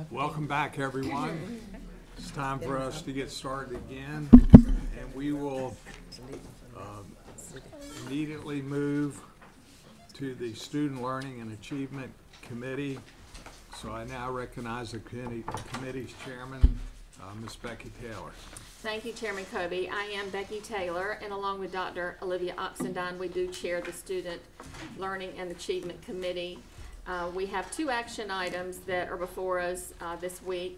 Welcome back, everyone. It's time for us to get started again, and we will immediately move to the Student Learning and Achievement Committee. So I now recognize the committee's chairman, Ms. Becky Taylor. Thank you, Chairman Kobe. I am Becky Taylor, and along with Dr. Olivia Oxendine, we do chair the Student Learning and Achievement Committee. We have two action items that are before us this week.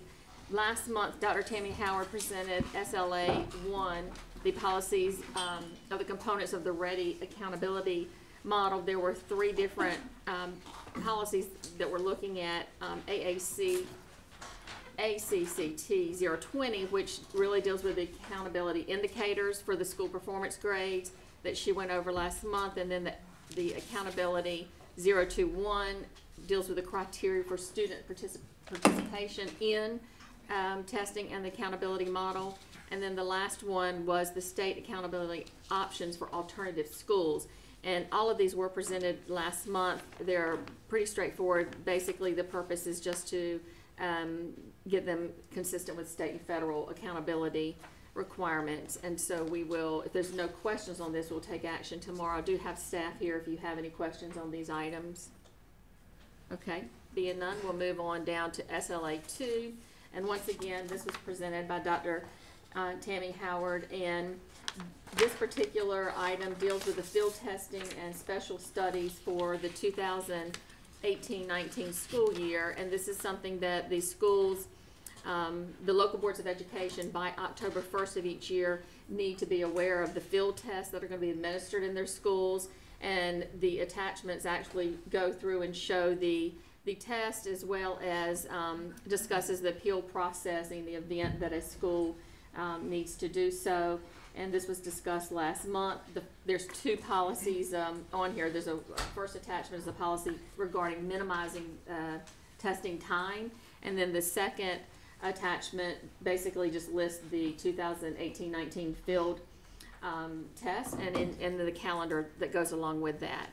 Last month, Dr. Tammy Howard presented SLA 1, the policies of the components of the READY accountability model. There were three different policies that we're looking at, ACCT 020, which really deals with the accountability indicators for the school performance grades that she went over last month, and then the accountability 021 deals with the criteria for student participation in testing and the accountability model. And then the last one was the state accountability options for alternative schools. And all of these were presented last month. They're pretty straightforward. Basically, the purpose is just to get them consistent with state and federal accountability requirements. And so we will, if there's no questions on this, we'll take action tomorrow. I do have staff here if you have any questions on these items. Okay, being none, we'll move on down to SLA 2. And once again, this was presented by Dr. Tammy Howard, and this particular item deals with the field testing and special studies for the 2018-19 school year. And this is something that the schools, the local boards of education, by October 1st of each year need to be aware of the field tests that are going to be administered in their schools. And the attachments actually go through and show the test, as well as discusses the appeal process in the event that a school needs to do so. And this was discussed last month. There's two policies on here. There's a first attachment is a policy regarding minimizing testing time, and then the second attachment basically just lists the 2018-19 field test and the calendar that goes along with that.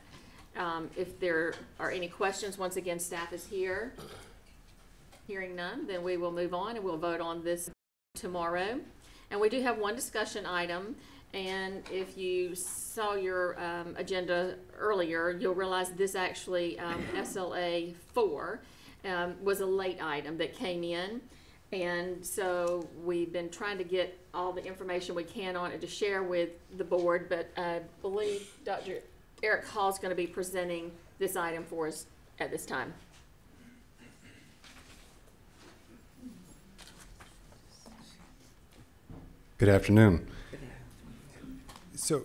If there are any questions, once again, staff is here. Hearing none, then we will move on and we'll vote on this tomorrow. And we do have one discussion item, and if you saw your agenda earlier, you'll realize this actually, SLA 4, was a late item that came in. And so we've been trying to get all the information we can on it to share with the board, but I believe Dr. Eric Hall is going to be presenting this item for us at this time. Good afternoon. So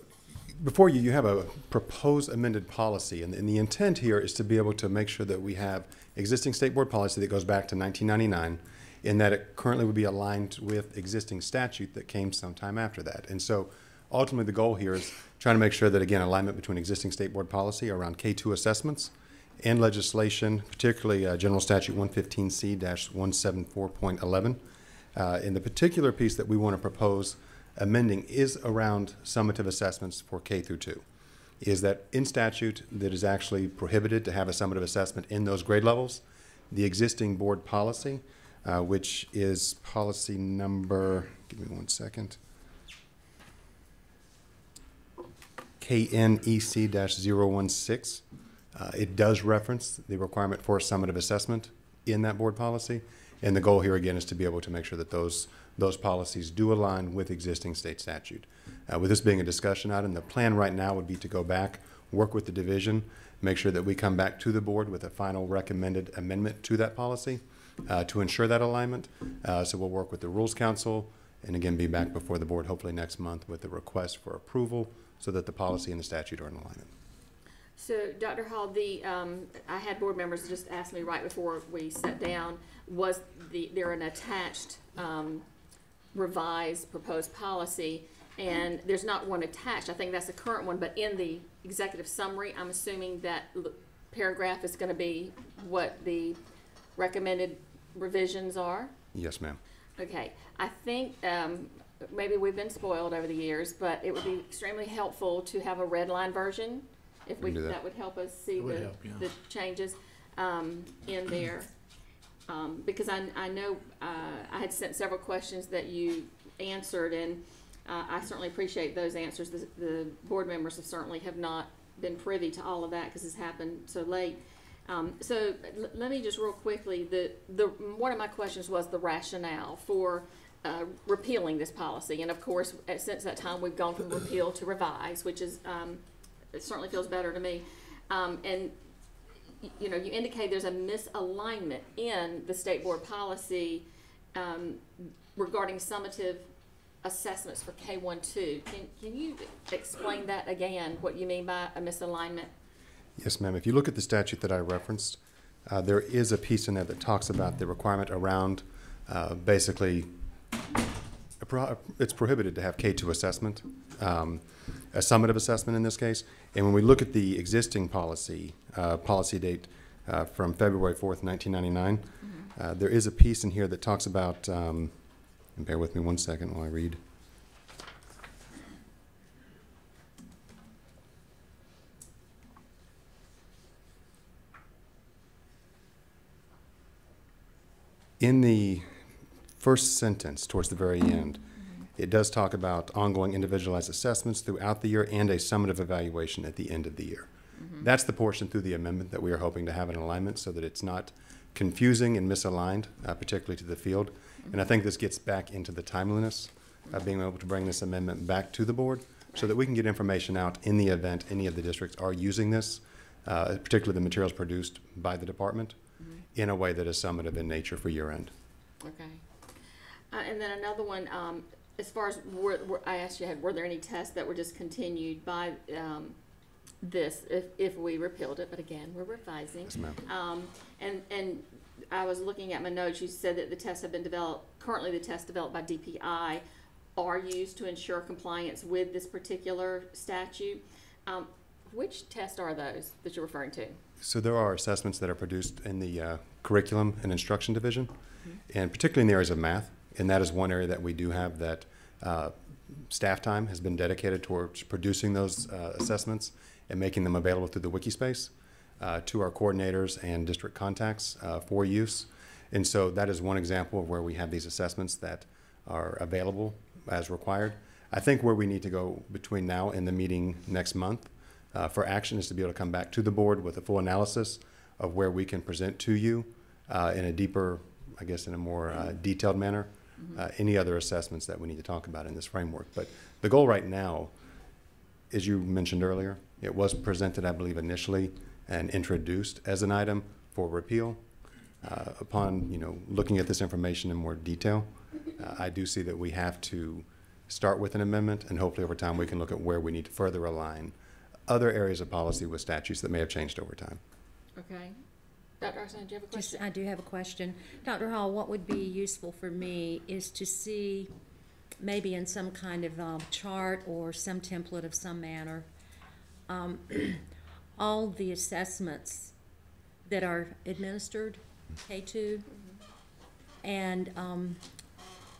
before you have a proposed amended policy, and the intent here is to be able to make sure that we have existing state board policy that goes back to 1999, in that it currently would be aligned with existing statute that came sometime after that. And so ultimately the goal here is trying to make sure that, again, alignment between existing state board policy around K2 assessments and legislation, particularly General Statute 115C-174.11. In the particular piece that we want to propose amending is around summative assessments for K through 2. Is that in statute that is actually prohibited to have a summative assessment in those grade levels. The existing board policy, which is policy number, give me one second, KNEC-016. It does reference the requirement for a summative assessment in that board policy. And the goal here, again, is to be able to make sure that those policies do align with existing state statute. With this being a discussion item, the plan right now would be to go back, work with the division, make sure that we come back to the board with a final recommended amendment to that policy to ensure that alignment. So we'll work with the Rules Council and, again, be back before the board hopefully next month with a request for approval so that the policy and the statute are in alignment. So, Dr. Hall, I had board members just ask me right before we sat down, was there an attached revised proposed policy? And there's not one attached. I think that's the current one, but in the executive summary, I'm assuming that paragraph is going to be what the recommended revisions are? Yes, ma'am. Okay. I think maybe we've been spoiled over the years, but it would be extremely helpful to have a red line version. If that would help us see the changes in there. because I know I had sent several questions that you answered, and I certainly appreciate those answers. The board members have not been privy to all of that because it's happened so late. So let me just real quickly, one of my questions was the rationale for repealing this policy. And of course, since that time, we've gone from repeal to revise, which is, it certainly feels better to me. And you know, you indicate there's a misalignment in the state board policy regarding summative assessments for K-1-2. Can you explain that again, what you mean by a misalignment? Yes, ma'am. If you look at the statute that I referenced, there is a piece in there that talks about the requirement around basically it's prohibited to have K-2 assessment, a summative assessment in this case. And when we look at the existing policy, policy date from February 4th, 1999, there is a piece in here that talks about, and bear with me one second while I read. In the first sentence, towards the very end, it does talk about ongoing individualized assessments throughout the year and a summative evaluation at the end of the year. That's the portion through the amendment that we are hoping to have in alignment so that it's not confusing and misaligned, particularly to the field. And I think this gets back into the timeliness of being able to bring this amendment back to the board so that we can get information out in the event any of the districts are using this, particularly the materials produced by the department, in a way that is summative in nature for year end. Okay. And then another one, as far as I asked you, were there any tests that were discontinued by this if we repealed it? But again, we're revising. Yes, ma'am. And I was looking at my notes. You said that the tests have been developed. Currently, the tests developed by DPI are used to ensure compliance with this particular statute. Which tests are those that you're referring to? So there are assessments that are produced in the curriculum and instruction division, and particularly in the areas of math. And that is one area that we do have that staff time has been dedicated towards producing those assessments and making them available through the wiki space to our coordinators and district contacts for use. And so that is one example of where we have these assessments that are available as required. I think where we need to go between now and the meeting next month for action is to be able to come back to the board with a full analysis of where we can present to you in a deeper, I guess in a more detailed manner, any other assessments that we need to talk about in this framework. But the goal right now, as you mentioned earlier, it was presented, I believe, initially and introduced as an item for repeal. Upon looking at this information in more detail, I do see that we have to start with an amendment, and hopefully over time we can look at where we need to further align other areas of policy with statutes that may have changed over time. Okay. Dr. Arson, do you have a question? I do have a question. Dr. Hall, what would be useful for me is to see maybe in some kind of chart or some template of some manner all the assessments that are administered, K-2, and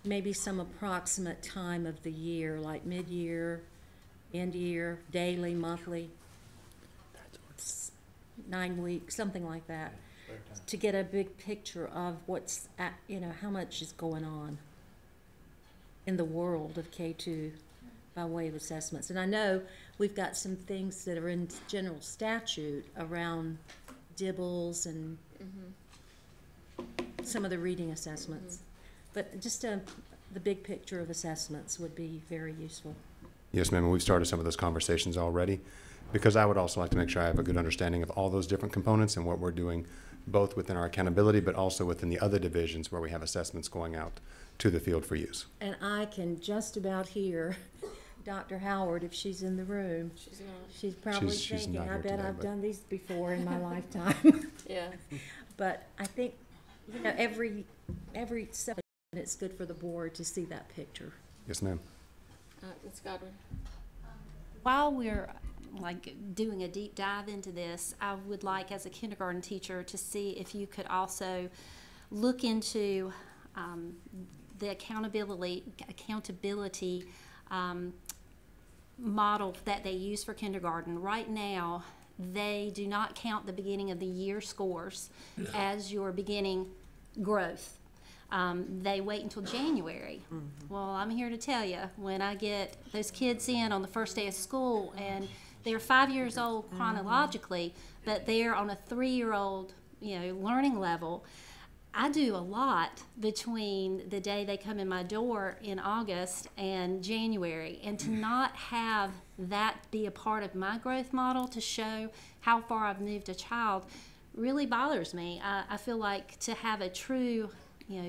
maybe some approximate time of the year, like mid-year, end-year, daily, monthly, 9 weeks, something like that, to get a big picture of what's, how much is going on in the world of K-2 by way of assessments. And I know we've got some things that are in general statute around dibbles and some of the reading assessments. But just the big picture of assessments would be very useful. Yes, ma'am, and we've started some of those conversations already, because I would also like to make sure I have a good understanding of all those different components and what we're doing, both within our accountability, but also within the other divisions where we have assessments going out to the field for use. And I can just about hear Dr. Howard, if she's in the room. She's probably she's thinking, not I here bet today, I've but- done these before in my lifetime. Yeah. But I think, every 7 minutes, it's good for the board to see that picture. Yes, ma'am. Ms. Godwin. While we're doing a deep dive into this, I would like, as a kindergarten teacher, to see if you could also look into the accountability model that they use for kindergarten. Right now, they do not count the beginning of the year scores as your beginning growth. They wait until January. Well, I'm here to tell you, when I get those kids in on the first day of school and they're 5 years old chronologically, but they're on a 3-year-old, learning level, I do a lot between the day they come in my door in August and January, and to not have that be a part of my growth model to show how far I've moved a child really bothers me. I feel like to have a true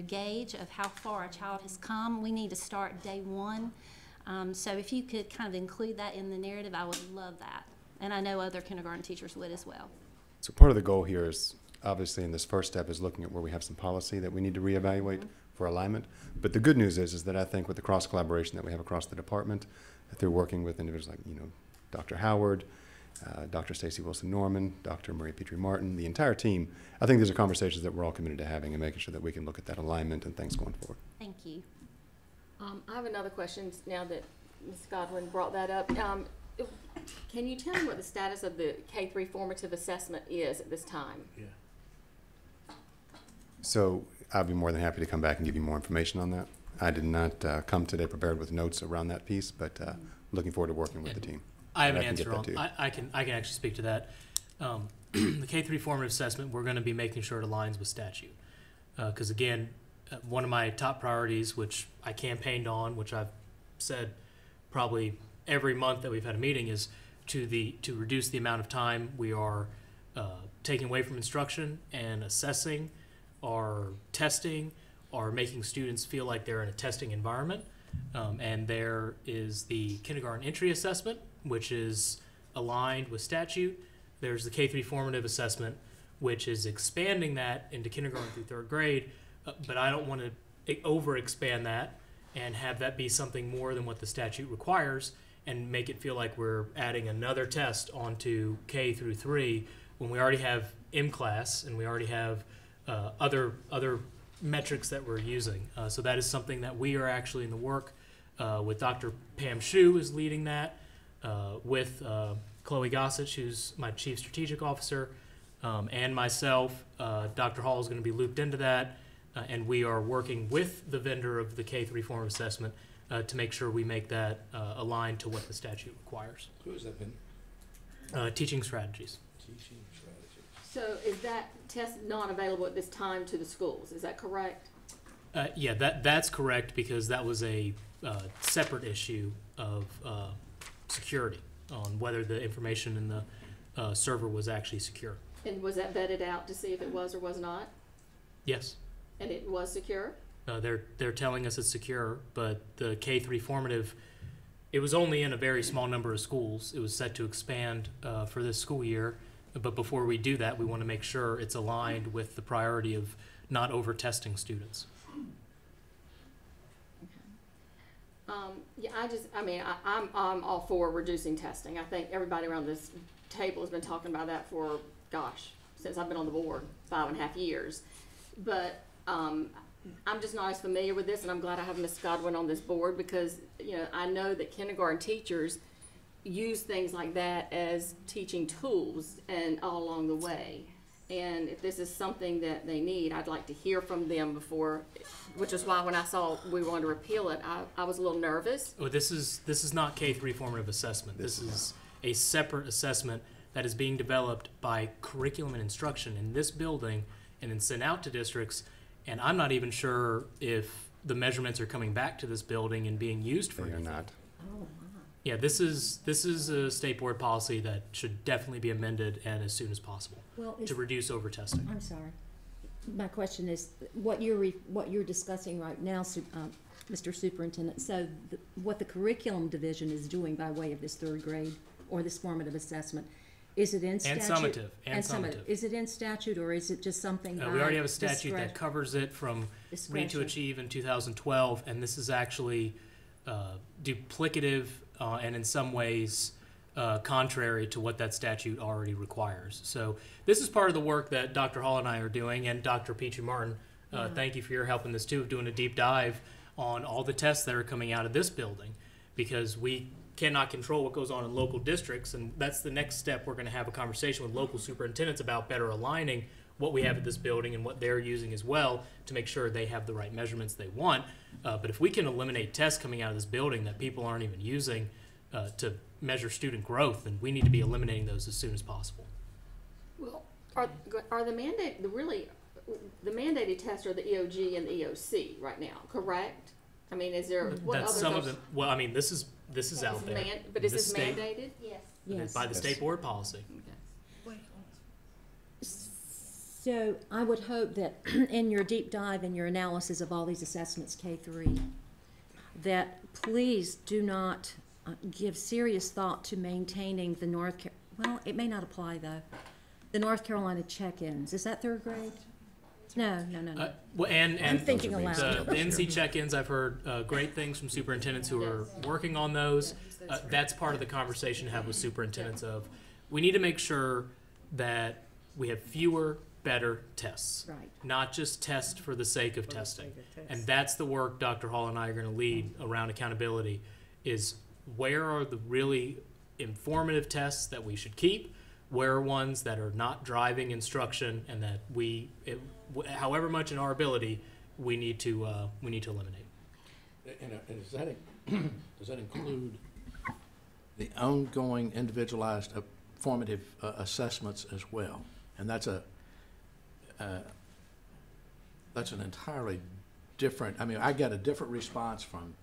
gauge of how far a child has come, we need to start day one. So if you could kind of include that in the narrative, I would love that. And I know other kindergarten teachers would as well. So part of the goal here is, obviously in this first step, is looking at where we have some policy that we need to reevaluate for alignment. But the good news is that I think with the cross collaboration that we have across the department, through working with individuals like, Dr. Howard, Dr. Stacy Wilson-Norman, Dr. Maria Petrie-Martin, the entire team, I think these are conversations that we're all committed to having and making sure that we can look at that alignment and things going forward. Thank you. I have another question now that Ms. Godwin brought that up. Can you tell me what the status of the K-3 formative assessment is at this time? Yeah. So I'll be more than happy to come back and give you more information on that. I did not come today prepared with notes around that piece, but looking forward to working with the team. I have an And I can get answer that on. to you. I can actually speak to that. The K-3 formative assessment, we're going to be making sure it aligns with statute, because again, one of my top priorities, which I campaigned on, which I've said probably every month that we've had a meeting, is to reduce the amount of time we are taking away from instruction and assessing or testing or making students feel like they're in a testing environment. And there is the kindergarten entry assessment, which is aligned with statute. There's the K-3 formative assessment, which is expanding that into kindergarten through third grade. But I don't want to over-expand that and have that be something more than what the statute requires and make it feel like we're adding another test onto K through 3 when we already have M-class and we already have other metrics that we're using. So that is something that we are actually in the work with Dr. Pam Shu is leading that, with Chloe Gossett, who's my Chief Strategic Officer, and myself. Dr. Hall is going to be looped into that, and we are working with the vendor of the K-3 form of assessment to make sure we make that aligned to what the statute requires. Who has that been? Teaching strategies. Teaching strategy. So is that test not available at this time to the schools? Is that correct? Yeah, that's correct, because that was a separate issue of security on whether the information in the server was actually secure. And was that vetted out to see if it was or was not? Yes. And it was secure? They're telling us it's secure, but the K-3 formative, it was only in a very small number of schools. It was set to expand for this school year, but before we do that, we want to make sure it's aligned with the priority of not over-testing students. Yeah, I'm all for reducing testing. I think everybody around this table has been talking about that for, since I've been on the board, 5.5 years. But I'm just not as familiar with this, and I'm glad I have Ms. Godwin on this board, because I know that kindergarten teachers use things like that as teaching tools and all along the way. And if this is something that they need, I'd like to hear from them before, which is why when I saw we wanted to repeal it, I was a little nervous. Oh, this is not K-3 formative assessment. This is a separate assessment that is being developed by curriculum and instruction in this building and then sent out to districts. And I'm not even sure if the measurements are coming back to this building and being used for They are anything. not. Yeah, this is a state board policy that should definitely be amended, and as soon as possible, Well, to reduce over-testing. I'm sorry. My question is, what you're discussing right now, Mr. Superintendent, so what the curriculum division is doing by way of this third grade or this formative assessment, is it in statute? And summative. Is it in statute, or is it just something by We already have a statute that discretion? covers it from Read to Discretion. Achieve in 2012, and this is actually duplicative and in some ways contrary to what that statute already requires. So this is part of the work that Dr. Hall and I are doing, and Dr. Petrie-Martin, thank you for your help in this too, of doing a deep dive on all the tests that are coming out of this building, because we cannot control what goes on in local districts, and that's the next step. We're going to have a conversation with local superintendents about better aligning what we have at this building and what they're using as well to make sure they have the right measurements they want. But if we can eliminate tests coming out of this building that people aren't even using to measure student growth, then we need to be eliminating those as soon as possible. Well, are the the mandated tests are the EOG and the EOC right now, correct? I mean, is there, what That's others some are? of them. Well, I mean, this is out there. But is this state- mandated? Yes. Yes. by the state board policy. Okay. So I would hope that in your deep dive and your analysis of all these assessments, K-3, that please do not give serious thought to maintaining the well, it may not apply though, the North Carolina check-ins. Is that third grade? No. Well, and I'm thinking the aloud. NC check-ins, I've heard great things from superintendents who are working on those. That's part of the conversation to have with superintendents of, we need to make sure that we have fewer, better tests. Right. Not just test for the sake of testing. And that's the work Dr. Hall and I are going to lead around accountability, is where are the really informative tests that we should keep, where are ones that are not driving instruction, and that however much in our ability, we need to eliminate. And does that include the ongoing individualized formative assessments as well? And that's an entirely different, I mean, I get a different response from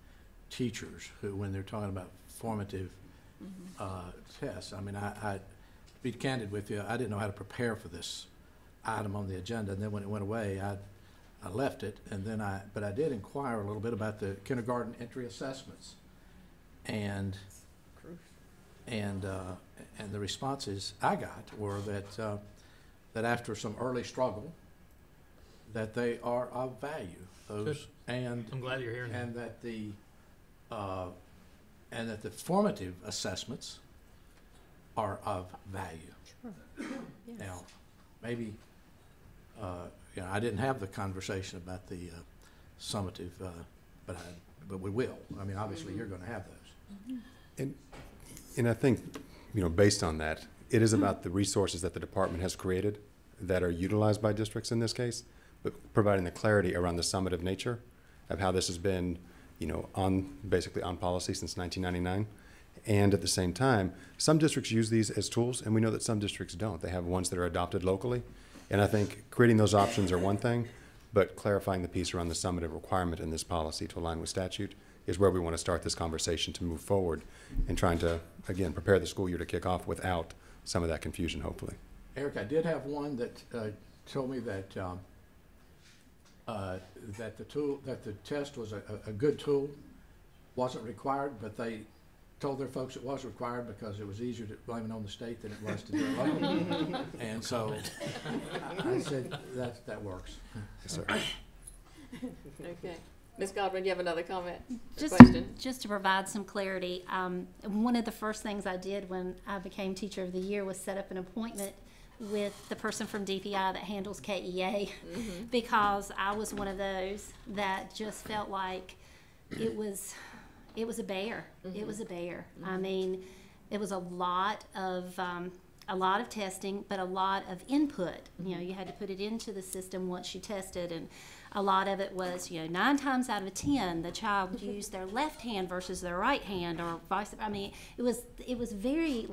teachers who, when they're talking about formative tests. I mean, I to be candid with you, I didn't know how to prepare for this item on the agenda, and then when it went away, I left it, and then but I did inquire a little bit about the kindergarten entry assessments, and the responses I got were that after some early struggle, that they are of value. Those and I'm glad you're hearing that. and that the formative assessments are of value. Sure. Yes. Now, maybe I didn't have the conversation about the summative, but we will. I mean, obviously, you're going to have those. And I think, based on that, it is about the resources that the department has created that are utilized by districts in this case, but providing the clarity around the summative nature of how this has been, basically on policy since 1999. And at the same time, some districts use these as tools, and we know that some districts don't. They have ones that are adopted locally. And I think creating those options are one thing, but clarifying the piece around the summative requirement in this policy to align with statute is where we want to start this conversation to move forward and trying to, again, prepare the school year to kick off without some of that confusion, hopefully. Eric, I did have one that told me that that the test was a good tool, wasn't required, but they told their folks it was required because it was easier to blame it on the state than it was to do it locally. And so I said that works. Yes, sir. Okay. Ms. Godwin, do you have another comment? Just to provide some clarity, one of the first things I did when I became Teacher of the Year was set up an appointment with the person from DPI that handles KEA, because I was one of those that just felt like it was a bear. It was a bear. I mean, it was a lot of testing, but a lot of input. You had to put it into the system once you tested, and a lot of it was, 9 times out of 10, the child used their left hand versus their right hand, or vice. I mean, it was very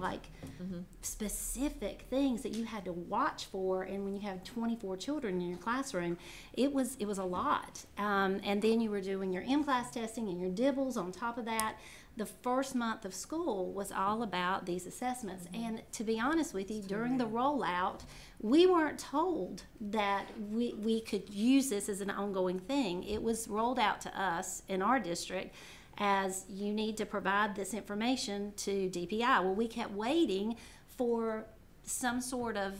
specific things that you had to watch for. And when you have 24 children in your classroom, it was a lot. And then you were doing your in-class testing and your dibbles on top of that. The first month of school was all about these assessments. And to be honest with you, during the rollout, we weren't told that we could use this as an ongoing thing. It was rolled out to us in our district as, you need to provide this information to DPI. Well, we kept waiting for some sort of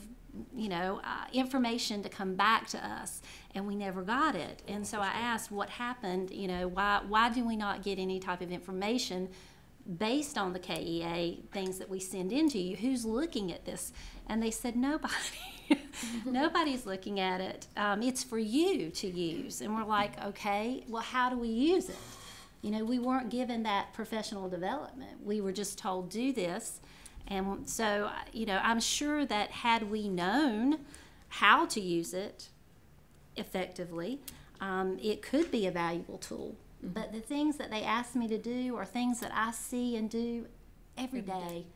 information to come back to us, and we never got it. And so I asked, what happened? Why do we not get any type of information based on the KEA things that we send into you? Who's looking at this? And they said, nobody. Nobody's looking at it. It's for you to use. And we're like, okay, well, how do we use it? We weren't given that professional development. We were just told, do this. And so, I'm sure that had we known how to use it effectively, it could be a valuable tool. But the things that they ask me to do are things that I see and do every day.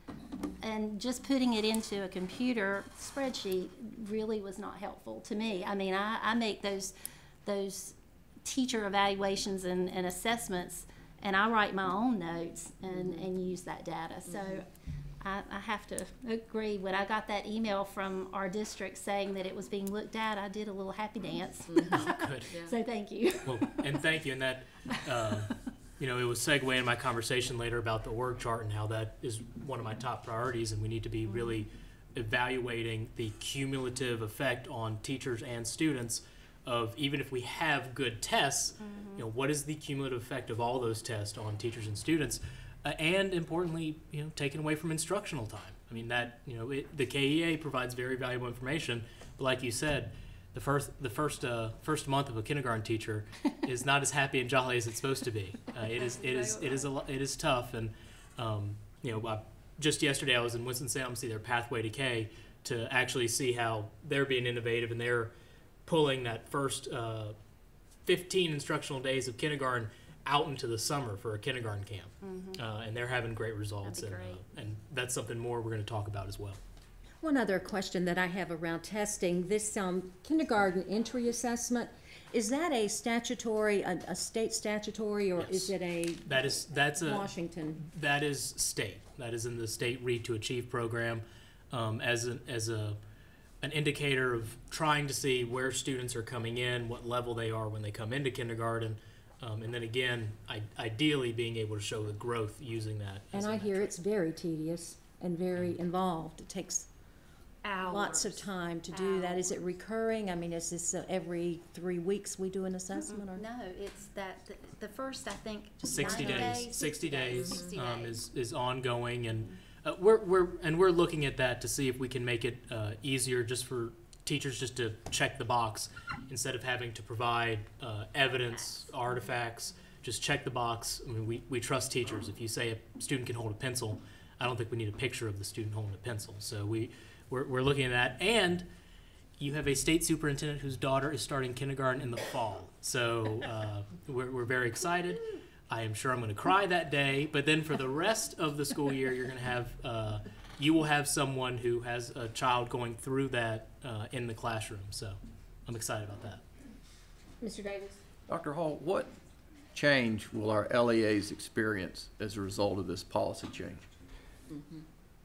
And just putting it into a computer spreadsheet really was not helpful to me. I mean, I make those teacher evaluations and assessments, and I write my own notes and use that data. So I have to agree. When I got that email from our district saying that it was being looked at, I did a little happy dance. Oh, good. So thank you. Well, and thank you. And that, you know, it was segue in my conversation later about the org chart and how that is one of my top priorities, and we need to be really evaluating the cumulative effect on teachers and students of, even if we have good tests, you know, what is the cumulative effect of all those tests on teachers and students, and importantly, you know, taken away from instructional time. I mean, that, you know, the KEA provides very valuable information, but like you said, the first month of a kindergarten teacher is not as happy and jolly as it's supposed to be. It is tough, and you know, just yesterday I was in Winston-Salem to see their Pathway to K, to actually see how they're being innovative, and they're pulling that first 15 instructional days of kindergarten out into the summer for a kindergarten camp, and they're having great results. That'd be great. And that's something more we're going to talk about as well. One other question that I have around testing, this kindergarten entry assessment, is that a statutory, a state statutory, or is it a That's a Washington? That is state. That is in the state Read to Achieve program, as an indicator of trying to see where students are coming in, what level they are when they come into kindergarten, and then again, ideally being able to show the growth using that. And I hear it's very tedious and very involved. It takes lots of time to do that. Is it recurring? I mean, is this every 3 weeks we do an assessment? Or? No, it's that the first, I think, 60 90 days. 60 days, 60 days. is ongoing, and we're looking at that to see if we can make it easier just for teachers just to check the box instead of having to provide evidence, artifacts. Just check the box. I mean, we trust teachers. If you say a student can hold a pencil, I don't think we need a picture of the student holding a pencil. So we're looking at that, and you have a state superintendent whose daughter is starting kindergarten in the fall. So we're very excited. I am sure I'm going to cry that day, but then for the rest of the school year, you're going to have you will have someone who has a child going through that in the classroom. So I'm excited about that. Mr. Davis? Dr. Hall, what change will our LEAs experience as a result of this policy change?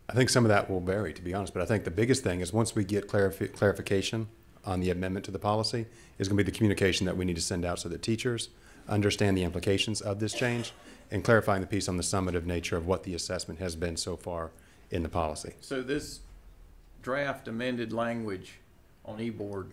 I think some of that will vary, to be honest, but I think the biggest thing is once we get clarification on the amendment to the policy is going to be the communication that we need to send out so that teachers understand the implications of this change, and clarifying the piece on the summative nature of what the assessment has been so far in the policy. So this draft amended language on e-board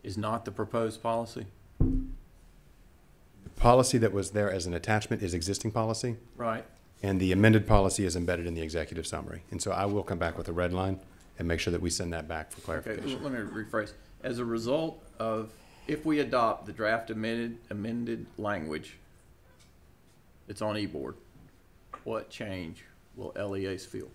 is not the proposed policy? The policy that was there as an attachment is existing policy, Right. and the amended policy is embedded in the executive summary. And so I will come back with a red line and make sure that we send that back for Okay, clarification. let me rephrase. As a result of, if we adopt the draft amended language that's on e-board, what change will LEAs feel?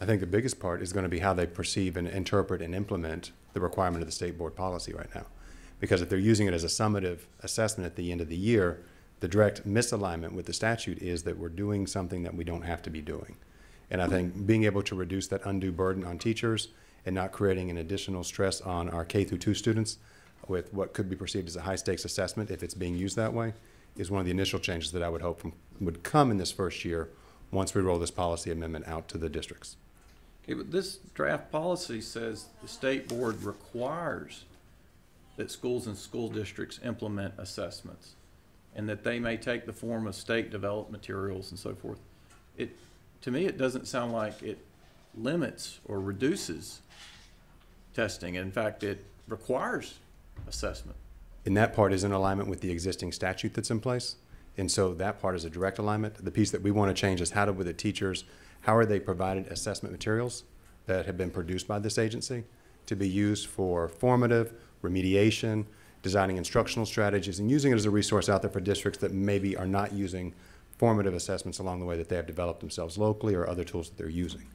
I think the biggest part is going to be how they perceive and interpret and implement the requirement of the state board policy right now. Because if they're using it as a summative assessment at the end of the year, the direct misalignment with the statute is that we're doing something that we don't have to be doing. And I think being able to reduce that undue burden on teachers and not creating an additional stress on our K through 2 students with what could be perceived as a high stakes assessment if it's being used that way is one of the initial changes that I would hope would come in this first year once we roll this policy amendment out to the districts. Okay, but this draft policy says the state board requires that schools and school districts implement assessments, and that they may take the form of state developed materials and so forth. To me, it doesn't sound like it limits or reduces testing. In fact, it requires assessment. And that part is in alignment with the existing statute that's in place. And so that part is a direct alignment. The piece that we want to change is how are they provided assessment materials that have been produced by this agency to be used for formative, remediation, designing instructional strategies, and using it as a resource out there for districts that maybe are not using formative assessments along the way that they have developed themselves locally or other tools that they're using.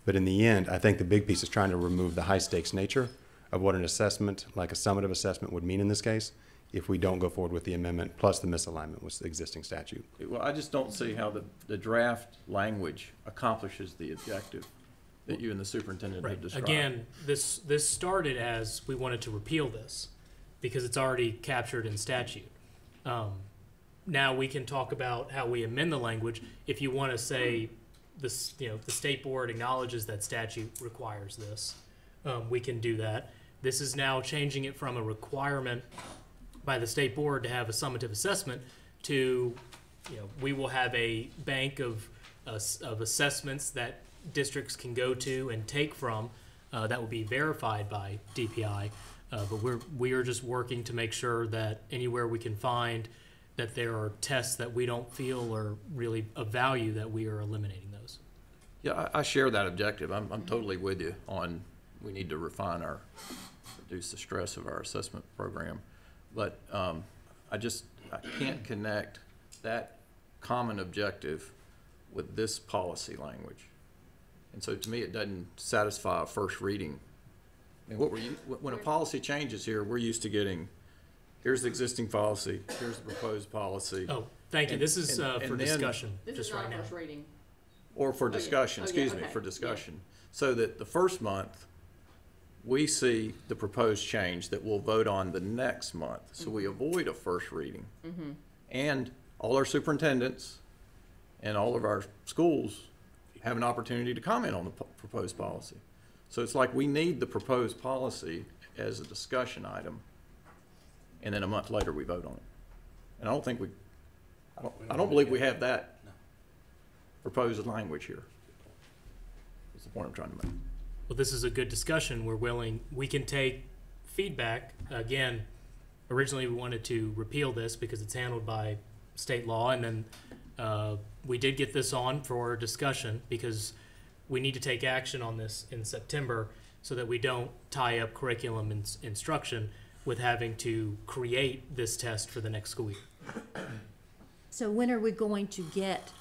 But in the end, I think the big piece is trying to remove the high-stakes nature of what an assessment, like a summative assessment, would mean in this case if we don't go forward with the amendment plus the misalignment with the existing statute. Well, I just don't see how the draft language accomplishes the objective that you and the superintendent have described. Again, this started as we wanted to repeal this because it's already captured in statute. Now we can talk about how we amend the language. If you want to say this, the state board acknowledges that statute requires this, we can do that. This is now changing it from a requirement by the state board to have a summative assessment to, we will have a bank of assessments that districts can go to and take from that will be verified by DPI. But we are just working to make sure that anywhere we can find that there are tests that we don't feel are really of value, that we are eliminating those. Yeah, I share that objective. I'm totally with you on we need to reduce the stress of our assessment program. But I can't connect that common objective with this policy language. And so to me, it doesn't satisfy a first reading. I mean, when a policy changes here, we're used to getting, here's the existing policy, here's the proposed policy. Oh, thank you. This is for then- discussion, This just is right not now. first reading. Or for Oh, yeah. discussion, Oh, yeah, excuse me, okay. for Yeah. discussion. So that the first month, we see the proposed change that we'll vote on the next month. So we avoid a first reading. And all our superintendents and all of our schools have an opportunity to comment on the proposed policy. So it's like we need the proposed policy as a discussion item, and then a month later we vote on it. And I don't believe we have that proposed language here. That's the point I'm trying to make. Well, this is a good discussion. We can take feedback. Again, originally we wanted to repeal this because it's handled by state law, and then we did get this on for discussion because we need to take action on this in September so that we don't tie up curriculum and instruction with having to create this test for the next school year. So when are we going to get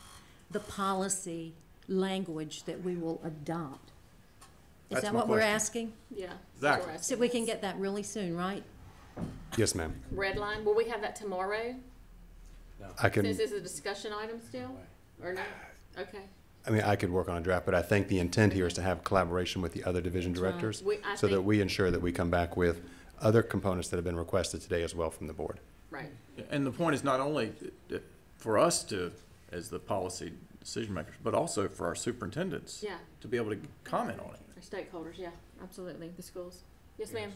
the policy language that we will adopt? Is That's that my what we're question. asking? Yeah. Exactly. So we can get that really soon, right? Yes, ma'am. Red line, will we have that tomorrow? I can. Since it's a discussion item still, or no? Okay. I mean, I could work on a draft, but I think the intent here is to have collaboration with the other division That's right. directors I so that think- we ensure that we come back with other components that have been requested today as well from the board. Right. And the point is not only for us to, as the policy decision makers, but also for our superintendents Yeah. to be able to comment on it. Our stakeholders, yeah, absolutely, the schools. Yes, ma'am.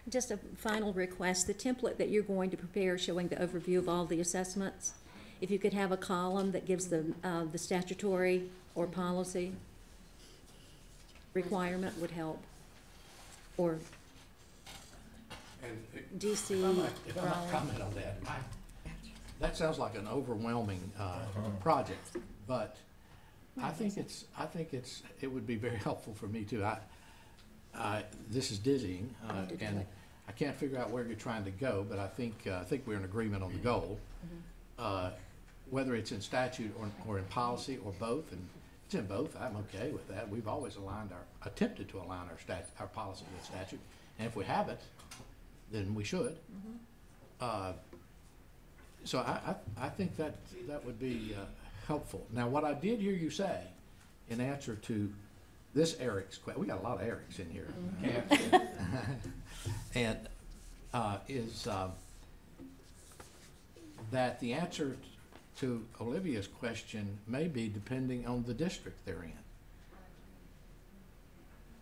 Just a final request, the template that you're going to prepare showing the overview of all the assessments, if you could have a column that gives the statutory or policy requirement would help. Or And DC, if I might comment on that, that sounds like an overwhelming project, but I think it would be very helpful for me too. This is dizzying, and I can't figure out where you're trying to go, but I think we're in agreement on the goal. Whether it's in statute or in policy or both, and it's in both, I'm okay with that. We've always attempted to align our policy with statute, and if we haven't, then we should. So I think that would be helpful. Now, what I did hear you say in answer to this Eric's question, we got a lot of Erics in here. And is that the answer to Olivia's question may be depending on the district they're in.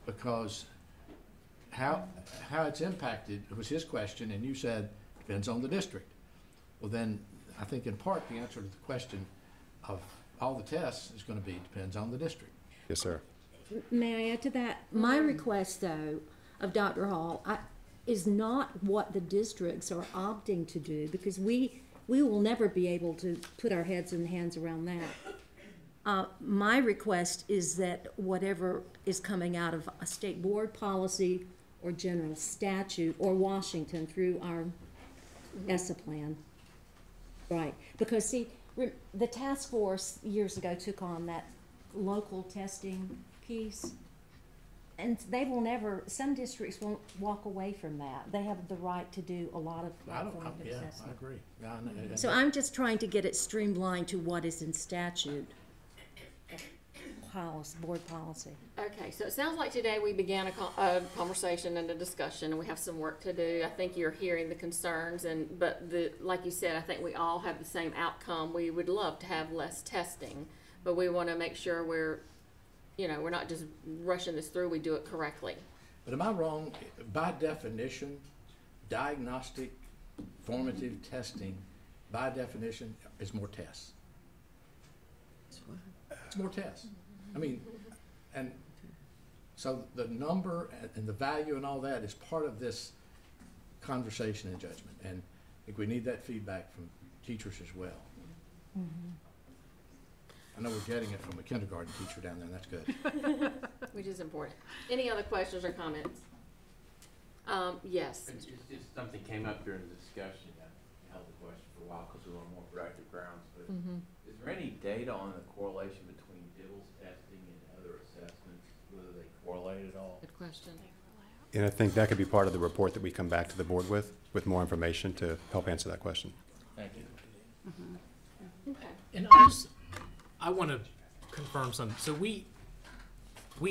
Because how it's impacted was his question, and you said depends on the district. Well, then I think in part the answer to the question of all the tests is going to be depends on the district. Yes, sir. may I add to that? My request, though, of Dr. Hall, is not what the districts are opting to do, because we will never be able to put our heads and hands around that. My request is that whatever is coming out of a state board policy or general statute or Washington through our ESSA plan, right? Because see, the task force years ago took on that local testing piece, And they will never, some districts won't walk away from that. They have the right to do a lot of I don't, formative yeah, I assessment. agree. Yeah, I know. So I'm just trying to get it streamlined to what is in statute. Policy, board policy. Okay, so it sounds like today we began a conversation and a discussion, and we have some work to do. I think you're hearing the concerns, but like you said, I think we all have the same outcome. We would love to have less testing, but we want to make sure we're not just rushing this through, we do it correctly. But am I wrong? By definition, diagnostic formative testing, by definition, is more tests. It's more tests. I mean, and so the number and the value and all that is part of this conversation and judgment. And I think we need that feedback from teachers as well. I know we're getting it from a kindergarten teacher down there, and that's good. Which is important. Any other questions or comments? Yes. It's just something came up during the discussion. I held the question for a while because we were on more productive grounds. But is there any data on the correlation between DIBELS testing and other assessments, whether they correlate at all? Good question. And I think that could be part of the report that we come back to the board with more information to help answer that question. Thank you. Okay. And I want to confirm something. So we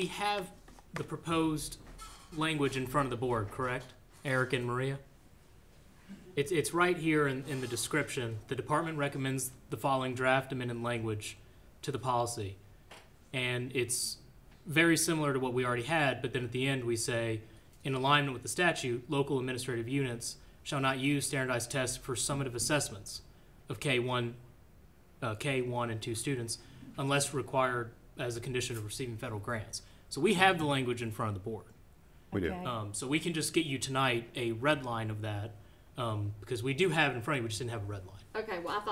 have the proposed language in front of the board, correct? Eric and Maria? It's right here in the description. The department recommends the following draft amendment language to the policy. And it's very similar to what we already had, but then at the end we say, in alignment with the statute, local administrative units shall not use standardized tests for summative assessments of K1 and 2 students unless required as a condition of receiving federal grants. So we have the language in front of the board. We do. Okay. So we can just get you tonight a red line of that because we do have it in front of you, we just didn't have a red line. Okay, well,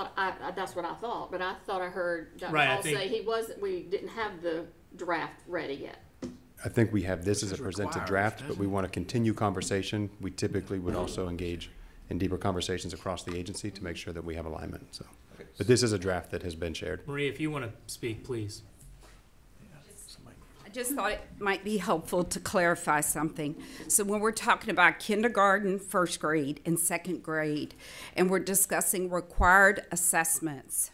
that's what I thought, but I thought I heard Dr. Right, I Hall think- say we didn't have the draft ready yet. I think we have this as a It's presented required, draft, but doesn't we it? want to continue conversation. We typically would also engage in deeper conversations across the agency to make sure that we have alignment, so. But this is a draft that has been shared. Maria, if you want to speak, please. I just thought it might be helpful to clarify something. So when we're talking about kindergarten, first grade, and second grade, and we're discussing required assessments,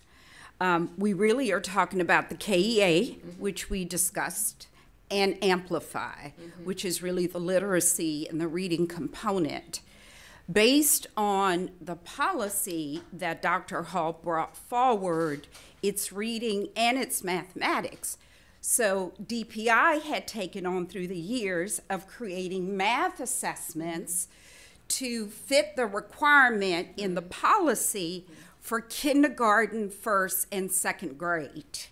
we really are talking about the KEA, which we discussed, and Amplify, which is really the literacy and the reading component. Based on the policy that Dr. Hall brought forward, it's reading and it's mathematics. So DPI had taken on through the years of creating math assessments to fit the requirement in the policy for kindergarten, first and second grade.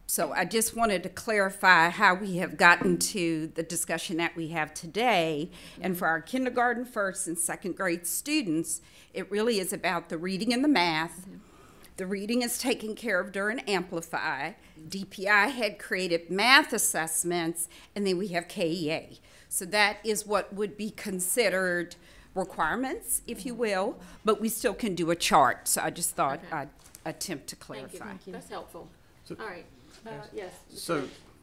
So I just wanted to clarify how we have gotten to the discussion that we have today. And for our kindergarten, first and second grade students, it really is about the reading and the math. The reading is taken care of during Amplify. DPI had created math assessments, and then we have KEA. So that is what would be considered requirements, if you will, but we still can do a chart. So I just thought Okay. I'd attempt to Thank you. clarify. That's helpful. So- All right. Yes.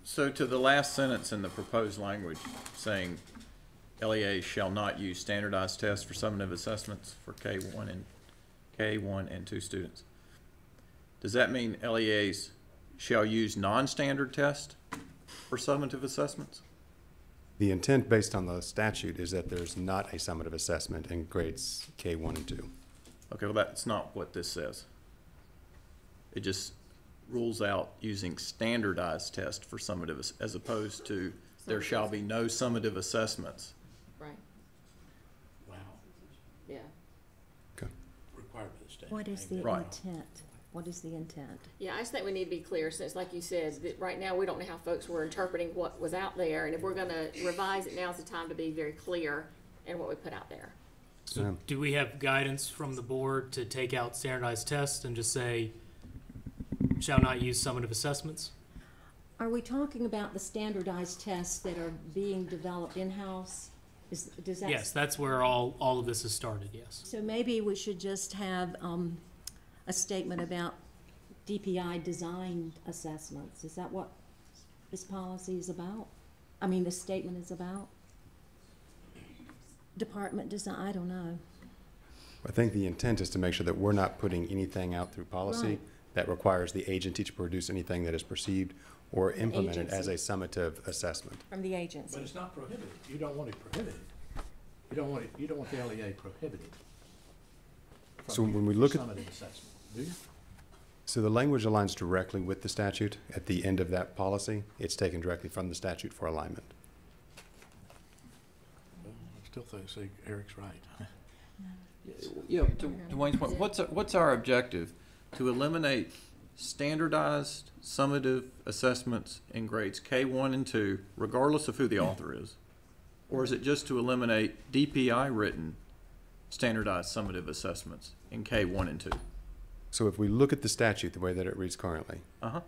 So to the last sentence in the proposed language, saying LEAs shall not use standardized tests for summative assessments for K1 and 2 students. Does that mean LEAs shall use non-standard tests for summative assessments? The intent based on the statute is that there's not a summative assessment in grades K1 and 2. Okay, well, that's not what this says. It just rules out using standardized tests for summative, as opposed to there shall be no summative assessments. Right. Wow. Yeah. Required by the state. What is the Right. intent? What is the intent? Yeah, I just think we need to be clear, since like you said, that right now we don't know how folks were interpreting what was out there, and if we're gonna revise it, now's the time to be very clear in what we put out there. So do we have guidance from the board to take out standardized tests and just say, shall not use summative assessments? Are we talking about the standardized tests that are being developed in-house? Does that? Yes, that's where all of this has started, yes. So maybe we should just have a statement about DPI designed assessments. Is that what this policy is about? I mean, the statement is about? Department design, I don't know. I think the intent is to make sure that we're not putting anything out through policy Right. that requires the agency to produce anything that is perceived or implemented as a Agency. summative assessment. From the But agency. it's not prohibited. You don't want it prohibited. You don't want it, you don't want the LEA prohibited. from So when we look at- summative assessment, do you? So the language aligns directly with the statute. At the end of that policy, it's taken directly from the statute for alignment. Well, I still think Eric's right. Yeah, to Wayne's point, what's our objective? To eliminate standardized summative assessments in grades K1 and 2, regardless of who the author is? Or is it just to eliminate DPI-written standardized summative assessments in K1 and 2? So if we look at the statute, the way that it reads currently, Uh-huh.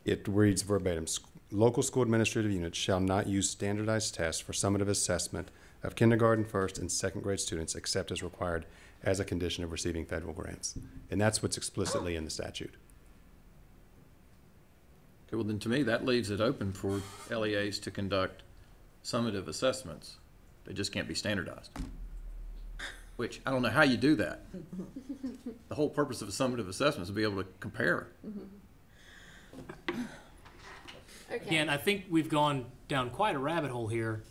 it reads verbatim, local school administrative units shall not use standardized tests for summative assessment of kindergarten, first, and second grade students except as required as a condition of receiving federal grants. And that's what's explicitly in the statute. Okay, well then to me, that leaves it open for LEAs to conduct summative assessments. They just can't be standardized. Which, I don't know how you do that. The whole purpose of a summative assessment is to be able to compare. Okay. Again, I think we've gone down quite a rabbit hole here.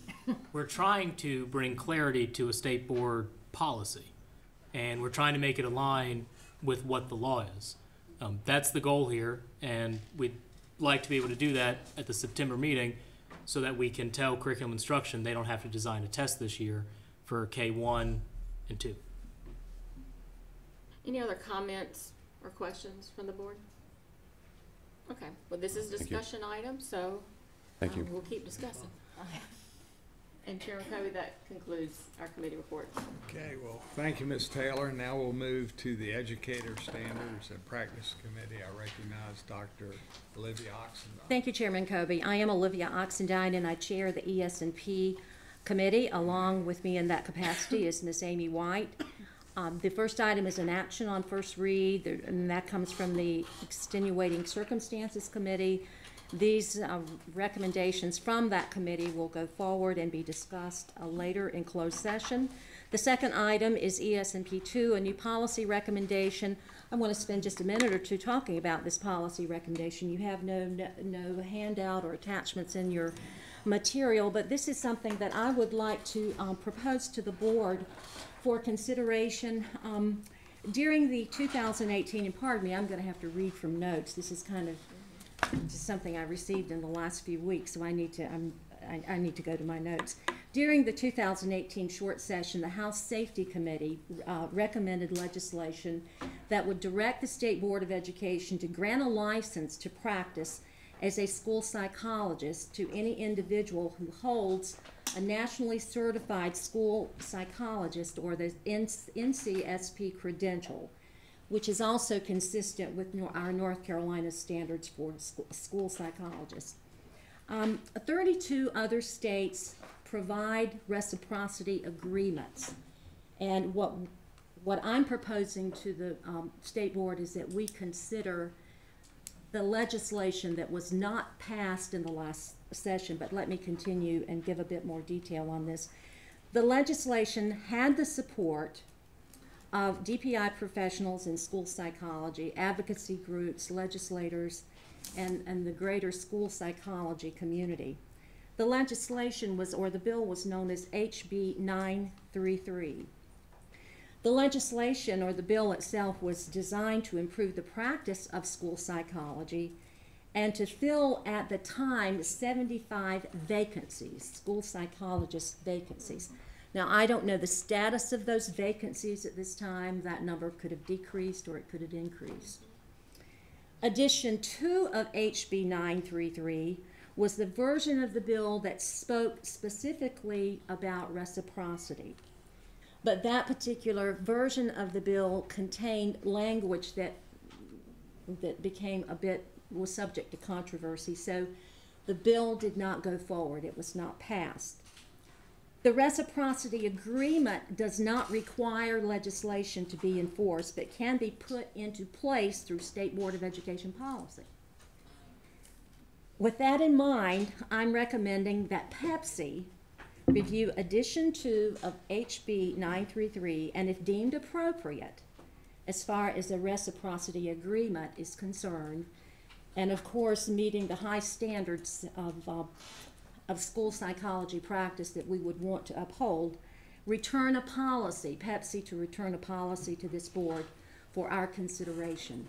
We're trying to bring clarity to a state board policy, and we're trying to make it align with what the law is. That's the goal here, and we'd like to be able to do that at the September meeting so that we can tell curriculum instruction they don't have to design a test this year for K1 and 2. Any other comments or questions from the board? Okay, well, this is a Thank you. discussion item, so Thank you. we'll keep discussing. And Chairman Covey, that concludes our committee report. Okay, well, thank you, Ms. Taylor. Now we'll move to the Educator Standards and Practice Committee. I recognize Dr. Olivia Oxendine. Thank you, Chairman Kobe. I am Olivia Oxendine, and I chair the ES&P committee. Along with me in that capacity is Ms. Amy White. The first item is an action on first read, and that comes from the Extenuating Circumstances Committee. These recommendations from that committee will go forward and be discussed later in closed session. The second item is ES&P 2, a new policy recommendation. I want to spend just a minute or two talking about this policy recommendation. You have no handout or attachments in your material, but this is something that I would like to propose to the board for consideration. During the 2018, and pardon me, I'm going to have to read from notes. This is kind of just something I received in the last few weeks, so I need to go to my notes. During the 2018 short session, the House Safety Committee recommended legislation that would direct the State Board of Education to grant a license to practice as a school psychologist to any individual who holds a nationally certified school psychologist or the NCSP credential, which is also consistent with our North Carolina standards for school psychologists. 32 other states provide reciprocity agreements. And what I'm proposing to the State Board is that we consider the legislation that was not passed in the last session, but let me continue and give a bit more detail on this. The legislation had the support of DPI professionals in school psychology, advocacy groups, legislators, and the greater school psychology community. The legislation the bill was known as HB 933. The legislation, or the bill itself, was designed to improve the practice of school psychology and to fill, at the time, 75 vacancies, school psychologist vacancies. Now, I don't know the status of those vacancies at this time. That number could have decreased or it could have increased. Addition 2 of HB 933 was the version of the bill that spoke specifically about reciprocity. But that particular version of the bill contained language that was subject to controversy, so the bill did not go forward. It was not passed. The reciprocity agreement does not require legislation to be enforced, but can be put into place through State Board of Education policy. with that in mind, I'm recommending that Pepsi review Edition 2 of HB 933, and if deemed appropriate, as far as the reciprocity agreement is concerned, and of course, meeting the high standards of school psychology practice that we would want to uphold, return a policy, Pepsi to return a policy to this board for our consideration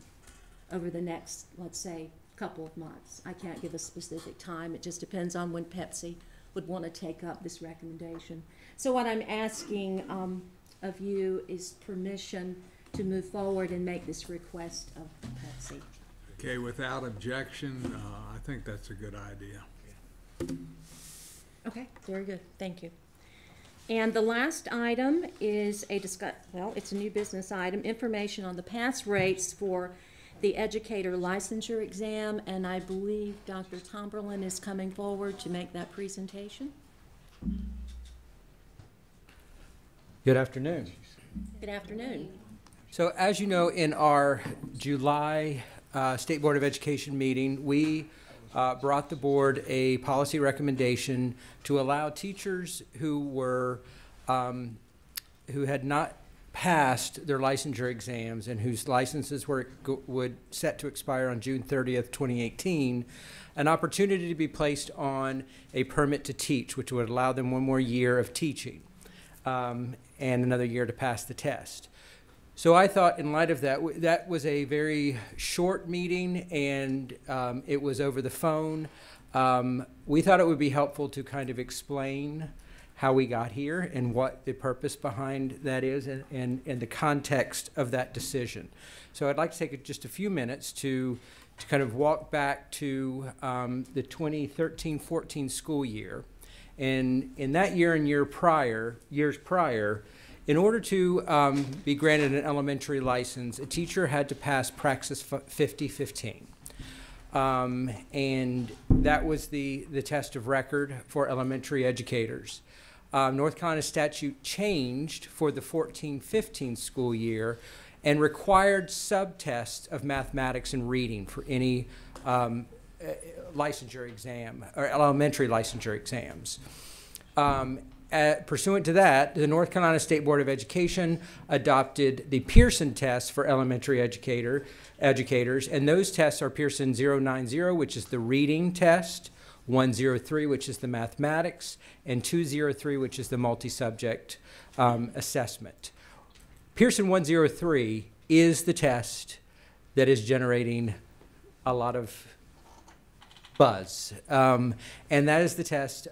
over the next, let's say, couple of months. I can't give a specific time. It just depends on when Pepsi would want to take up this recommendation. So what I'm asking of you is permission to move forward and make this request of Pepsi. Okay, without objection, I think that's a good idea. Okay, very good. Thank you. And the last item is it's a new business item, information on the pass rates for the Educator licensure exam, and I believe Dr. Tomberlin is coming forward to make that presentation. Good afternoon. Good afternoon. So as you know, in our July State Board of Education meeting, we brought the board a policy recommendation to allow teachers who had not passed their licensure exams and whose licenses would set to expire on June 30th, 2018, an opportunity to be placed on a permit to teach, which would allow them one more year of teaching and another year to pass the test. So I thought, in light of that, that was a very short meeting, and it was over the phone. We thought it would be helpful to kind of explain how we got here and what the purpose behind that is, and the context of that decision. So I'd like to take just a few minutes to kind of walk back to the 2013-14 school year. And in that year and years prior, in order to be granted an elementary license, a teacher had to pass Praxis 50-15. And that was the test of record for elementary educators. North Carolina statute changed for the 14-15 school year and required subtests of mathematics and reading for any licensure exam or elementary licensure exams. Pursuant to that, the North Carolina State Board of Education adopted the Pearson test for elementary educators, and those tests are Pearson 090, which is the reading test, 103, which is the mathematics, and 203, which is the multi-subject assessment. Pearson 103 is the test that is generating a lot of buzz, and that is the test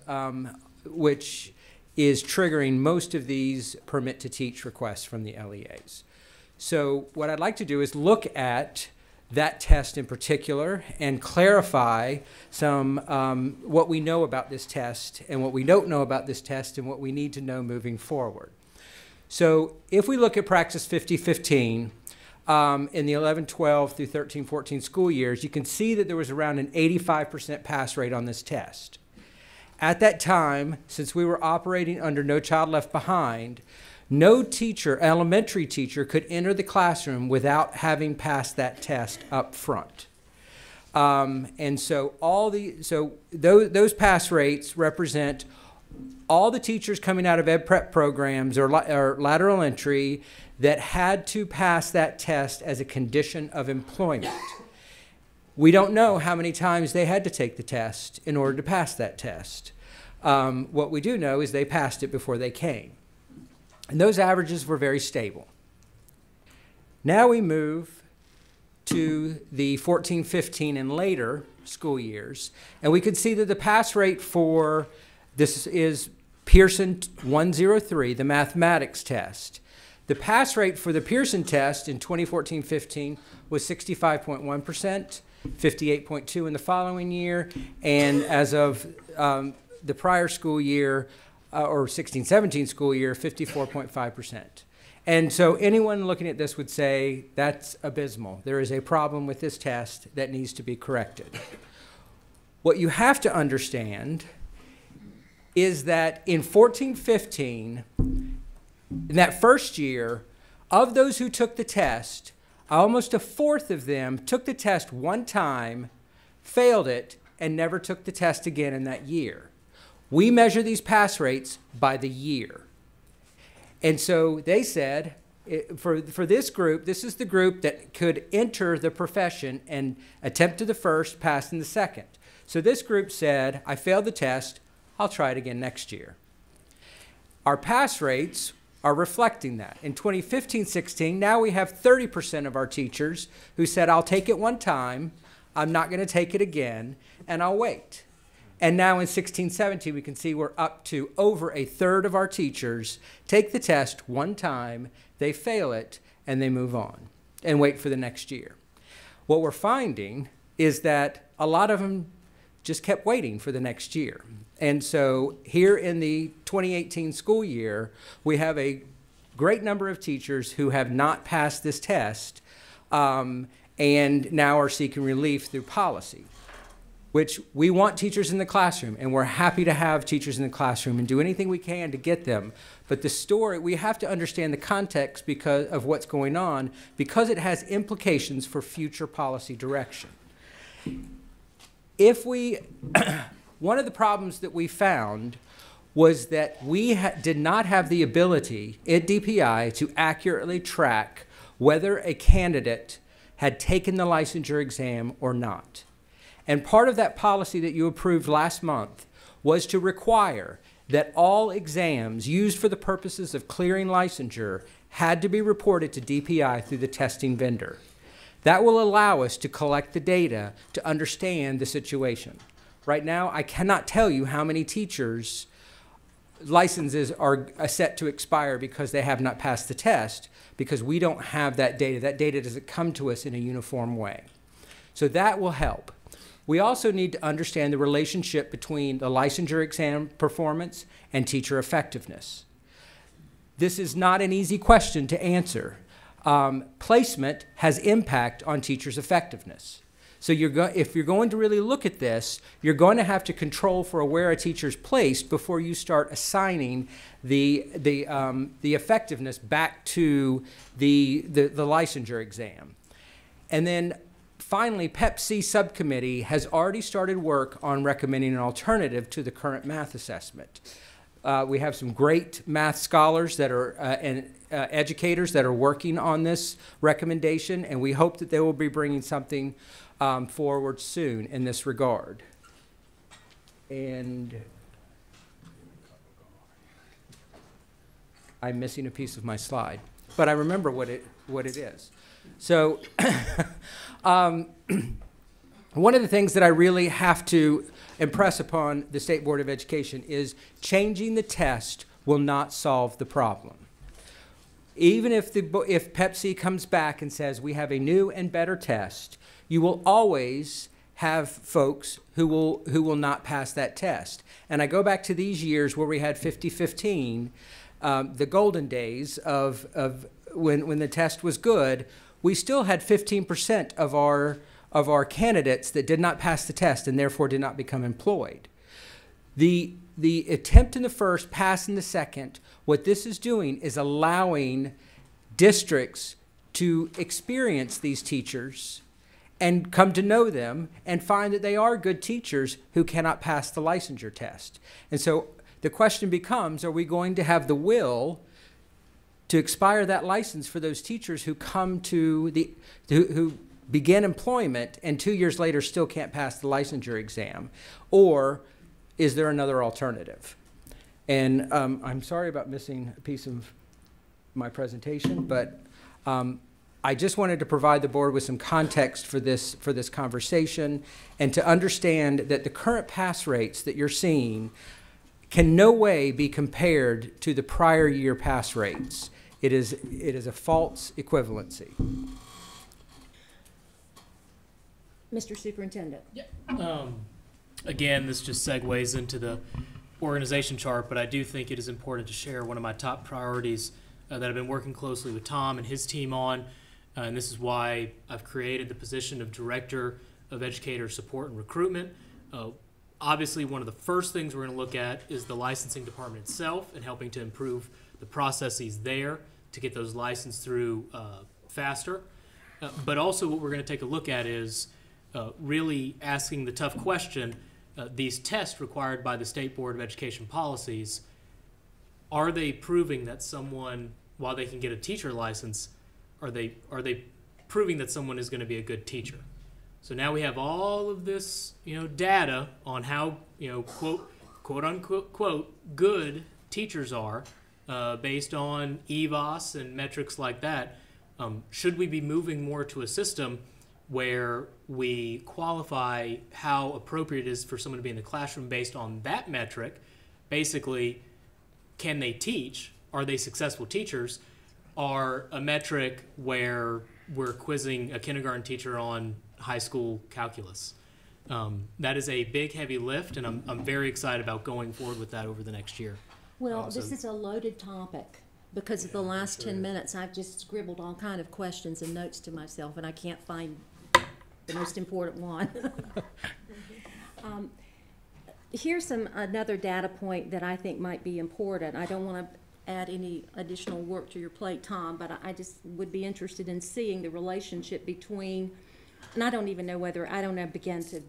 which is triggering most of these permit to teach requests from the LEAs. So what I'd like to do is look at that test in particular and clarify some what we know about this test and what we don't know about this test and what we need to know moving forward. So if we look at Praxis 50-15 in the 11-12 through 13-14 school years, you can see that there was around an 85% pass rate on this test. At that time, since we were operating under No Child Left Behind, no teacher, elementary teacher, could enter the classroom without having passed that test up front. And so those pass rates represent all the teachers coming out of ed prep programs or lateral entry that had to pass that test as a condition of employment. We don't know how many times they had to take the test in order to pass that test. What we do know is they passed it before they came. And those averages were very stable. Now we move to the 14-15 and later school years, and we can see that the pass rate for this is Pearson 103, the mathematics test. The pass rate for the Pearson test in 2014-15 was 65.1%, 58.2% in the following year, and as of the prior school year, or 16-17 school year, 54.5%. And so anyone looking at this would say that's abysmal. There is a problem with this test that needs to be corrected. What you have to understand is that in 14-15, in that first year, of those who took the test, almost a fourth of them took the test one time, failed it, and never took the test again in that year. We measure these pass rates by the year. And so they said, for this group, this is the group that could enter the profession and attempt to the first, pass in the second. So this group said, I failed the test, I'll try it again next year. Our pass rates are reflecting that. In 2015-16, now we have 30% of our teachers who said, I'll take it one time, I'm not going to take it again, and I'll wait. And now in 16-17, we can see we're up to over a third of our teachers take the test one time, they fail it, and they move on and wait for the next year. What we're finding is that a lot of them just kept waiting for the next year. And so here in the 2018 school year, we have a great number of teachers who have not passed this test and now are seeking relief through policy, which we want teachers in the classroom, and we're happy to have teachers in the classroom and do anything we can to get them. But the story, we have to understand the context because of what's going on, because it has implications for future policy direction. If we, one of the problems that we found was that we did not have the ability at DPI to accurately track whether a candidate had taken the licensure exam or not. And part of that policy that you approved last month was to require that all exams used for the purposes of clearing licensure had to be reported to DPI through the testing vendor. That will allow us to collect the data to understand the situation. Right now, I cannot tell you how many teachers' licenses are set to expire because they have not passed the test, because we don't have that data. That data doesn't come to us in a uniform way. So that will help. We also need to understand the relationship between the licensure exam performance and teacher effectiveness. This is not an easy question to answer. Placement has impact on teachers' effectiveness. So if you're going to really look at this, you're going to have to control for where a teacher's placed before you start assigning the effectiveness back to the licensure exam. And then finally, PEP-C subcommittee has already started work on recommending an alternative to the current math assessment. We have some great math scholars that are and educators that are working on this recommendation, and we hope that they will be bringing something forward soon in this regard. And I'm missing a piece of my slide, but I remember what it is. So one of the things that I really have to impress upon the State Board of Education is changing the test will not solve the problem. Even if PEP-C comes back and says we have a new and better test, you will always have folks who will not pass that test. And I go back to these years where we had 50-15, the golden days of when the test was good. We still had 15% of our candidates that did not pass the test and therefore did not become employed. The attempt in the first, pass in the second, what this is doing is allowing districts to experience these teachers and come to know them and find that they are good teachers who cannot pass the licensure test. And so the question becomes, are we going to have the will to expire that license for those teachers who come to who begin employment and 2 years later still can't pass the licensure exam? Or is there another alternative? And I'm sorry about missing a piece of my presentation, but I just wanted to provide the board with some context for this conversation and to understand that the current pass rates that you're seeing can no way be compared to the prior year pass rates. It is a false equivalency. Mr. Superintendent. Again, this just segues into the organization chart, but I do think it is important to share one of my top priorities that I've been working closely with Tom and his team on, and this is why I've created the position of Director of Educator Support and Recruitment. Obviously, one of the first things we're going to look at is the licensing department itself and helping to improve the processes there to get those licensed through faster. But also what we're going to take a look at is really asking the tough question, these tests required by the State Board of Education policies, are they proving that someone, while they can get a teacher license, are they proving that someone is going to be a good teacher? So now we have all of this, data on how, quote unquote, good teachers are, based on EVOS and metrics like that. Should we be moving more to a system where we qualify how appropriate it is for someone to be in the classroom based on that metric? Basically, can they teach? Are they successful teachers? Are a metric where we're quizzing a kindergarten teacher on high school calculus? That is a big, heavy lift, and I'm very excited about going forward with that over the next year. Well, this is a loaded topic, because of the last 10 minutes, I've just scribbled all kind of questions and notes to myself, and I can't find the most important one. Here's another data point that I think might be important. I don't want to add any additional work to your plate, Tom, but I just would be interested in seeing the relationship between, and I don't even know whether, I don't know, begin to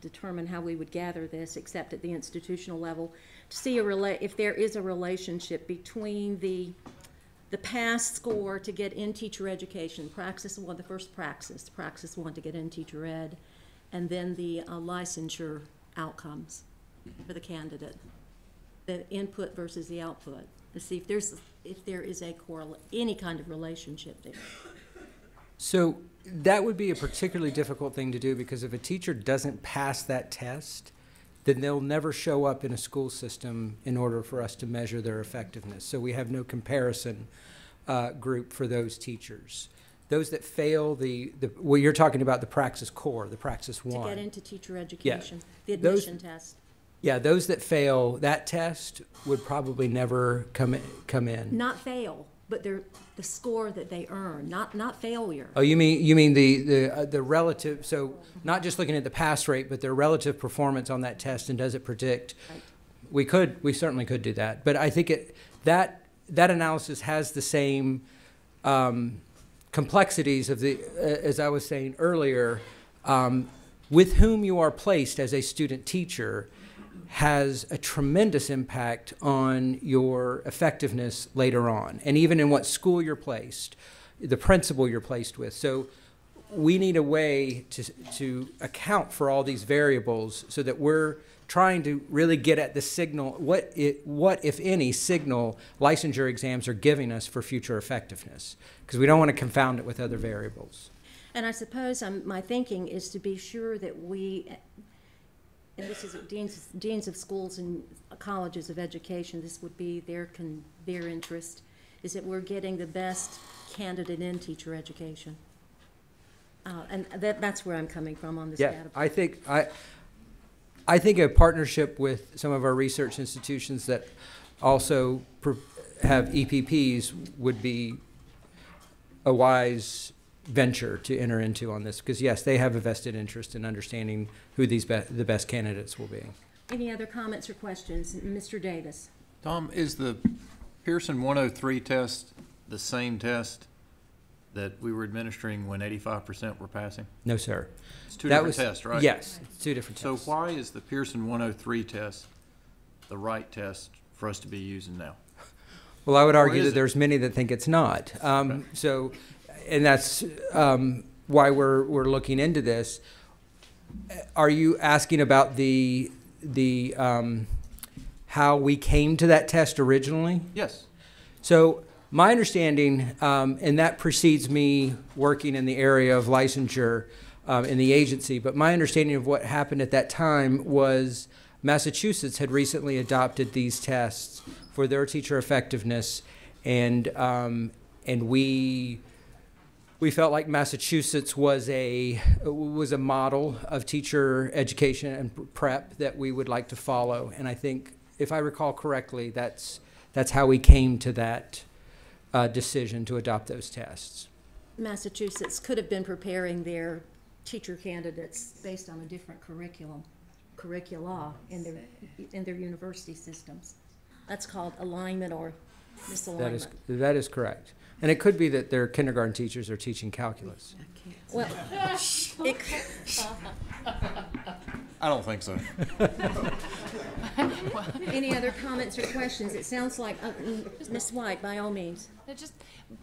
determine how we would gather this except at the institutional level, to see if there is a relationship between the pass score to get in teacher education, praxis one, the first praxis one to get in teacher ed, and then the licensure outcomes for the candidate, the input versus the output, to see if there is any kind of relationship there. So that would be a particularly difficult thing to do, because if a teacher doesn't pass that test, then they'll never show up in a school system in order for us to measure their effectiveness. So we have no comparison group for those teachers. Those that fail well, you're talking about the Praxis Core, the Praxis 1. To get into teacher education, the Those- admission test. Yeah, those that fail that test would probably never come in. Not fail, but the score that they earn, not failure. Oh, you mean the relative, so not just looking at the pass rate, but their relative performance on that test, and does it predict? Right. We certainly could do that, but I think that analysis has the same complexities of as I was saying earlier, with whom you are placed as a student teacher has a tremendous impact on your effectiveness later on, and even in what school you're placed, the principal you're placed with. So we need a way to account for all these variables, so that we're trying to really get at the signal, what if any signal licensure exams are giving us for future effectiveness, because we don't want to confound it with other variables. And I suppose my thinking is to be sure that we, and this is deans of schools and colleges of education, this would be their interest, is that we're getting the best candidate in teacher education. And that's where I'm coming from on this data. I think a partnership with some of our research institutions that also have EPPs would be a wise venture to enter into on this, because yes, they have a vested interest in understanding who the best candidates will be. Any other comments or questions? Mr. Davis. Tom, is the Pearson 103 test the same test that we were administering when 85% were passing? No, sir. It's two different tests, right? Yes, it's two different So tests. why is the Pearson 103 test the right test for us to be using now? Well, I would argue is that it? there's many that think it's not. So, and that's why we're looking into this. Are you asking about the how we came to that test originally? Yes. So my understanding, and that precedes me working in the area of licensure in the agency, but my understanding of what happened at that time was Massachusetts had recently adopted these tests for their teacher effectiveness, and we felt like Massachusetts was a model of teacher education and prep that we would like to follow. And I think, if I recall correctly, that's how we came to that decision to adopt those tests. Massachusetts could have been preparing their teacher candidates based on a different curricula in their university systems. That's called alignment or misalignment. That is correct. And it could be that their kindergarten teachers are teaching calculus. Well, it, I don't think so. any other comments or questions? It sounds like, Ms. White, by all means. Just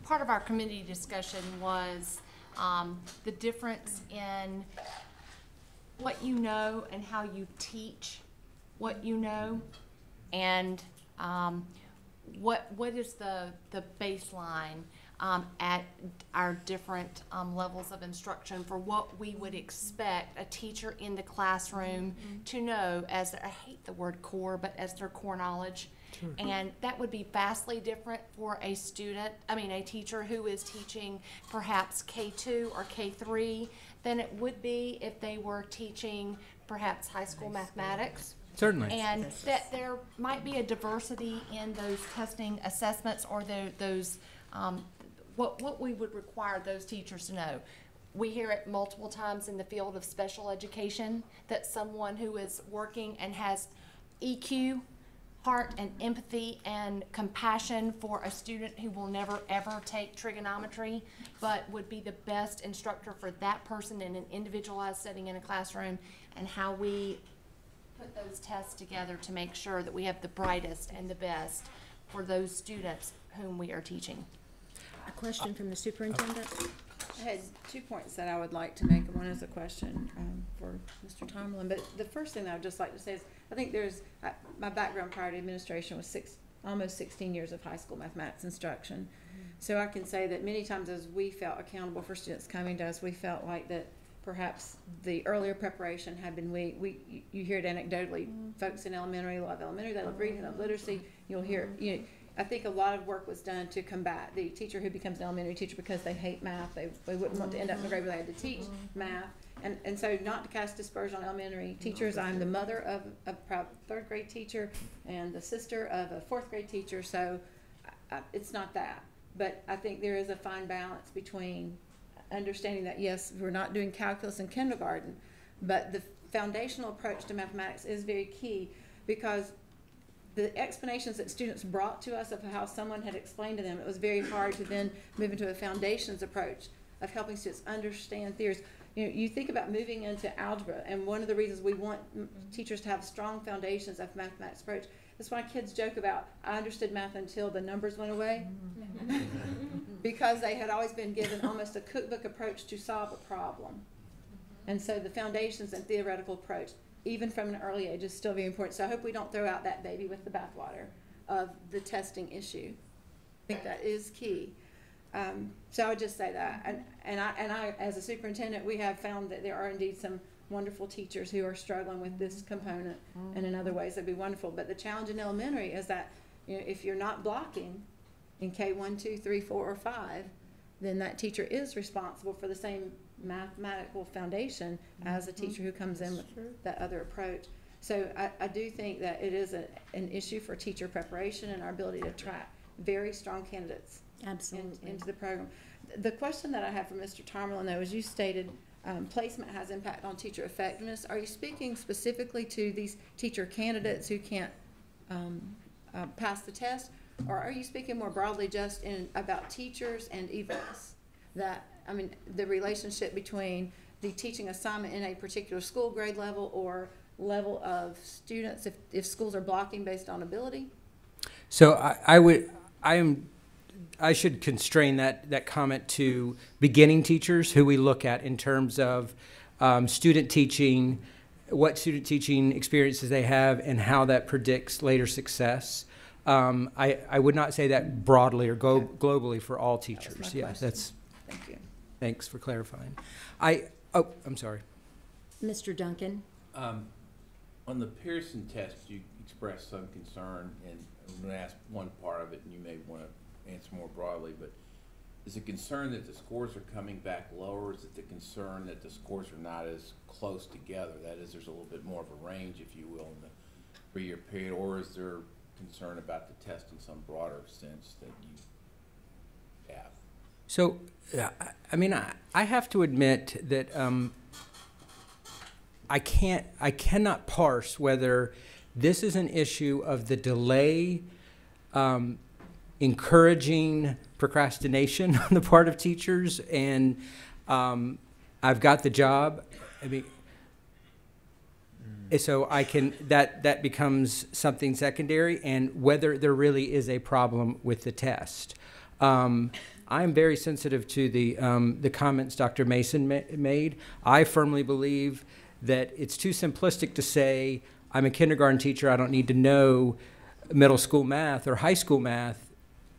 part of our committee discussion was the difference in what you know and how you teach what you know, and what is the baseline at our different levels of instruction for what we would expect a teacher in the classroom to know as I hate the word core, but as their core knowledge. Sure. And that would be vastly different for a teacher who is teaching perhaps K2 or K3 than it would be if they were teaching perhaps high school mathematics. Certainly. And that there might be a diversity in those testing assessments or those what we would require those teachers to know. We hear it multiple times in the field of special education that someone who is working and has EQ, heart and empathy and compassion for a student who will never ever take trigonometry, but would be the best instructor for that person in an individualized setting in a classroom, and how we put those tests together to make sure that we have the brightest and the best for those students whom we are teaching. A question from the superintendent? I had 2 points that I would like to make. One is a question for Mr. Tomlin. But the first thing that I would just like to say is I think my background prior to administration was almost 16 years of high school mathematics instruction. So I can say that many times as we felt accountable for students coming to us, we felt like that perhaps the earlier preparation had been weak. You hear it anecdotally. Folks in elementary love elementary, they love reading, they love literacy. You'll hear, I think a lot of work was done to combat the teacher who becomes an elementary teacher because they hate math. They wouldn't want to end up in the grade where they had to teach math. And so not to cast dispersion on elementary teachers, I'm the mother of a proud third grade teacher and the sister of a fourth grade teacher, so it's not that. But I think there is a fine balance between understanding that, yes, we're not doing calculus in kindergarten, but the foundational approach to mathematics is very key, because the explanations that students brought to us of how someone had explained to them, it was very hard to then move into a foundations approach of helping students understand theories. You think about moving into algebra, and one of the reasons we want teachers to have strong foundations of mathematics approach. That's why kids joke about, I understood math until the numbers went away, because they had always been given almost a cookbook approach to solve a problem. And so the foundations and theoretical approach, even from an early age, is still very important. So I hope we don't throw out that baby with the bathwater of the testing issue. I think that is key. So I would just say that. And I, as a superintendent, we have found that there are indeed some wonderful teachers who are struggling with this component, and in other ways that'd be wonderful. But the challenge in elementary is that, if you're not blocking in K1, 2, 3, 4, or 5, then that teacher is responsible for the same mathematical foundation as a teacher who comes in with that other approach. So I do think that it is an issue for teacher preparation and our ability to attract very strong candidates into the program. The question that I have for Mr. Tomlin, though, is you stated placement has impact on teacher effectiveness. Are you speaking specifically to these teacher candidates who can't pass the test, or are you speaking more broadly just about teachers and events? The relationship between the teaching assignment in a particular school grade level or level of students, if schools are blocking based on ability? So I should constrain that comment to beginning teachers, who we look at in terms of student teaching, what student teaching experiences they have, and how that predicts later success. I would not say that broadly or globally for all teachers. Yeah, that's. Thank you. Thanks for clarifying. I'm sorry. Mr. Duncan. On the Pearson test, you expressed some concern, and I'm going to ask one part of it, and you may want to answer more broadly, but is it concern that the scores are coming back lower? Is it the concern that the scores are not as close together? That is, there's a little bit more of a range, if you will, in the 3-year period, or is there concern about the test in some broader sense that you have? So, I have to admit that I cannot parse whether this is an issue of the delay encouraging procrastination on the part of teachers, and I've got the job. I mean, so I can, that becomes something secondary, and whether there really is a problem with the test. I'm very sensitive to the comments Dr. Mason made. I firmly believe that it's too simplistic to say, I'm a kindergarten teacher, I don't need to know middle school math or high school math,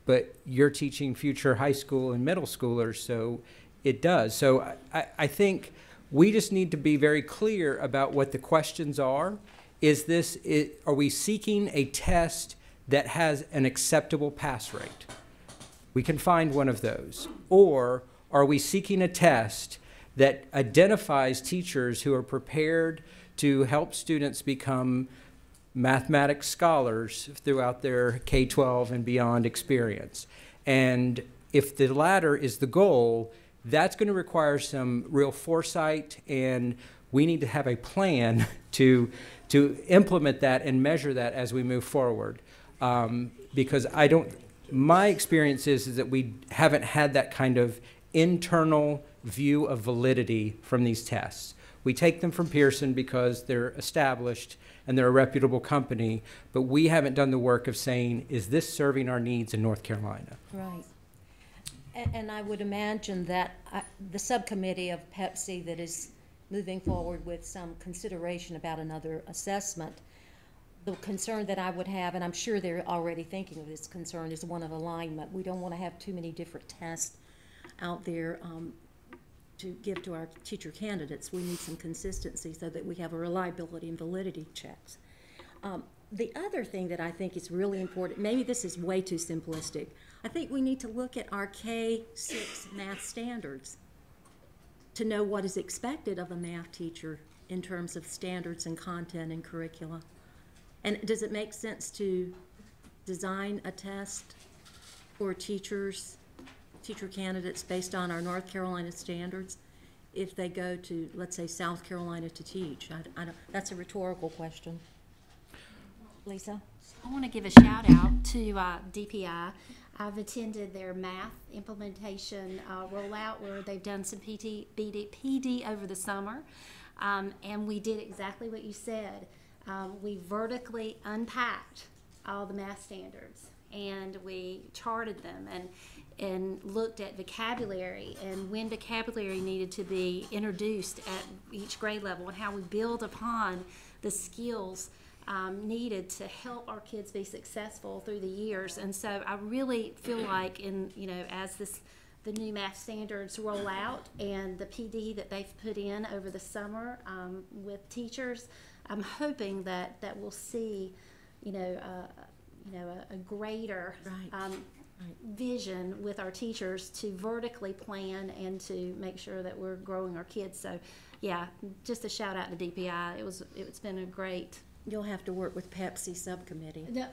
but you're teaching future high school and middle schoolers, so it does. So I think we just need to be very clear about what the questions are. Are we seeking a test that has an acceptable pass rate? We can find one of those. Or are we seeking a test that identifies teachers who are prepared to help students become mathematics scholars throughout their K-12 and beyond experience? And if the latter is the goal, that's going to require some real foresight, and we need to have a plan to implement that and measure that as we move forward. Because my experience is that we haven't had that kind of internal view of validity from these tests. We take them from Pearson because they're established and they're a reputable company, but we haven't done the work of saying, is this serving our needs in North Carolina? Right. And I would imagine that the subcommittee of Pepsi that is moving forward with some consideration about another assessment, the concern that I would have, and I'm sure they're already thinking of this concern, is one of alignment. We don't want to have too many different tests out there to give to our teacher candidates. We need some consistency so that we have a reliability and validity checks. The other thing that I think is really important, maybe this is way too simplistic, I think we need to look at our K-6 math standards to know what is expected of a math teacher in terms of standards and content and curricula. And does it make sense to design a test for teacher candidates based on our North Carolina standards if they go to, let's say, South Carolina to teach? I don't, that's a rhetorical question. Lisa? I want to give a shout out to DPI. I've attended their math implementation rollout where they've done some PD over the summer, and we did exactly what you said. We vertically unpacked all the math standards, and we charted them and looked at vocabulary and when vocabulary needed to be introduced at each grade level and how we build upon the skills needed to help our kids be successful through the years. And so I really feel like as the new math standards roll out and the PD that they've put in over the summer with teachers, I'm hoping that we'll see, a greater vision with our teachers to vertically plan and to make sure that we're growing our kids. So, yeah, just a shout out to DPI. It's been a great. You'll have to work with Pepsi subcommittee. No,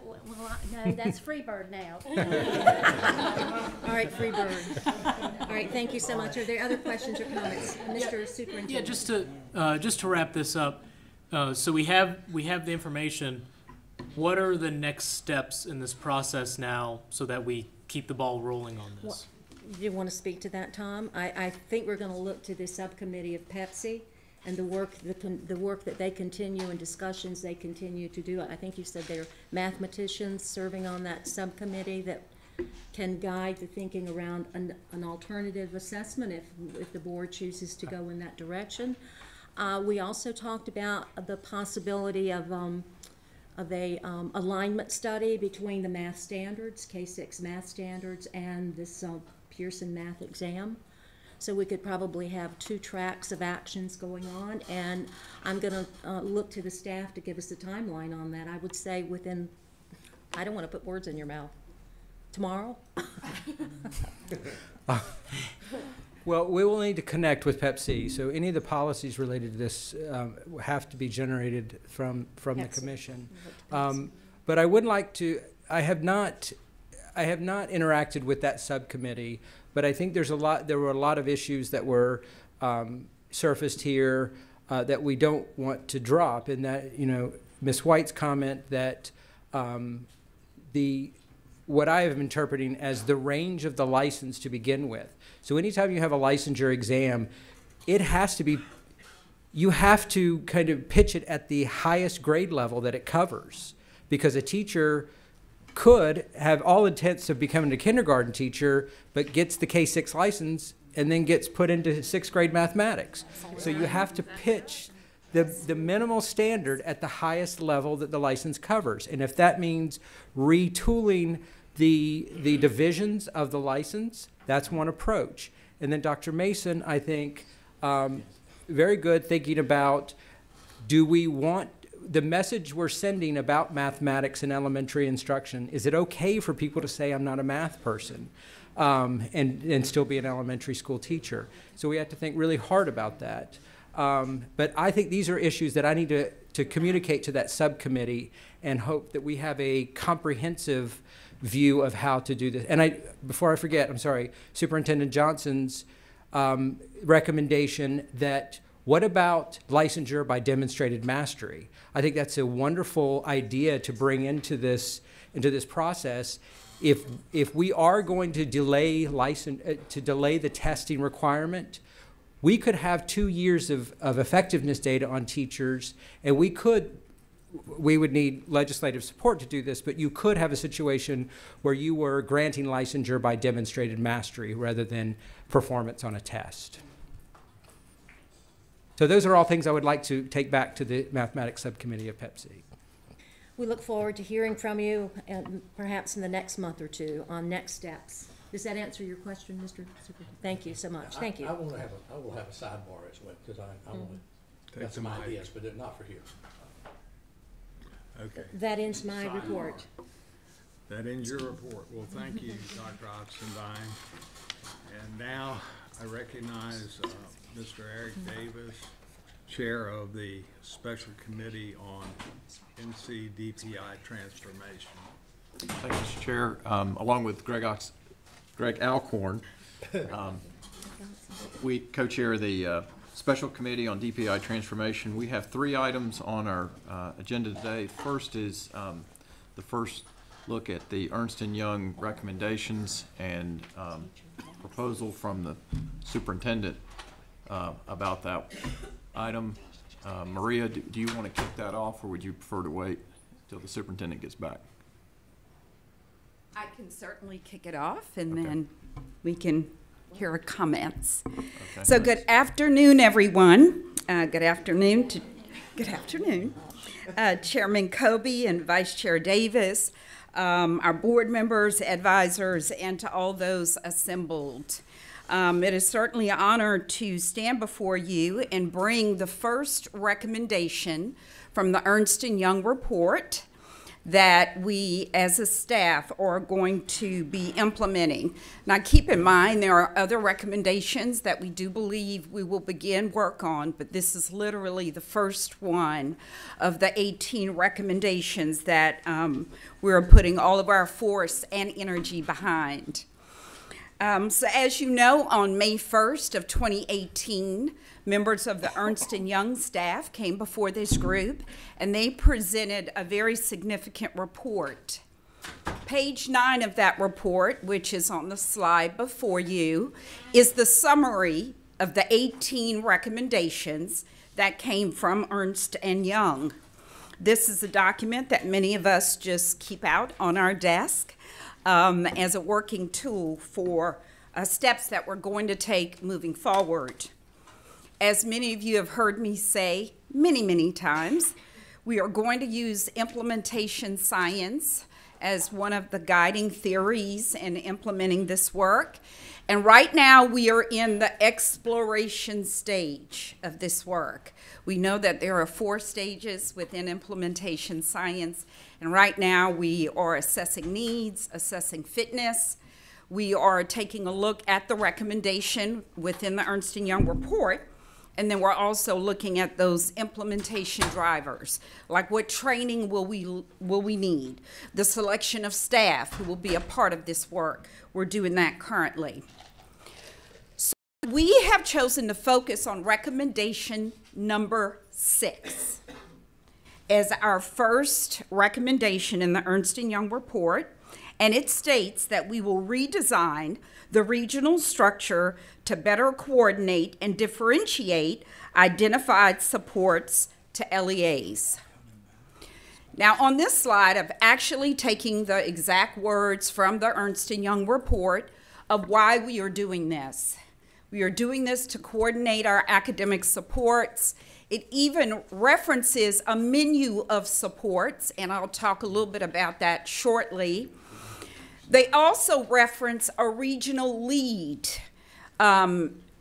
no, that's Freebird now. All right, Freebird. All right, thank you so much. Are there other questions or comments, Mr. Superintendent? Yeah, just to wrap this up. So we have the information. What are the next steps in this process now so that we keep the ball rolling on this? Do you want to speak to that, Tom? I think we're going to look to the subcommittee of Pepsi and the work that they continue and discussions they continue to do. I think you said they're mathematicians serving on that subcommittee that can guide the thinking around an alternative assessment if the board chooses to go in that direction. We also talked about the possibility of a alignment study between the math standards, K-6 math standards, and this Pearson math exam. So we could probably have 2 tracks of actions going on, and I'm going to look to the staff to give us a timeline on that. I would say within, I don't want to put words in your mouth, tomorrow? Well, we will need to connect with Pepsi, so any of the policies related to this have to be generated from the commission. But I would like to, I have not interacted with that subcommittee, but I think there were a lot of issues that were surfaced here that we don't want to drop, in that, Ms. White's comment that the what I am interpreting as the range of the license to begin with. So anytime you have a licensure exam, it has to be, you have to kind of pitch it at the highest grade level that it covers, because a teacher could have all intents of becoming a kindergarten teacher, but gets the K-6 license and then gets put into 6th grade mathematics. So you have to pitch the minimal standard at the highest level that the license covers. And if that means retooling the divisions of the license, that's one approach. And then Dr. Mason, I think, very good thinking about, do we want the message we're sending about mathematics and elementary instruction? Is it okay for people to say I'm not a math person and still be an elementary school teacher? So we have to think really hard about that. But I think these are issues that I need to communicate to that subcommittee and hope that we have a comprehensive view of how to do this. And before I forget, I'm sorry, Superintendent Johnson's recommendation that what about licensure by demonstrated mastery? I think that's a wonderful idea to bring into this process. If we are going to delay the testing requirement, we could have 2 years of effectiveness data on teachers, and we would need legislative support to do this, but you could have a situation where you were granting licensure by demonstrated mastery rather than performance on a test. So those are all things I would like to take back to the mathematics subcommittee of PEPC. We look forward to hearing from you, and perhaps in the next month or two, on next steps. Does that answer your question, Mr. Superintendent? Thank you so much. Thank you. I will have a sidebar as well, because I want to get some ideas, but they're not for here. Okay. That ends my report. That ends your report. Well, thank you, Dr. Oxendine. And now I recognize Mr. Eric Davis, Chair of the Special Committee on NC-DPI Transformation. Thank you, Mr. Chair. Along with Greg Alcorn, we co-chair the Special Committee on DPI Transformation. We have 3 items on our agenda today. First is the first look at the Ernst & Young recommendations and proposal from the superintendent about that item. Maria, do you want to kick that off, or would you prefer to wait till the superintendent gets back? I can certainly kick it off, and then we can hear comments. Okay, So good afternoon, everyone. Good afternoon, Chairman Kobe and Vice Chair Davis, our board members, advisors, and to all those assembled. It is certainly an honor to stand before you and bring the first recommendation from the Ernst & Young report that we as a staff are going to be implementing. Now keep in mind there are other recommendations that we do believe we will begin work on, but this is literally the first one of the 18 recommendations that we're putting all of our force and energy behind. So as you know, on May 1st of 2018, members of the Ernst & Young staff came before this group, and they presented a very significant report. Page 9 of that report, which is on the slide before you, is the summary of the 18 recommendations that came from Ernst & Young. This is a document that many of us just keep out on our desk as a working tool for steps that we're going to take moving forward. As many of you have heard me say many, many times, we are going to use implementation science as one of the guiding theories in implementing this work. And right now we are in the exploration stage of this work. We know that there are 4 stages within implementation science, and right now we are assessing needs, assessing fitness. We are taking a look at the recommendation within the Ernst & Young report, and then we're also looking at those implementation drivers, like what training will we need, the selection of staff who will be a part of this work. We're doing that currently. So we have chosen to focus on recommendation number 6 as our first recommendation in the Ernst & Young report, And it states that we will redesign the regional structure to better coordinate and differentiate identified supports to LEAs. Now, on this slide, I'm actually taking the exact words from the Ernst & Young report of why we are doing this. We are doing this to coordinate our academic supports. It even references a menu of supports, and I'll talk a little bit about that shortly. They also reference a regional lead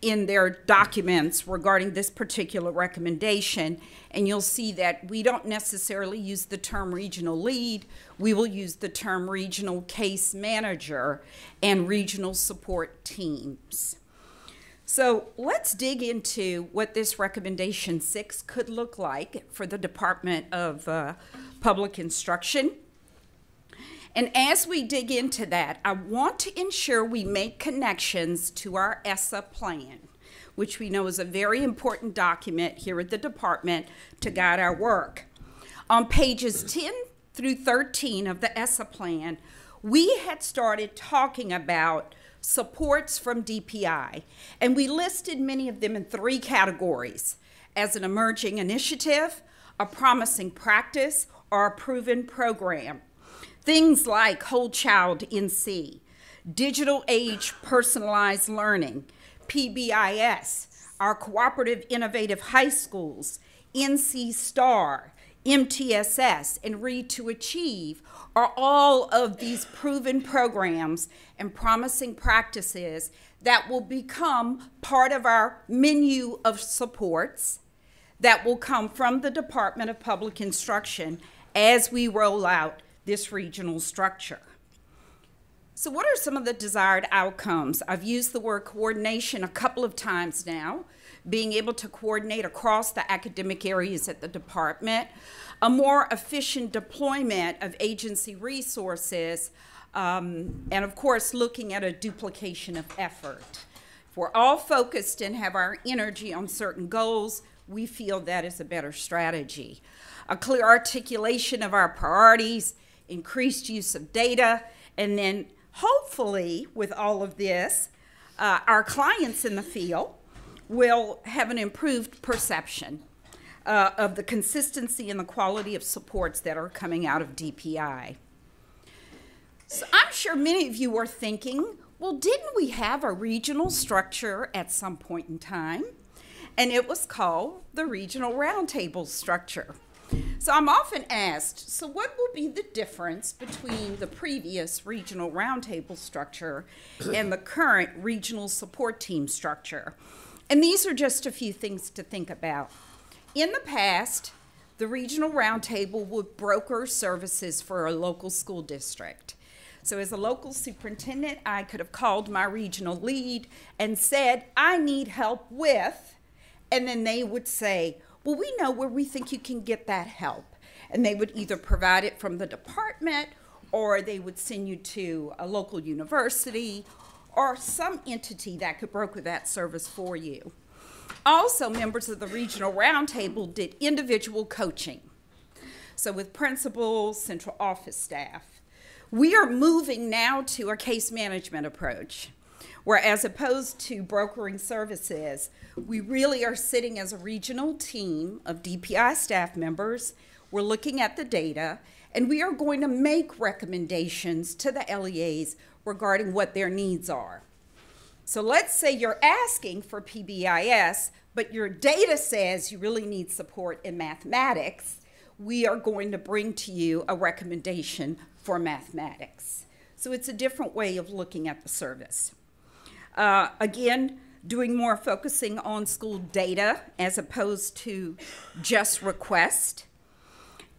in their documents regarding this particular recommendation, and you'll see that we don't necessarily use the term regional lead. We will use the term regional case manager and regional support teams. So let's dig into what this recommendation 6 could look like for the Department of Public Instruction. And as we dig into that, I want to ensure we make connections to our ESSA plan, which we know is a very important document here at the department to guide our work. On pages 10 through 13 of the ESSA plan, we had started talking about supports from DPI, and we listed many of them in 3 categories: as an emerging initiative, a promising practice, or a proven program. Things like Whole Child NC, Digital Age Personalized Learning, PBIS, our Cooperative Innovative High Schools, NC STAR, MTSS, and Read to Achieve are all of these proven programs and promising practices that will become part of our menu of supports that will come from the Department of Public Instruction as we roll out this regional structure. So what are some of the desired outcomes? I've used the word coordination a couple of times now, being able to coordinate across the academic areas at the department, a more efficient deployment of agency resources, and of course, looking at a duplication of effort. If we're all focused and have our energy on certain goals, we feel that is a better strategy. A clear articulation of our priorities, increased use of data, and then hopefully with all of this, our clients in the field will have an improved perception of the consistency and the quality of supports that are coming out of DPI. So I'm sure many of you are thinking, well, didn't we have a regional structure at some point in time? And it was called the Regional Roundtable structure. So I'm often asked, so what will be the difference between the previous Regional Roundtable structure and the current Regional Support Team structure? And these are just a few things to think about. In the past, the Regional Roundtable would broker services for a local school district. So as a local superintendent, I could have called my regional lead and said, I need help with, and then they would say, well, we know where we think you can get that help. And they would either provide it from the department, or they would send you to a local university or some entity that could broker that service for you. Also, members of the Regional Roundtable did individual coaching. So with principals, central office staff. We are moving now to a case management approach, where as opposed to brokering services, we really are sitting as a regional team of DPI staff members. We're looking at the data, and we are going to make recommendations to the LEAs regarding what their needs are. So let's say you're asking for PBIS, but your data says you really need support in mathematics. We are going to bring to you a recommendation for mathematics. So it's a different way of looking at the service. Again, doing more focusing on school data as opposed to just request.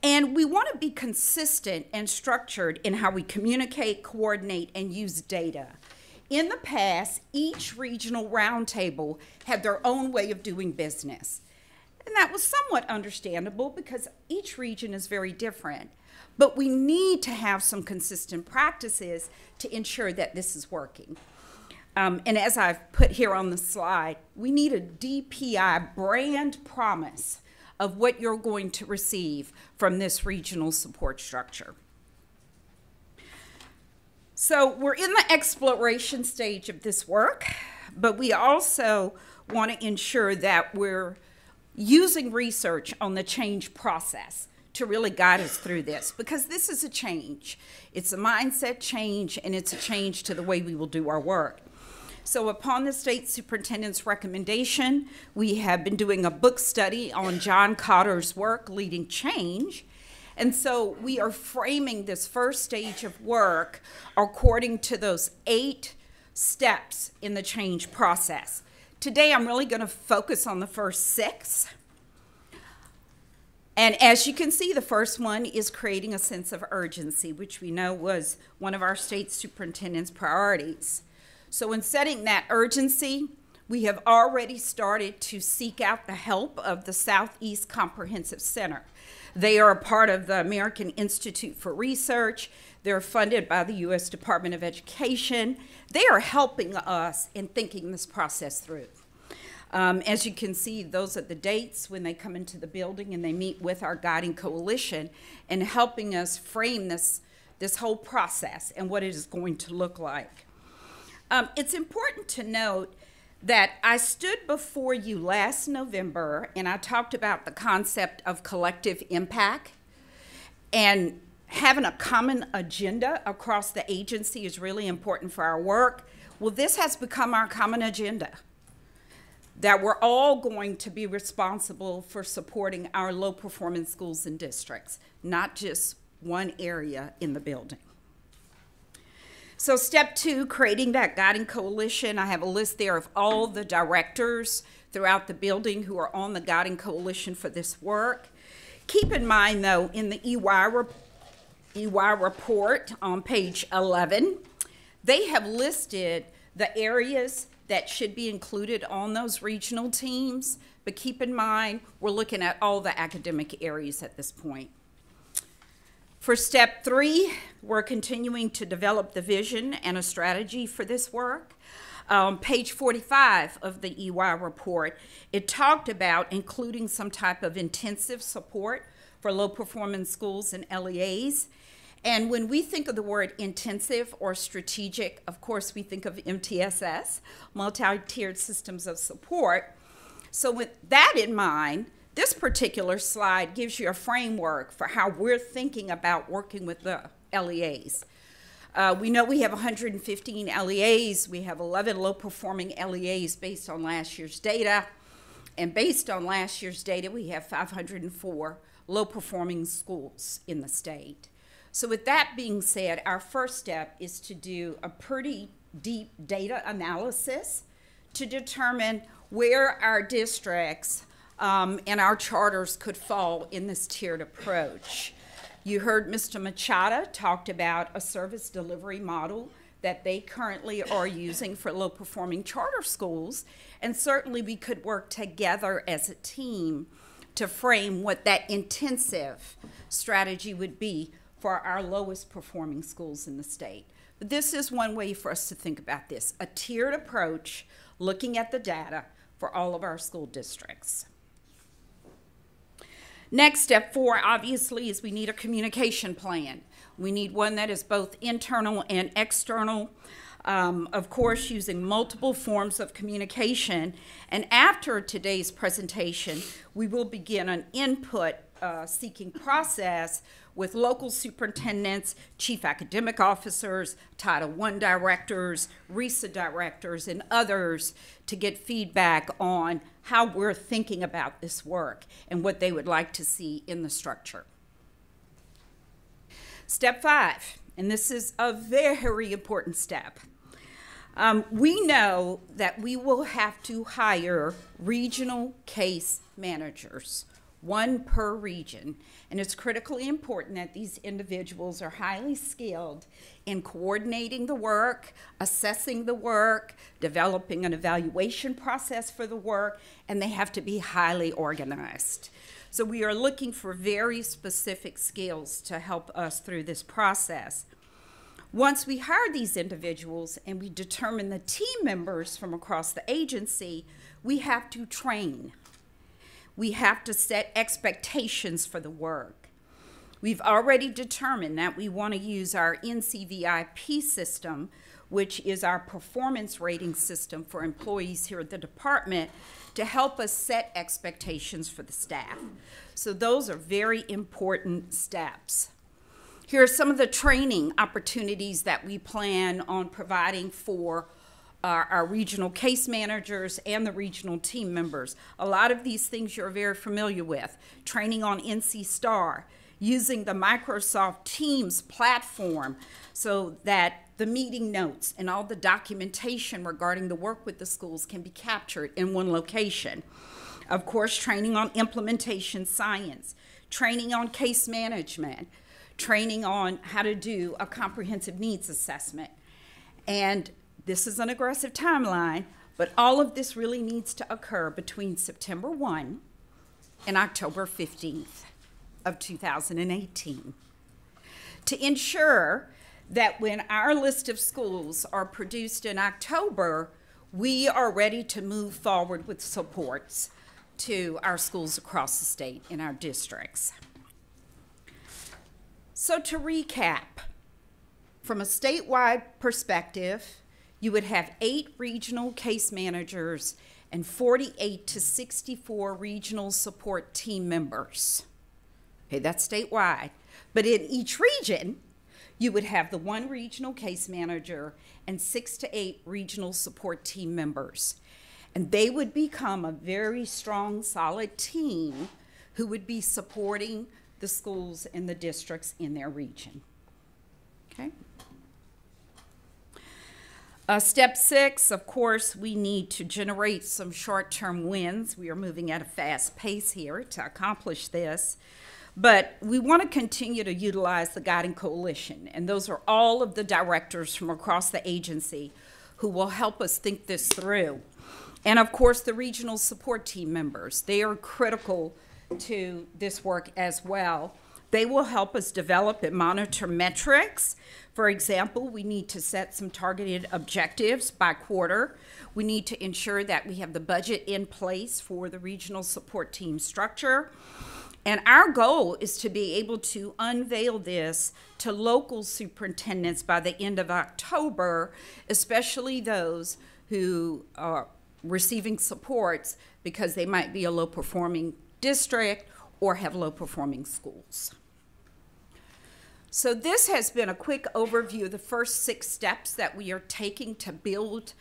And we want to be consistent and structured in how we communicate, coordinate, and use data. In the past, each regional roundtable had their own way of doing business. And that was somewhat understandable because each region is very different. But we need to have some consistent practices to ensure that this is working. And as I've put here on the slide, we need a DPI brand promise of what you're going to receive from this regional support structure. So we're in the exploration stage of this work, but we also want to ensure that we're using research on the change process to really guide us through this, because this is a change. It's a mindset change, and it's a change to the way we will do our work. So upon the state superintendent's recommendation, we have been doing a book study on John Cotter's work, Leading Change. And so we are framing this first stage of work according to those 8 steps in the change process. Today, I'm really going to focus on the first 6. And as you can see, the first one is creating a sense of urgency, which we know was one of our state superintendent's priorities. So in setting that urgency, we have already started to seek out the help of the Southeast Comprehensive Center. They are a part of the American Institute for Research. They're funded by the U.S. Department of Education. They are helping us in thinking this process through. As you can see, those are the dates when they come into the building and they meet with our guiding coalition and helping us frame this whole process and what it is going to look like. It's important to note that I stood before you last November and I talked about the concept of collective impact, and having a common agenda across the agency is really important for our work. Well, this has become our common agenda, that we're all going to be responsible for supporting our low-performing schools and districts, not just one area in the building. So step 2, creating that guiding coalition. I have a list there of all the directors throughout the building who are on the guiding coalition for this work. Keep in mind, though, in the EY report on page 11, they have listed the areas that should be included on those regional teams, but keep in mind, we're looking at all the academic areas at this point. For step 3, we're continuing to develop the vision and a strategy for this work. Page 45 of the EY report, it talked about including some type of intensive support for low-performing schools and LEAs. And when we think of the word intensive or strategic, of course, we think of MTSS, multi-tiered systems of support. So with that in mind, this particular slide gives you a framework for how we're thinking about working with the LEAs. We know we have 115 LEAs. We have 11 low-performing LEAs based on last year's data. And based on last year's data, we have 504 low-performing schools in the state. So with that being said, our first step is to do a pretty deep data analysis to determine where our districts and our charters could fall in this tiered approach. You heard Mr. Machado talked about a service delivery model that they currently are using for low-performing charter schools, and certainly we could work together as a team to frame what that intensive strategy would be for our lowest performing schools in the state. But this is one way for us to think about this, a tiered approach looking at the data for all of our school districts. Next, step 4, obviously, is we need a communication plan. We need one that is both internal and external, of course, using multiple forms of communication. And after today's presentation, we will begin an input seeking process with local superintendents, chief academic officers, Title I directors, RESA directors, and others to get feedback on how we're thinking about this work and what they would like to see in the structure. Step 5, and this is a very important step. We know that we will have to hire regional case managers, 1 per region, and it's critically important that these individuals are highly skilled in coordinating the work, assessing the work, developing an evaluation process for the work, and they have to be highly organized. So we are looking for very specific skills to help us through this process. Once we hire these individuals and we determine the team members from across the agency, we have to train. We have to set expectations for the work. We've already determined that we want to use our NCVIP system, which is our performance rating system for employees here at the department, to help us set expectations for the staff. So those are very important steps. Here are some of the training opportunities that we plan on providing for our regional case managers and the regional team members. A lot of these things you're very familiar with. Training on NC Star, using the Microsoft Teams platform so that the meeting notes and all the documentation regarding the work with the schools can be captured in one location. Of course, training on implementation science, training on case management, training on how to do a comprehensive needs assessment. And this is an aggressive timeline, but all of this really needs to occur between September 1 and October 15th of 2018. To ensure that when our list of schools are produced in October, we are ready to move forward with supports to our schools across the state in our districts. So to recap, from a statewide perspective, you would have 8 regional case managers and 48 to 64 regional support team members. Okay, that's statewide. But in each region, you would have the 1 regional case manager and 6 to 8 regional support team members. And they would become a very strong, solid team who would be supporting the schools and the districts in their region. Okay? Step 6, of course, we need to generate some short-term wins. We are moving at a fast pace here to accomplish this. But we want to continue to utilize the Guiding Coalition, and those are all of the directors from across the agency who will help us think this through. And of course, the regional support team members, they are critical to this work as well. They will help us develop and monitor metrics. For example, we need to set some targeted objectives by quarter. We need to ensure that we have the budget in place for the regional support team structure. And our goal is to be able to unveil this to local superintendents by the end of October, especially those who are receiving supports because they might be a low-performing district or have low-performing schools. So this has been a quick overview of the first 6 steps that we are taking to build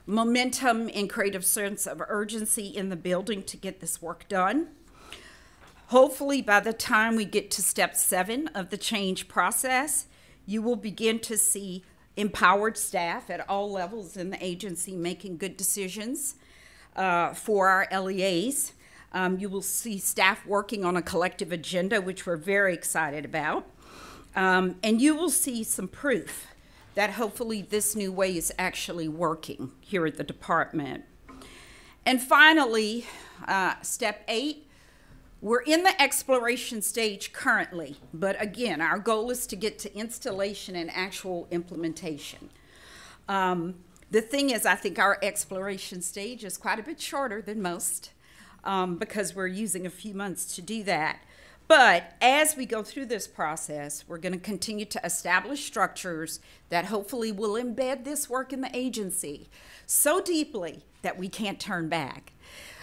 momentum and create a sense of urgency in the building to get this work done. Hopefully, by the time we get to step 7 of the change process, you will begin to see empowered staff at all levels in the agency making good decisions for our LEAs. You will see staff working on a collective agenda, which we're very excited about. And you will see some proof that hopefully this new way is actually working here at the department. And finally, step 8, we're in the exploration stage currently, but again, our goal is to get to installation and actual implementation. The thing is, I think our exploration stage is quite a bit shorter than most because we're using a few months to do that. But as we go through this process, we're going to continue to establish structures that hopefully will embed this work in the agency so deeply that we can't turn back.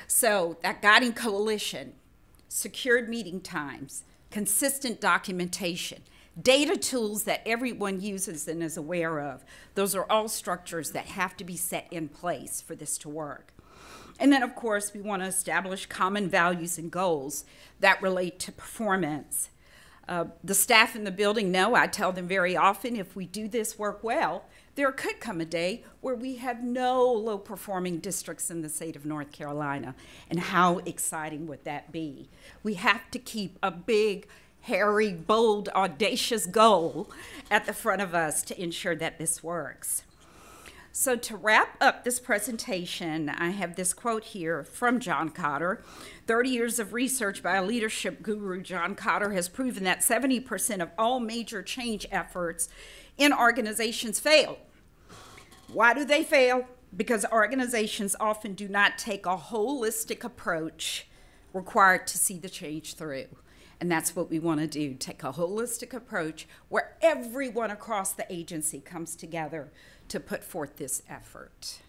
So that guiding coalition, secured meeting times, consistent documentation, data tools that everyone uses and is aware of, those are all structures that have to be set in place for this to work. And then, of course, we want to establish common values and goals that relate to performance. The staff in the building know, I tell them very often, if we do this work well, there could come a day where we have no low-performing districts in the state of North Carolina. And how exciting would that be? We have to keep a big, hairy, bold, audacious goal at the front of us to ensure that this works. So to wrap up this presentation, I have this quote here from John Cotter. 30 years of research by a leadership guru, John Cotter, has proven that 70% of all major change efforts in organizations fail. Why do they fail? Because organizations often do not take a holistic approach required to see the change through. And that's what we want to do, take a holistic approach where everyone across the agency comes together to put forth this effort.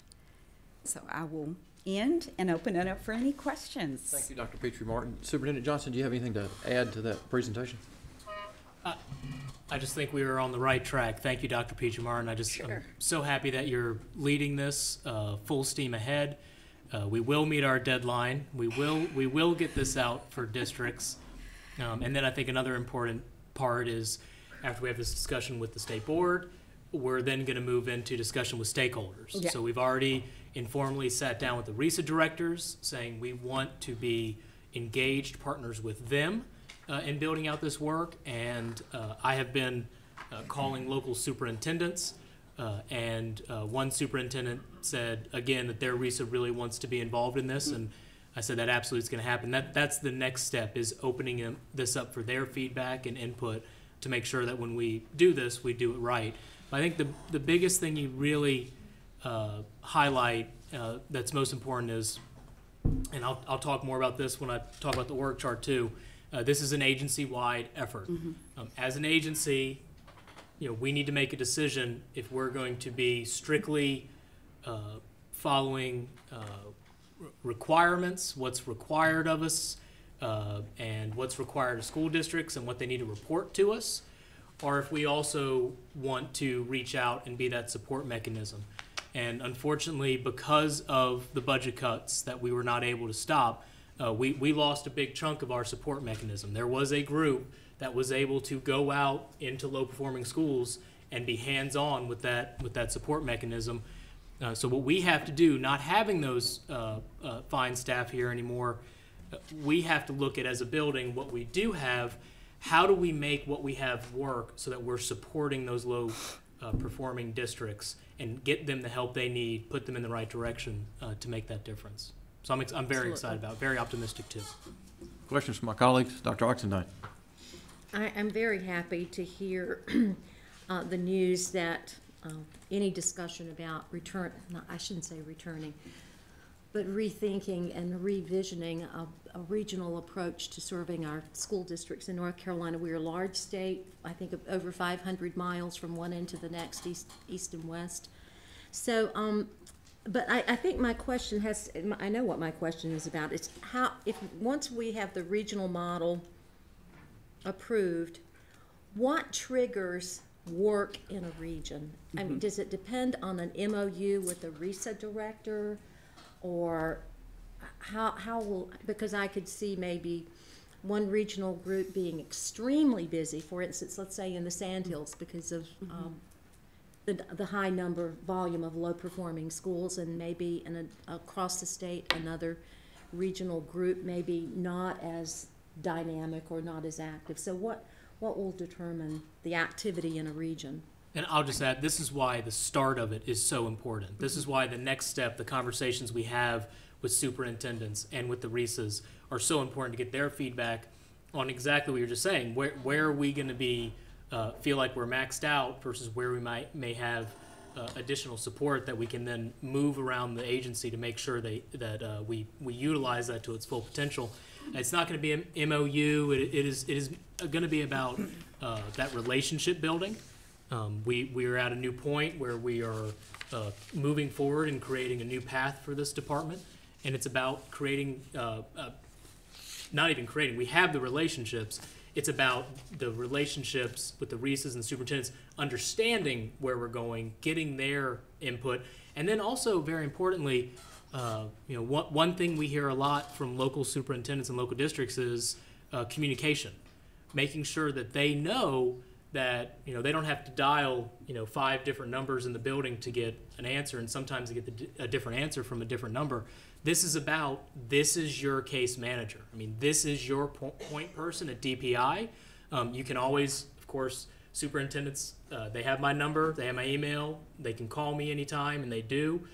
So I will end and open it up for any questions. Thank you, Dr. Petrie Martin. Superintendent Johnson, do you have anything to add to that presentation? I just think we are on the right track. Thank you, Dr. Petrie Martin. I'm so happy that you're leading this full steam ahead. We will meet our deadline. We will get this out for districts. And then I think another important part is after we have this discussion with the state board, we're then going to move into discussion with stakeholders. Yeah. So we've already informally sat down with the RESA directors saying we want to be engaged partners with them in building out this work. And I have been calling local superintendents and one superintendent said again that their RESA really wants to be involved in this, and I said that absolutely is going to happen. That's the next step, is opening this up for their feedback and input to make sure that when we do this, we do it right. But I think the biggest thing you really highlight that's most important is, and I'll talk more about this when I talk about the org chart too, this is an agency-wide effort. As an agency, we need to make a decision if we're going to be strictly following requirements, what's required of us, and what's required of school districts and what they need to report to us, or if we also want to reach out and be that support mechanism. And unfortunately, because of the budget cuts that we were not able to stop, we lost a big chunk of our support mechanism. There was a group that was able to go out into low-performing schools and be hands-on with that support mechanism. So what we have to do, not having those fine staff here anymore, we have to look at, as a building, what we do have. How do we make what we have work so that we're supporting those low performing districts and get them the help they need, put them in the right direction to make that difference? So I'm very excited about it, very optimistic too. Questions from my colleagues? Dr. Oxendine. I'm very happy to hear the news that any discussion about I shouldn't say returning, but rethinking and revisioning a regional approach to serving our school districts in North Carolina. We're a large state, I think of over 500 miles from one end to the next, east and west. So, but I think my question I know what my question is about. It's once we have the regional model approved, what triggers work in a region? I mean, does it depend on an MOU with the RESA director, or how will, because I could see maybe one regional group being extremely busy, for instance, let's say in the Sandhills, because of the high volume of low-performing schools, and maybe across the state another regional group maybe not as dynamic or not as active. So what will determine the activity in a region? And I'll just add, this is why the start of it is so important. This is why the next step, the conversations we have with superintendents and with the RESAs, are so important to get their feedback on exactly what you're just saying. Where are we going to be feel like we're maxed out versus where we may have additional support that we can then move around the agency to make sure that we utilize that to its full potential. It's not going to be an MOU. It is going to be about that relationship building. We are at a new point where we are moving forward and creating a new path for this department, and it's about creating, not even creating, we have the relationships. It's about the relationships with the RESAs and the superintendents, understanding where we're going, getting their input, and then also, very importantly, one thing we hear a lot from local superintendents and local districts is communication, making sure that they know that they don't have to dial 5 different numbers in the building to get an answer, and sometimes they get a different answer from a different number. This is your case manager. I mean, this is your point person at DPI. You can always, of course, superintendents, they have my number, they have my email, they can call me anytime, and they do.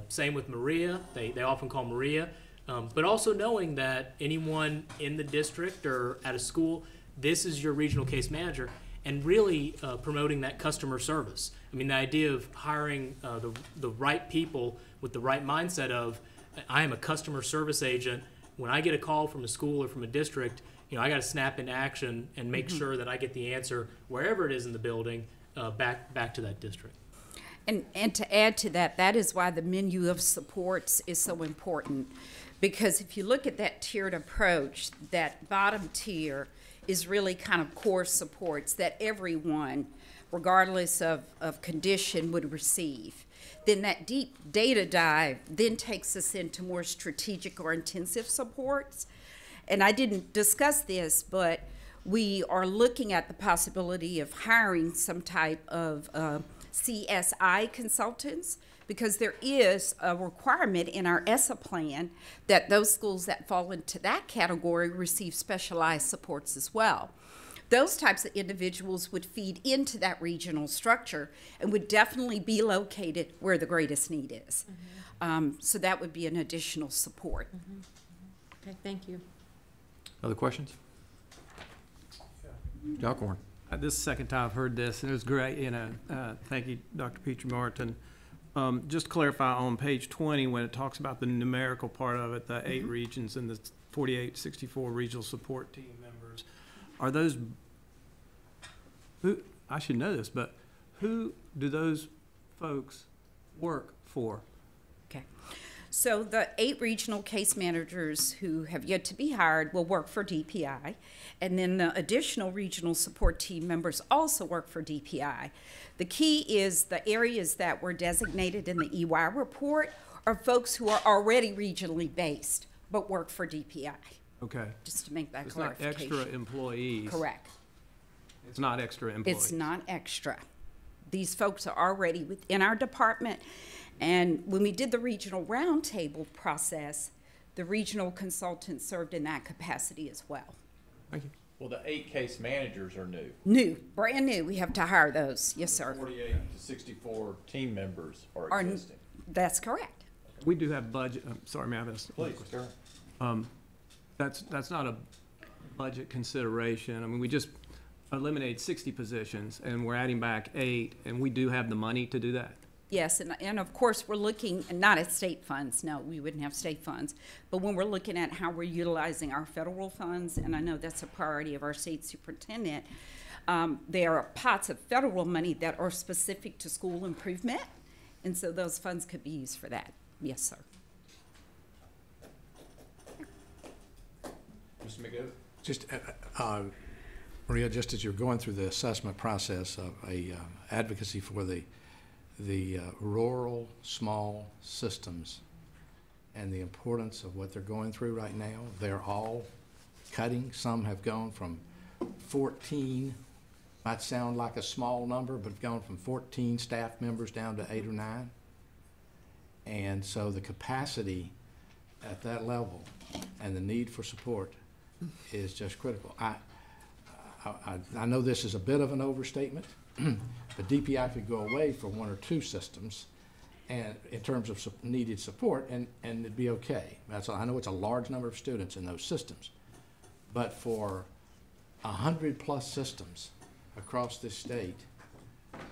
Same with Maria, they often call Maria. But also knowing that anyone in the district or at a school, this is your regional case manager, and really promoting that customer service. I mean, the idea of hiring the right people with the right mindset of, I am a customer service agent when I get a call from a school or from a district, I got to snap into action and make sure that I get the answer wherever it is in the building back to that district. And to add to that, that is why the menu of supports is so important. Because if you look at that tiered approach, that bottom tier is really kind of core supports that everyone, regardless of condition, would receive. Then that deep data dive then takes us into more strategic or intensive supports. And I didn't discuss this, but we are looking at the possibility of hiring some type of CSI consultants, because there is a requirement in our ESSA plan that those schools that fall into that category receive specialized supports as well. Those types of individuals would feed into that regional structure and would definitely be located where the greatest need is. So that would be an additional support. Okay, thank you. Other questions? Alcorn. This is the second time I've heard this, and it was great, thank you, Dr. Petrie Martin. Just to clarify, on page 20, when it talks about the numerical part of it, the 8 regions and the 64 regional support team members, are those, I should know this, but who do those folks work for? Okay. So the 8 regional case managers who have yet to be hired will work for DPI, and then the additional regional support team members also work for DPI. The key is the areas that were designated in the EY report are folks who are already regionally based but work for DPI. Okay. Just to make that It's not clarification. extra employees. Correct. It's not extra employees. It's not extra. These folks are already within our department. And when we did the regional roundtable process, the regional consultants served in that capacity as well. Thank you. Well, the 8 case managers are new. New, brand new. We have to hire those. Yes, sir. 48 to 64 team members are existing. That's correct. We do have budget, sorry, may I ask? Please, sure. That's not a budget consideration. I mean, we just eliminated 60 positions, and we're adding back 8, and we do have the money to do that. Yes, and of course, we're looking, not at state funds, no, we wouldn't have state funds, but when we're looking at how we're utilizing our federal funds, and I know that's a priority of our state superintendent, there are pots of federal money that are specific to school improvement, and so those funds could be used for that. Yes, sir. Mr. McGill? Just, Maria, just as you're going through the assessment process of advocacy for the rural small systems and the importance of what they're going through right now, they're all cutting. Some have gone from 14, might sound like a small number, but have gone from 14 staff members down to 8 or 9. And so the capacity at that level and the need for support is just critical. I know this is a bit of an overstatement, but DPI could go away for 1 or 2 systems, and in terms of needed support, and it'd be okay. I know it's a large number of students in those systems, but for 100+ systems across this state,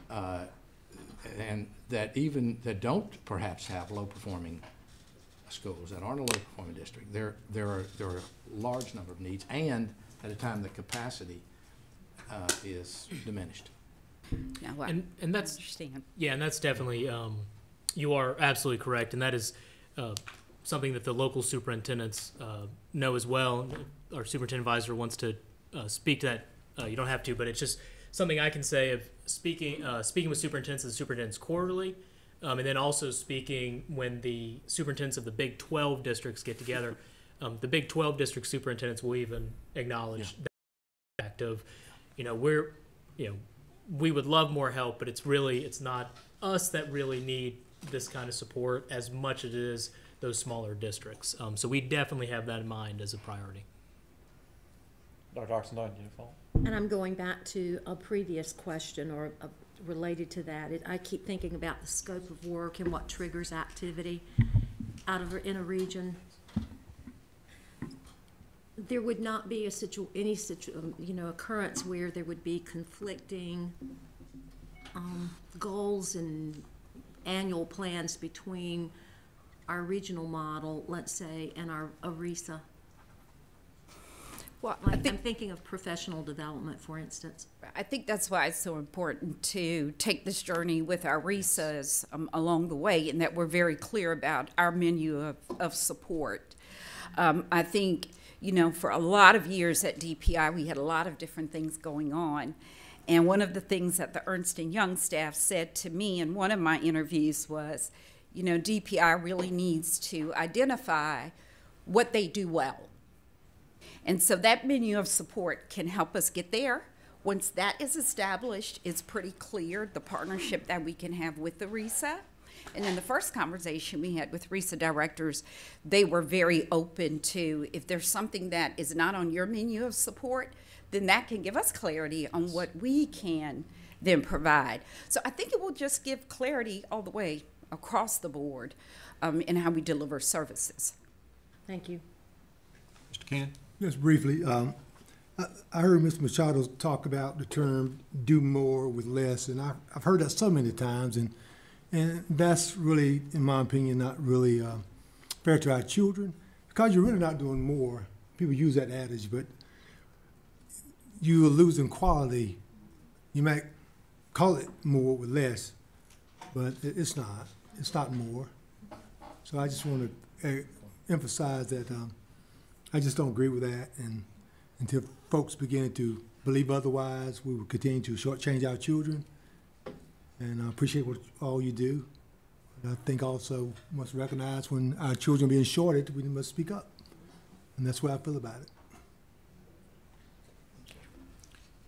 and that don't perhaps have low-performing schools, that aren't a low-performing district, there are a large number of needs, and at a time the capacity is diminished. Now, well, And that's, understand. yeah, and that's definitely, you are absolutely correct, and that is something that the local superintendents know as well. Our superintendent advisor wants to speak to that. You don't have to, but it's just something I can say of speaking with superintendents and superintendents quarterly, and then also speaking when the superintendents of the Big 12 districts get together. The Big 12 district superintendents will even acknowledge that fact of, we would love more help, but it's not us that really need this kind of support as much as it is those smaller districts. So we definitely have that in mind as a priority. Dr. Oxendine, do you follow? And I'm going back to a previous question or related to that. I keep thinking about the scope of work and what triggers activity in a region. There would not be any occurrence where there would be conflicting goals and annual plans between our regional model, let's say, and our ERISA? Well, Like, I'm thinking of professional development, for instance. I think that's why it's so important to take this journey with our RESAs along the way, and that we're very clear about our menu of support. I think, you know, for a lot of years at DPI, we had a lot of different things going on. And one of the things that the Ernst & Young staff said to me in one of my interviews was, you know, DPI really needs to identify what they do well. And so that menu of support can help us get there. Once that is established, it's pretty clear the partnership that we can have with the RESA. And in the first conversation we had with RESA directors, they were very open to, if there's something that is not on your menu of support, then that can give us clarity on what we can then provide. So I think it will just give clarity all the way across the board in how we deliver services. Thank you. Mr. Keenan? Just briefly, I heard Mr. Machado talk about the term "do more with less," and I've heard that so many times, and that's really, in my opinion, not really fair to our children, because you're really not doing more. People use that adage, but you are losing quality. You might call it more with less, but it's not. It's not more. So I just want to emphasize that I just don't agree with that, and until folks begin to believe otherwise, we will continue to shortchange our children. And I appreciate all you do. And I think also must recognize when our children are being shorted, we must speak up. And that's what I feel about it.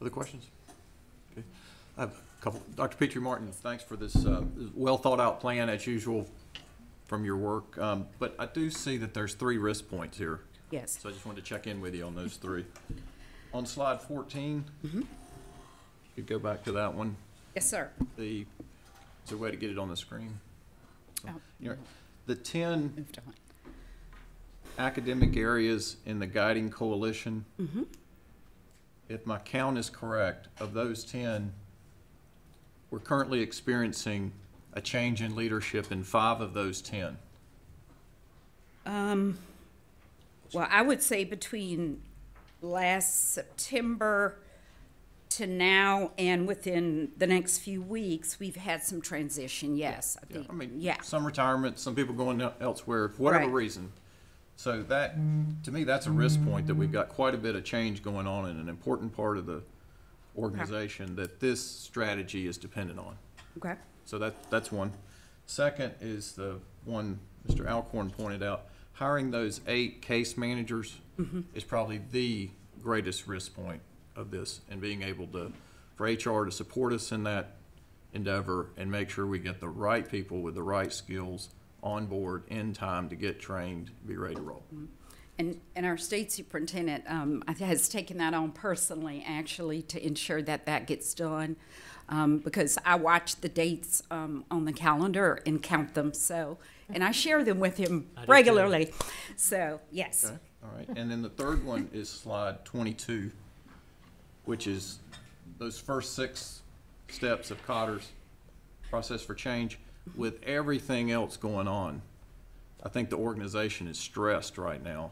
Other questions? Okay. I have a couple. Dr. Petrie Martin, thanks for this well thought out plan as usual from your work. But I do see that there's 3 risk points here. Yes. So I just wanted to check in with you on those 3. On slide 14, you could go back to that one. Yes, sir. Is there a way to get it on the screen? Oh. The 10 Moved on. academic areas in the guiding coalition, if my count is correct, of those 10, we're currently experiencing a change in leadership in 5 of those 10. Well, I would say between last September to now and within the next few weeks, we've had some transition, yes. I think, I mean, yeah. some retirement, some people going elsewhere, for whatever Right. reason. So that, to me, that's a risk point that we've got quite a bit of change going on in an important part of the organization that this strategy is dependent on. Okay. So that's one. Second is the one Mr. Alcorn pointed out, hiring those 8 case managers is probably the greatest risk point of this, and being able to, for HR to support us in that endeavor and make sure we get the right people with the right skills on board in time to get trained, be ready to roll. And our state superintendent has taken that on personally, actually, to ensure that that gets done, because I watch the dates on the calendar and count them, so, and I share them with him regularly. So, yes. Okay, all right. And then the third one is slide 22, which is those first 6 steps of Cotter's process for change. With everything else going on, I think the organization is stressed right now,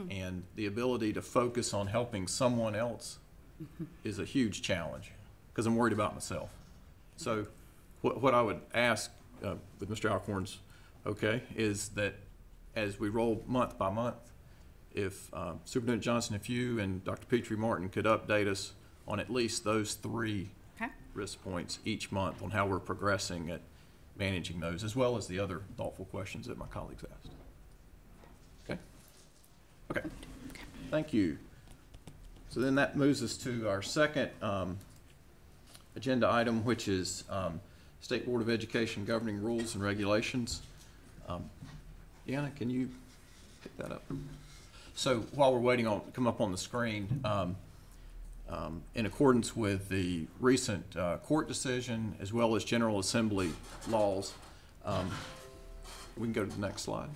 and the ability to focus on helping someone else is a huge challenge, because I'm worried about myself. So what I would ask with Mr. Alcorn's is that as we roll month by month, if Superintendent Johnson, if you and Dr. Petrie Martin could update us on at least those 3 risk points each month on how we're progressing at managing those, as well as the other thoughtful questions that my colleagues asked. Okay? Okay. Thank you. So then that moves us to our second agenda item, which is State Board of Education governing rules and regulations. Deanna, can you pick that up? So while we're waiting on come up on the screen, in accordance with the recent court decision as well as General Assembly laws, we can go to the next slide.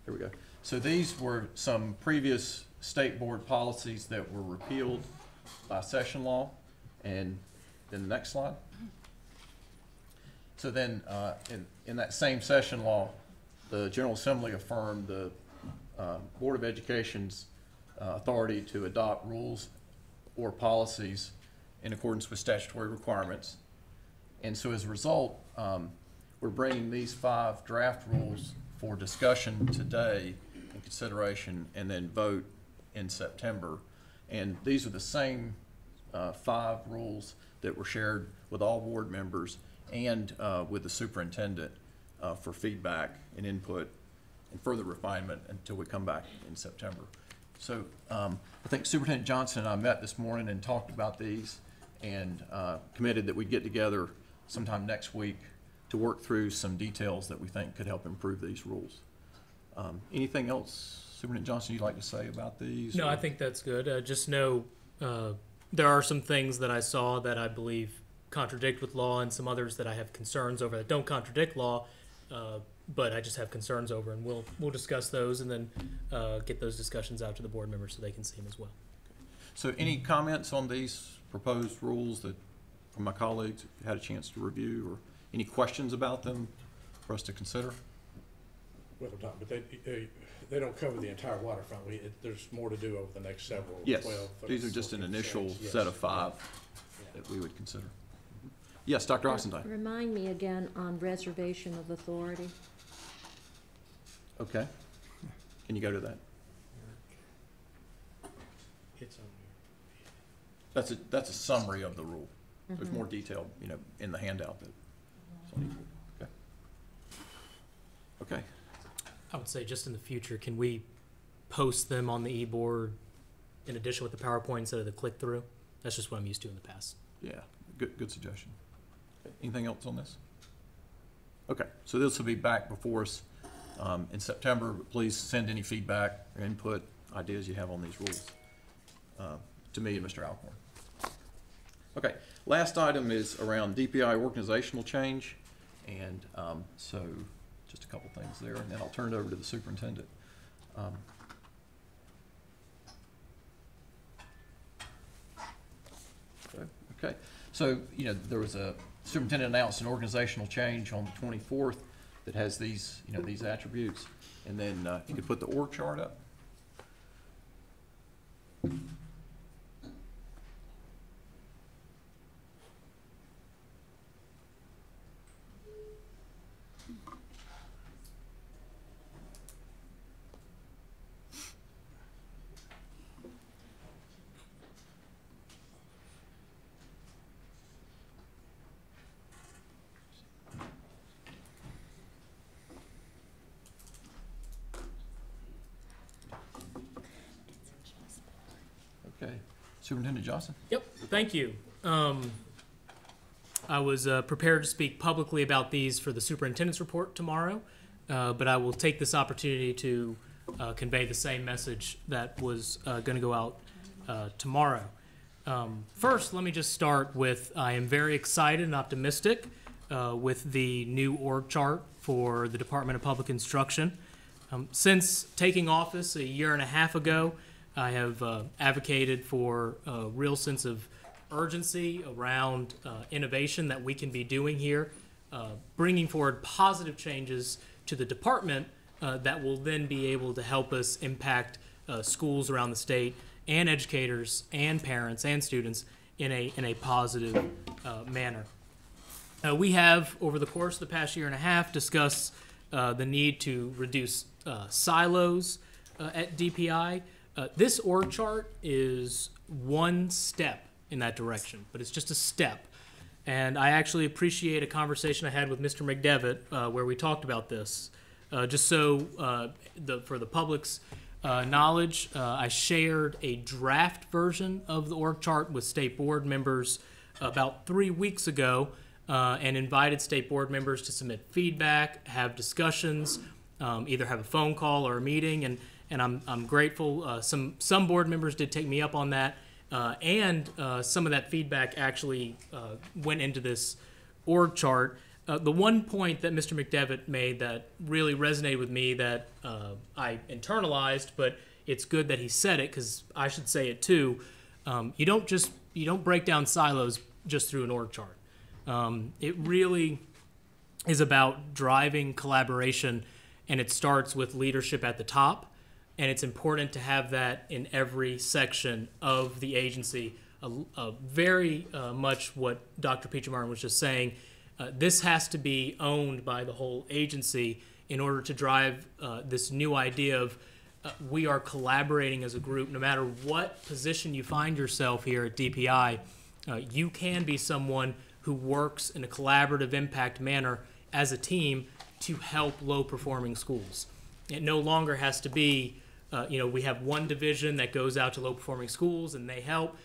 Here we go. So these were some previous state board policies that were repealed by session law. And then the next slide. So then in that same session law, the General Assembly affirmed the Board of Education's authority to adopt rules or policies in accordance with statutory requirements. And so as a result, we're bringing these 5 draft rules for discussion today and consideration, and then vote in September. And these are the same 5 rules that were shared with all board members and with the superintendent for feedback and input and further refinement until we come back in September. So I think Superintendent Johnson and I met this morning and talked about these, and committed that we'd get together sometime next week to work through some details that we think could help improve these rules. Anything else, Superintendent Johnson, you'd like to say about these? No, I think that's good. Just know there are some things that I saw that I believe contradict with law, and some others that I have concerns over that don't contradict law, but I just have concerns over, and we'll discuss those and then get those discussions out to the board members so they can see them as well. So any comments on these proposed rules that from my colleagues had a chance to review, or any questions about them for us to consider? Well, but they don't cover the entire waterfront. There's more to do over the next several. Yes, 12, these are just an 14, initial yes. set of 5 that we would consider. Yes, Dr. Oxendine. Remind me again on reservation of authority. Okay. Can you go to that? It's on here. That's a summary of the rule. There's more detail, in the handout that. Okay. Okay. I would say just in the future, can we post them on the e-board in addition with the PowerPoint instead of the click-through? That's just what I'm used to in the past. Yeah, good suggestion. Okay. Anything else on this? Okay, so this will be back before us in September. But please send any feedback or input, ideas you have on these rules to me and Mr. Alcorn. Okay, last item is around DPI organizational change, and so just a couple things there, and then I'll turn it over to the superintendent. Okay, so there was a superintendent announced an organizational change on the 24th that has these these attributes, and then if you could put the org chart up. Okay, Superintendent Johnson? Yep, thank you. I was prepared to speak publicly about these for the superintendent's report tomorrow, but I will take this opportunity to convey the same message that was going to go out tomorrow. First, let me just start with I am very excited and optimistic with the new org chart for the Department of Public Instruction. Since taking office a year and a half ago, I have advocated for a real sense of urgency around innovation that we can be doing here, bringing forward positive changes to the department that will then be able to help us impact schools around the state and educators and parents and students in a positive manner. We have, over the course of the past year and a half, discussed the need to reduce silos at DPI. This org chart is one step in that direction, but it's just a step. And I actually appreciate a conversation I had with Mr. McDevitt where we talked about this. Just so for the public's knowledge, I shared a draft version of the org chart with state board members about 3 weeks ago and invited state board members to submit feedback, have discussions, either have a phone call or a meeting, and I'm grateful. Some board members did take me up on that, and some of that feedback actually went into this org chart. The one point that Mr. McDevitt made that really resonated with me that I internalized, but it's good that he said it because I should say it too. You don't break down silos just through an org chart. It really is about driving collaboration and it starts with leadership at the top. And it's important to have that in every section of the agency. Very much what Dr. Peter-Martin was just saying. This has to be owned by the whole agency in order to drive this new idea of we are collaborating as a group. No matter what position you find yourself here at DPI, you can be someone who works in a collaborative impact manner as a team to help low-performing schools. It no longer has to be, we have one division that goes out to low-performing schools and they help.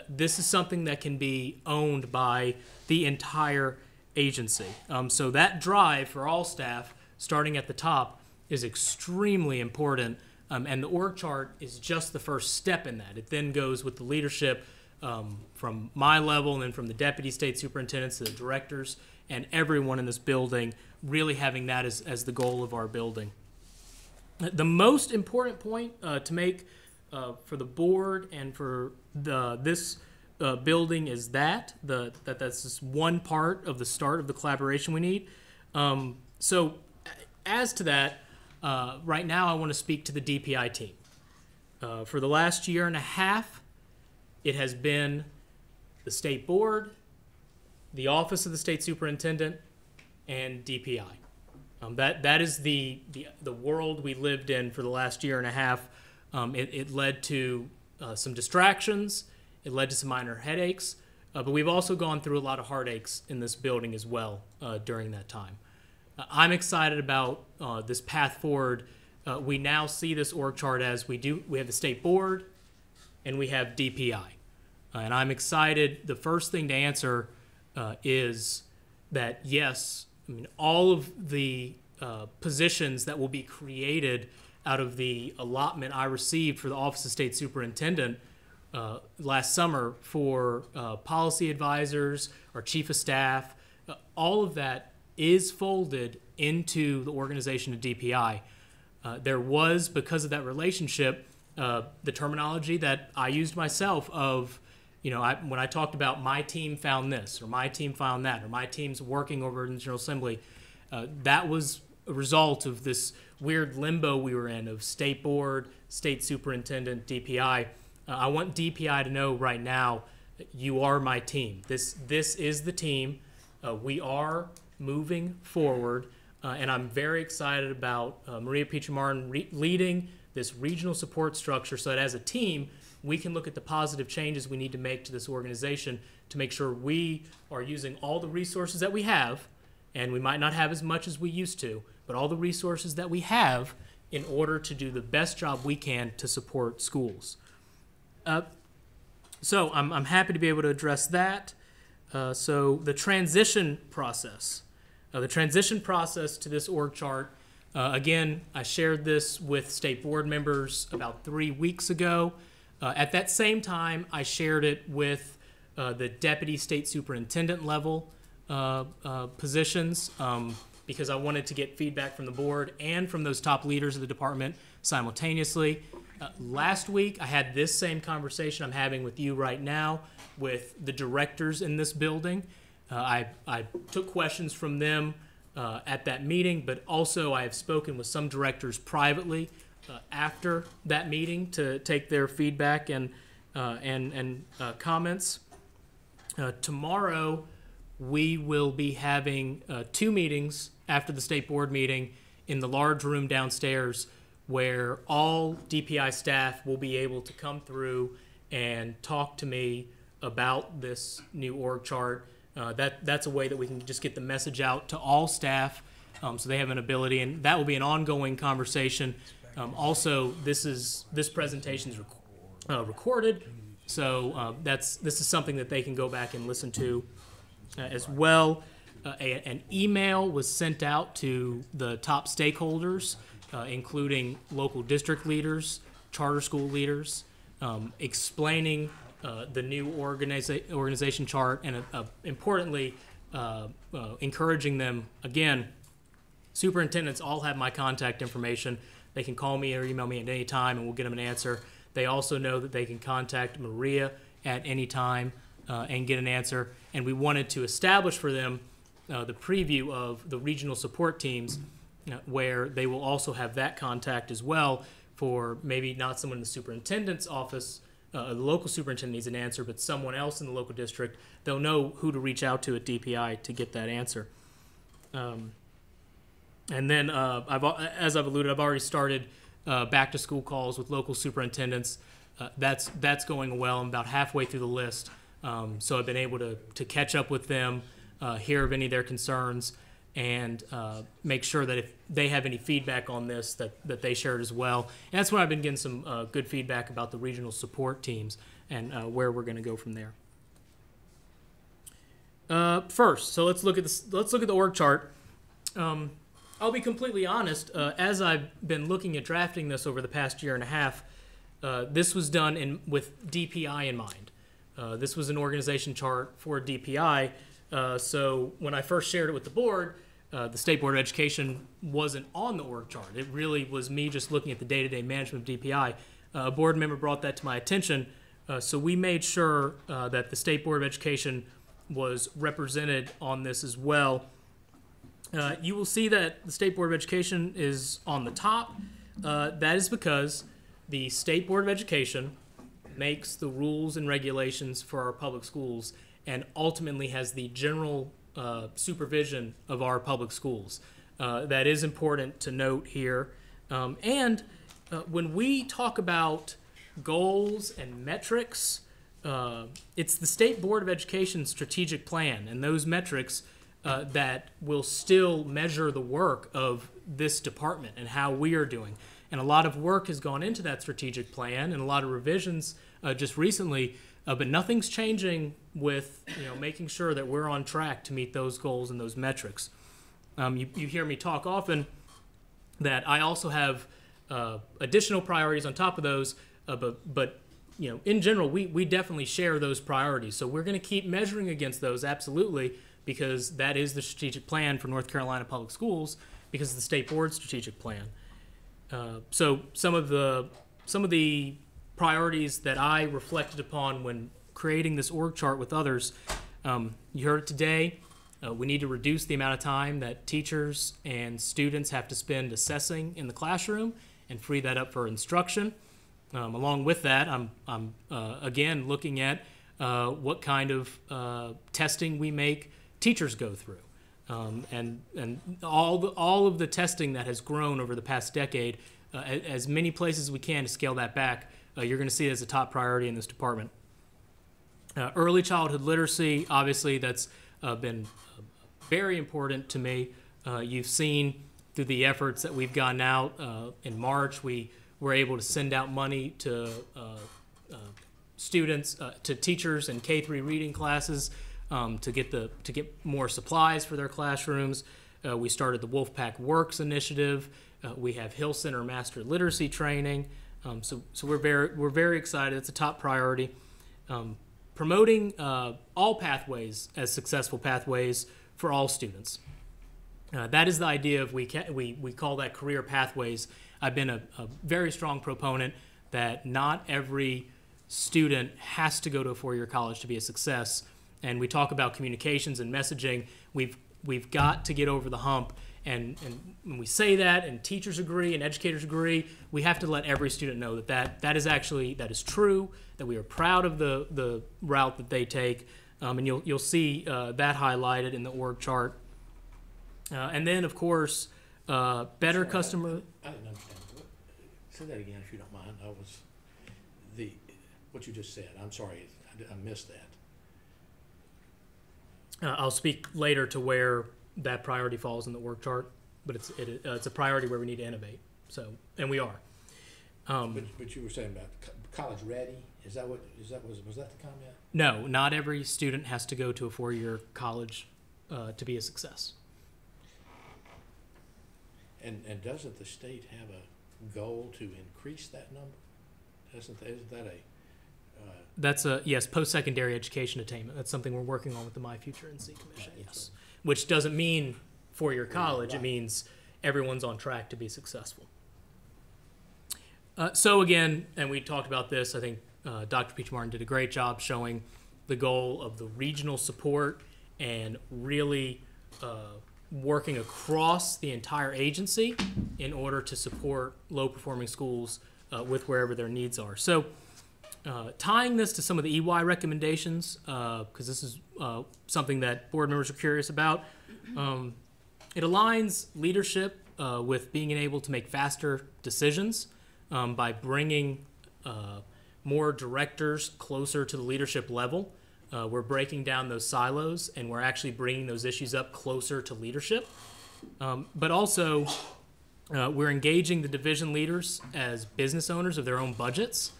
This is something that can be owned by the entire agency. So that drive for all staff, starting at the top, is extremely important. And the org chart is just the first step in that. It then goes with the leadership from my level and then from the deputy state superintendents to the directors and everyone in this building, really having that as the goal of our building. The most important point to make for the board and for this building is that's just one part of the start of the collaboration we need. So as to that, right now I want to speak to the DPI team. For the last year and a half, it has been the state board, the office of the state superintendent, and DPI. That is the world we lived in for the last year and a half. It led to some distractions. It led to some minor headaches. But we've also gone through a lot of heartaches in this building as well during that time. I'm excited about this path forward. We now see this org chart as we have the state board and we have DPI. And I'm excited. The first thing to answer is that, yes, I mean, all of the positions that will be created out of the allotment I received for the Office of State Superintendent last summer for policy advisors or chief of staff, all of that is folded into the organization of DPI. There was, because of that relationship, the terminology that I used myself of, when I talked about my team found this, or my team found that, or my team's working over in the General Assembly, that was a result of this weird limbo we were in of state board, state superintendent, DPI. I want DPI to know right now that you are my team. This is the team. We are moving forward, and I'm very excited about Maria Peter-Martin leading this regional support structure so that as a team, we can look at the positive changes we need to make to this organization to make sure we are using all the resources that we have, and we might not have as much as we used to, but all the resources that we have in order to do the best job we can to support schools. So I'm happy to be able to address that. So the transition process. The transition process to this org chart, again, I shared this with state board members about 3 weeks ago. At that same time, I shared it with the deputy state superintendent level positions because I wanted to get feedback from the board and from those top leaders of the department simultaneously. Last week, I had this same conversation I'm having with you right now with the directors in this building. I took questions from them at that meeting, but also I have spoken with some directors privately after that meeting to take their feedback and comments. Tomorrow, we will be having 2 meetings after the state board meeting in the large room downstairs where all DPI staff will be able to come through and talk to me about this new org chart. That's a way that we can just get the message out to all staff so they have an ability, and that will be an ongoing conversation. Also, this presentation is recorded, so this is something that they can go back and listen to as well. An email was sent out to the top stakeholders, including local district leaders, charter school leaders, explaining the new organization chart, and importantly, encouraging them, again, superintendents all have my contact information. They can call me or email me at any time, and we'll get them an answer. They also know that they can contact Maria at any time and get an answer. And we wanted to establish for them the preview of the regional support teams where they will also have that contact as well for maybe not someone in the superintendent's office, the local superintendent needs an answer, but someone else in the local district, they'll know who to reach out to at DPI to get that answer. And then, as I've alluded, I've already started back to school calls with local superintendents. That's going well. I'm about halfway through the list. So I've been able to catch up with them, hear of any of their concerns, and make sure that if they have any feedback on this, that they share it as well. And that's when I've been getting some good feedback about the regional support teams and where we're going to go from there. First, so let's look at this. Let's look at the org chart. I'll be completely honest. As I've been looking at drafting this over the past year and a half, this was done with DPI in mind. This was an organization chart for DPI. So when I first shared it with the board, the State Board of Education wasn't on the org chart. It really was me just looking at the day-to-day management of DPI. A board member brought that to my attention, so we made sure that the State Board of Education was represented on this as well. You will see that the State Board of Education is on the top. That is because the State Board of Education makes the rules and regulations for our public schools and ultimately has the general supervision of our public schools. That is important to note here. And when we talk about goals and metrics, it's the State Board of Education's strategic plan and those metrics that will still measure the work of this department and how we are doing. And a lot of work has gone into that strategic plan and a lot of revisions just recently, but nothing's changing with making sure that we're on track to meet those goals and those metrics. You hear me talk often that I also have additional priorities on top of those, but in general, we definitely share those priorities. So we're going to keep measuring against those, absolutely, because that is the strategic plan for North Carolina Public Schools, because of the State Board's strategic plan. So some of the priorities that I reflected upon when creating this org chart with others, you heard it today. We need to reduce the amount of time that teachers and students have to spend assessing in the classroom and free that up for instruction. Along with that, I'm again looking at what kind of testing we make teachers go through. And all of the testing that has grown over the past decade, as many places as we can to scale that back, you're going to see it as a top priority in this department. Early childhood literacy, obviously, that's been very important to me. You've seen through the efforts that we've gotten out in March, we were able to send out money to students, to teachers in K-3 reading classes to get more supplies for their classrooms. We started the Wolfpack Works initiative. We have Hill Center Master Literacy Training. So we're very excited. It's a top priority. Promoting all pathways as successful pathways for all students. That is the idea of we call that career pathways. I've been a very strong proponent that not every student has to go to a four-year college to be a success. And we talk about communications and messaging. We've got to get over the hump. And when we say that, and teachers agree, and educators agree, we have to let every student know that is true, that we are proud of the route that they take, and you'll see that highlighted in the org chart. And then, of course, better customer. I didn't understand. Say that again, if you don't mind. What you just said. I'm sorry, I missed that. I'll speak later to where that priority falls in the org chart, but it's a priority where we need to innovate. So, and we are. But you were saying about college ready. Was that the comment? No, not every student has to go to a four-year college to be a success. And doesn't the state have a goal to increase that number? Isn't that a That's yes, post-secondary education attainment. That's something we're working on with the My Future NC Commission. Right, yes, which doesn't mean four-year college. Right. It means everyone's on track to be successful. So again, and we talked about this. I think Dr. Peach Martin did a great job showing the goal of the regional support and really working across the entire agency in order to support low-performing schools with wherever their needs are. So tying this to some of the EY recommendations, because this is something that board members are curious about, it aligns leadership with being able to make faster decisions by bringing more directors closer to the leadership level. We're breaking down those silos, and we're actually bringing those issues up closer to leadership. But also, we're engaging the division leaders as business owners of their own budgets.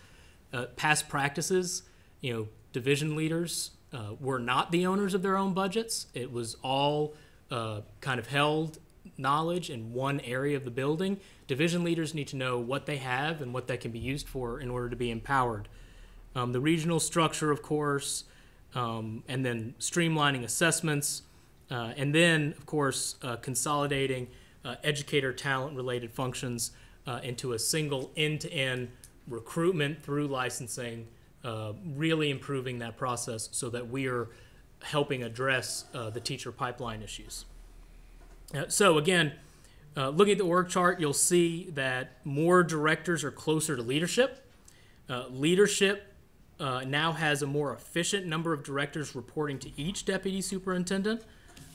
Past practices, division leaders were not the owners of their own budgets. It was all kind of held knowledge in one area of the building. Division leaders need to know what they have and what that can be used for in order to be empowered. The regional structure, of course, and then streamlining assessments, and then, of course, consolidating educator talent-related functions into a single end-to-end recruitment through licensing, really improving that process so that we are helping address the teacher pipeline issues. So again, looking at the org chart, you'll see that more directors are closer to leadership. Leadership now has a more efficient number of directors reporting to each deputy superintendent,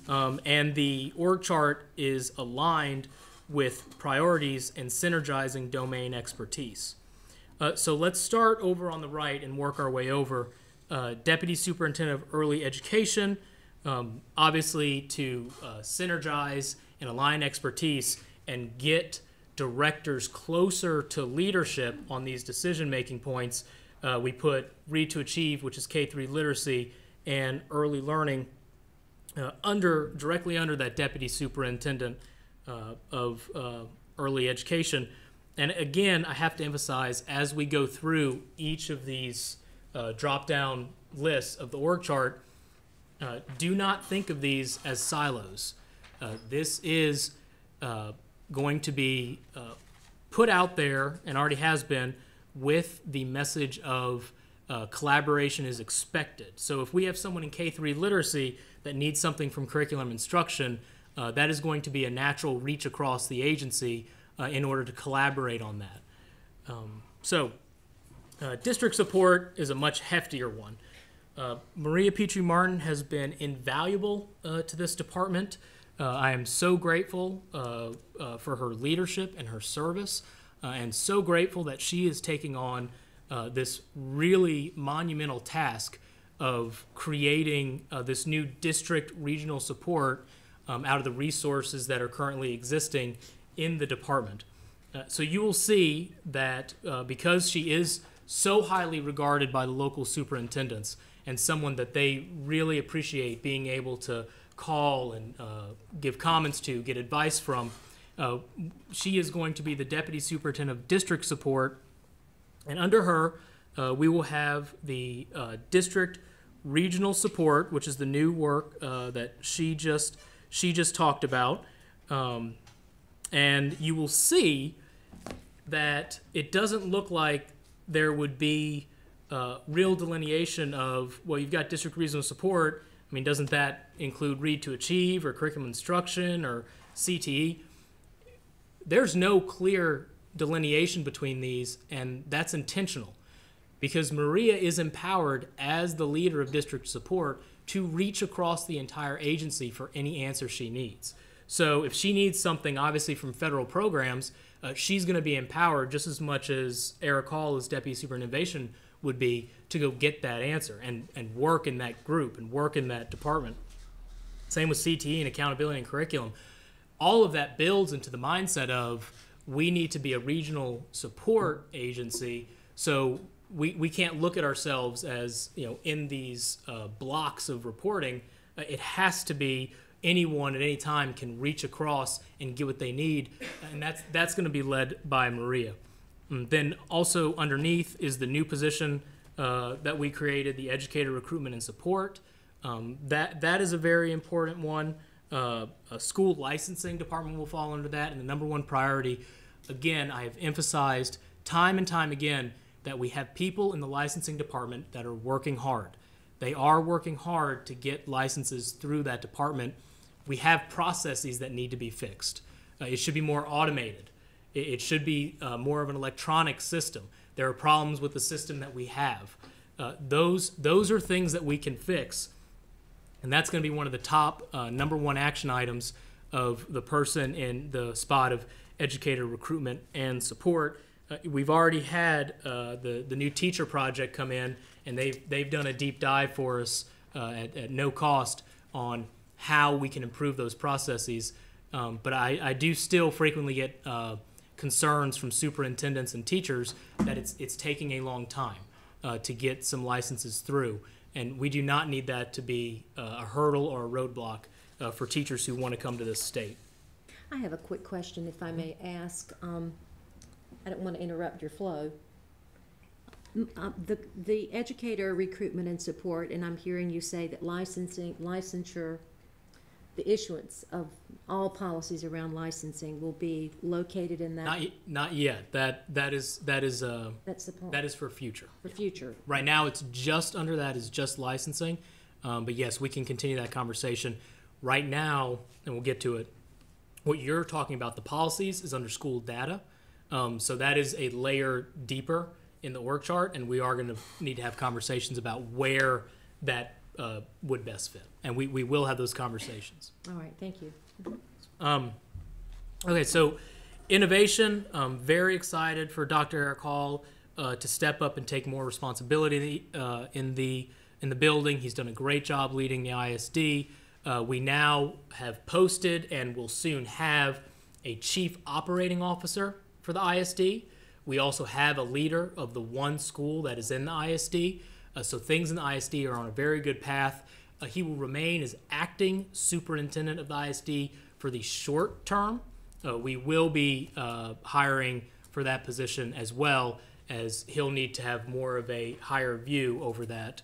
and the org chart is aligned with priorities and synergizing domain expertise. So let's start over on the right and work our way over. Deputy Superintendent of Early Education, obviously to synergize and align expertise and get directors closer to leadership on these decision-making points. We put Read to Achieve, which is K-3 literacy, and early learning directly under that Deputy Superintendent of Early Education. And again, I have to emphasize, as we go through each of these drop-down lists of the org chart, do not think of these as silos. This is going to be put out there, and already has been, with the message of collaboration is expected. So if we have someone in K-3 literacy that needs something from curriculum instruction, that is going to be a natural reach across the agency in order to collaborate on that. District support is a much heftier one. Maria Petrie-Martin has been invaluable to this department. I am so grateful for her leadership and her service, and so grateful that she is taking on this really monumental task of creating this new district regional support out of the resources that are currently existing in the department. So you will see that because she is so highly regarded by the local superintendents and someone that they really appreciate being able to call and give comments to, get advice from, she is going to be the Deputy Superintendent of District Support. And under her, we will have the District Regional Support, which is the new work that she just talked about. And you will see that it doesn't look like there would be real delineation of, well, you've got District Regional Support. I mean, doesn't that include Read to Achieve or curriculum instruction or CTE? There's no clear delineation between these, and that's intentional because Maria is empowered as the leader of district support to reach across the entire agency for any answer she needs. So if she needs something, obviously, from federal programs, she's going to be empowered just as much as Eric Hall as Deputy Superintendent would be to go get that answer and work in that group and work in that department. Same with CTE and accountability and curriculum. All of that builds into the mindset of we need to be a regional support agency, so we can't look at ourselves as, in these blocks of reporting. It has to be anyone at any time can reach across and get what they need, and that's going to be led by Maria. And then also underneath is the new position that we created, the Educator Recruitment and Support. That is a very important one. A school licensing department will fall under that, and the number one priority, again, I have emphasized time and time again that we have people in the licensing department that are working hard. They are working hard to get licenses through that department. we have processes that need to be fixed. It should be more automated. It should be more of an electronic system. There are problems with the system that we have. Those are things that we can fix, and that's going to be one of the top number one action items of the person in the spot of educator recruitment and support. We've already had the new teacher project come in, and they've done a deep dive for us at no cost on how we can improve those processes. But I do still frequently get concerns from superintendents and teachers that it's taking a long time to get some licenses through. And we do not need that to be a hurdle or a roadblock for teachers who want to come to this state. I have a quick question, if I may ask. I don't want to interrupt your flow. The educator recruitment and support, and I'm hearing you say that licensure, the issuance of all policies around licensing will be located in that. Not yet. That is That's the point. that is for future. For future. Right now, it's just under that is just licensing. But yes, we can continue that conversation. Right now, and we'll get to it, what you're talking about, the policies, is under school data. So that is a layer deeper in the org chart, and we are going to need to have conversations about where that would best fit. And we will have those conversations. All right, thank you. Okay, so innovation, very excited for Dr. Eric Hall to step up and take more responsibility in the building. He's done a great job leading the ISD. We now have posted and will soon have a chief operating officer for the ISD. We also have a leader of the one school that is in the ISD. So things in the ISD are on a very good path. He will remain as acting superintendent of the ISD for the short term. We will be hiring for that position, as well as he'll need to have more of a higher view over that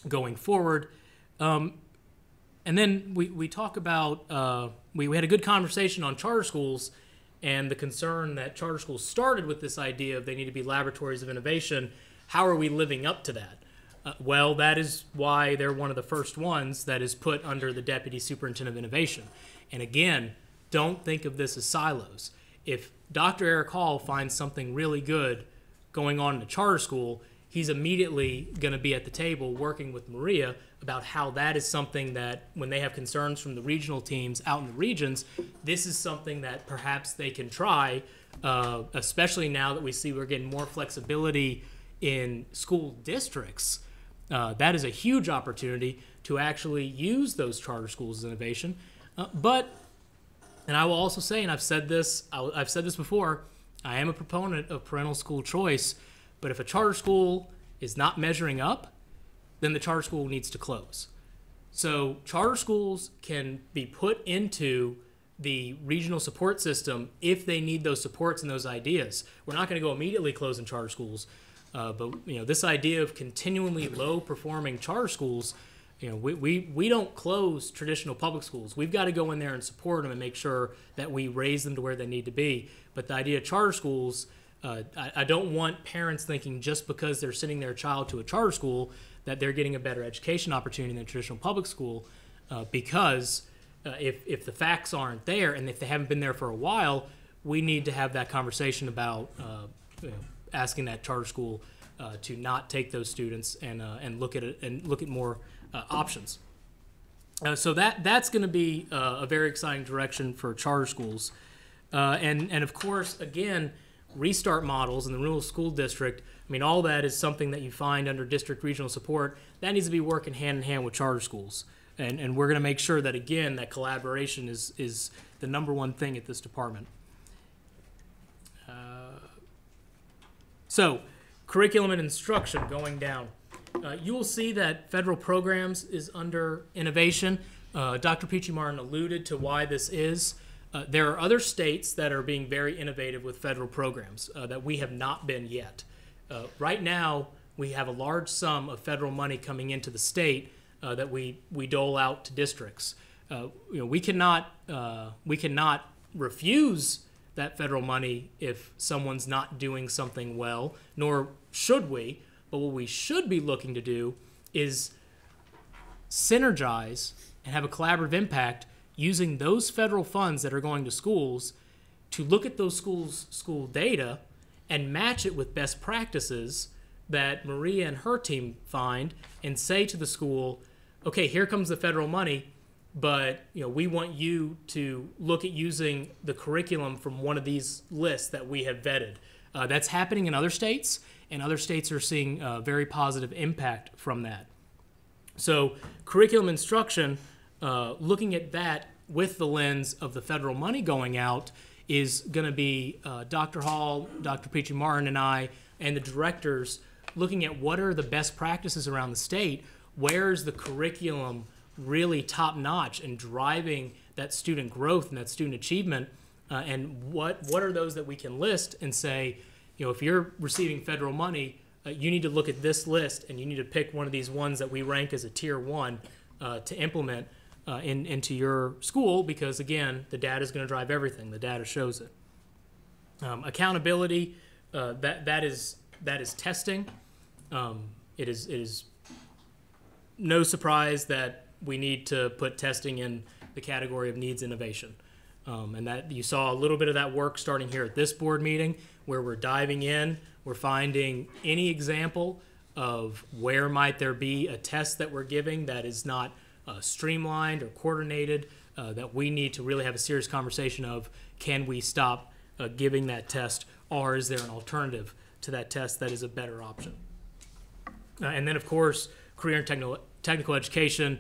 going forward. And then we talk about, we had a good conversation on charter schools and the concern that charter schools started with this idea of they need to be laboratories of innovation. How are we living up to that? Well, that is why they're one of the first ones that is put under the Deputy Superintendent of Innovation. And again, don't think of this as silos. If Dr. Eric Hall finds something really good going on in a charter school, he's immediately going to be at the table working with Maria about how that is something that, when they have concerns from the regional teams out in the regions, this is something that perhaps they can try, especially now that we see we're getting more flexibility in school districts. That is a huge opportunity to actually use those charter schools as innovation. But I will also say, and I've said this before, I am a proponent of parental school choice, but if a charter school is not measuring up, then the charter school needs to close. So charter schools can be put into the regional support system if they need those supports and those ideas. We're not going to go immediately closing charter schools, but this idea of continually low-performing charter schools, we don't close traditional public schools. We've got to go in there and support them and make sure that we raise them to where they need to be. But the idea of charter schools, I don't want parents thinking just because they're sending their child to a charter school that they're getting a better education opportunity than a traditional public school, because if the facts aren't there and if they haven't been there for a while, we need to have that conversation about asking that charter school to not take those students and look at it and look at more options. So that's going to be a very exciting direction for charter schools, and of course, again, restart models in the rural school district. I mean, all that is something that you find under district regional support. That needs to be working hand in hand with charter schools. And we're going to make sure that, again, that collaboration is the number one thing at this department. So, curriculum and instruction going down. You will see that federal programs is under innovation. Dr. Peachy Martin alluded to why this is. There are other states that are being very innovative with federal programs that we have not been yet. Right now, we have a large sum of federal money coming into the state that we dole out to districts. We cannot refuse that federal money if someone's not doing something well, nor should we. But what we should be looking to do is synergize and have a collaborative impact using those federal funds that are going to schools to look at those school data and match it with best practices that Maria and her team find and say to the school, okay, here comes the federal money, but we want you to look at using the curriculum from one of these lists that we have vetted. That's happening in other states, and other states are seeing very positive impact from that. So curriculum instruction, looking at that with the lens of the federal money going out, is going to be Dr. Hall, Dr. Petrie Martin, and I, and the directors looking at what are the best practices around the state, where's the curriculum really top-notch and driving that student growth and that student achievement, and what are those that we can list and say, if you're receiving federal money, you need to look at this list and you need to pick one of these ones that we rank as a tier 1 to implement into your school, because again, the data is going to drive everything. The data shows it. Accountability, that is testing. It is no surprise that we need to put testing in the category of needs innovation. And that you saw a little bit of that work starting here at this board meeting, where we're diving in, we're finding any example of where might there be a test that we're giving that is not streamlined or coordinated, that we need to really have a serious conversation of, can we stop giving that test, or is there an alternative to that test that is a better option? And then, of course, career and technical education.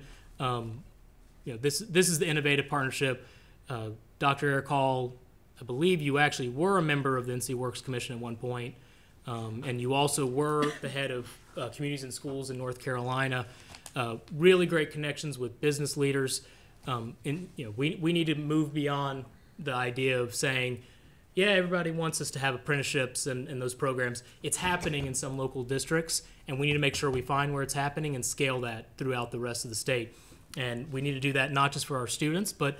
This is the innovative partnership. Dr. Eric Hall, I believe you actually were a member of the NC Works Commission at one point, and you also were the head of communities and schools in North Carolina. Really great connections with business leaders. We need to move beyond the idea of saying, yeah, everybody wants us to have apprenticeships and those programs. It's happening in some local districts, and we need to make sure we find where it's happening and scale that throughout the rest of the state. And we need to do that not just for our students, but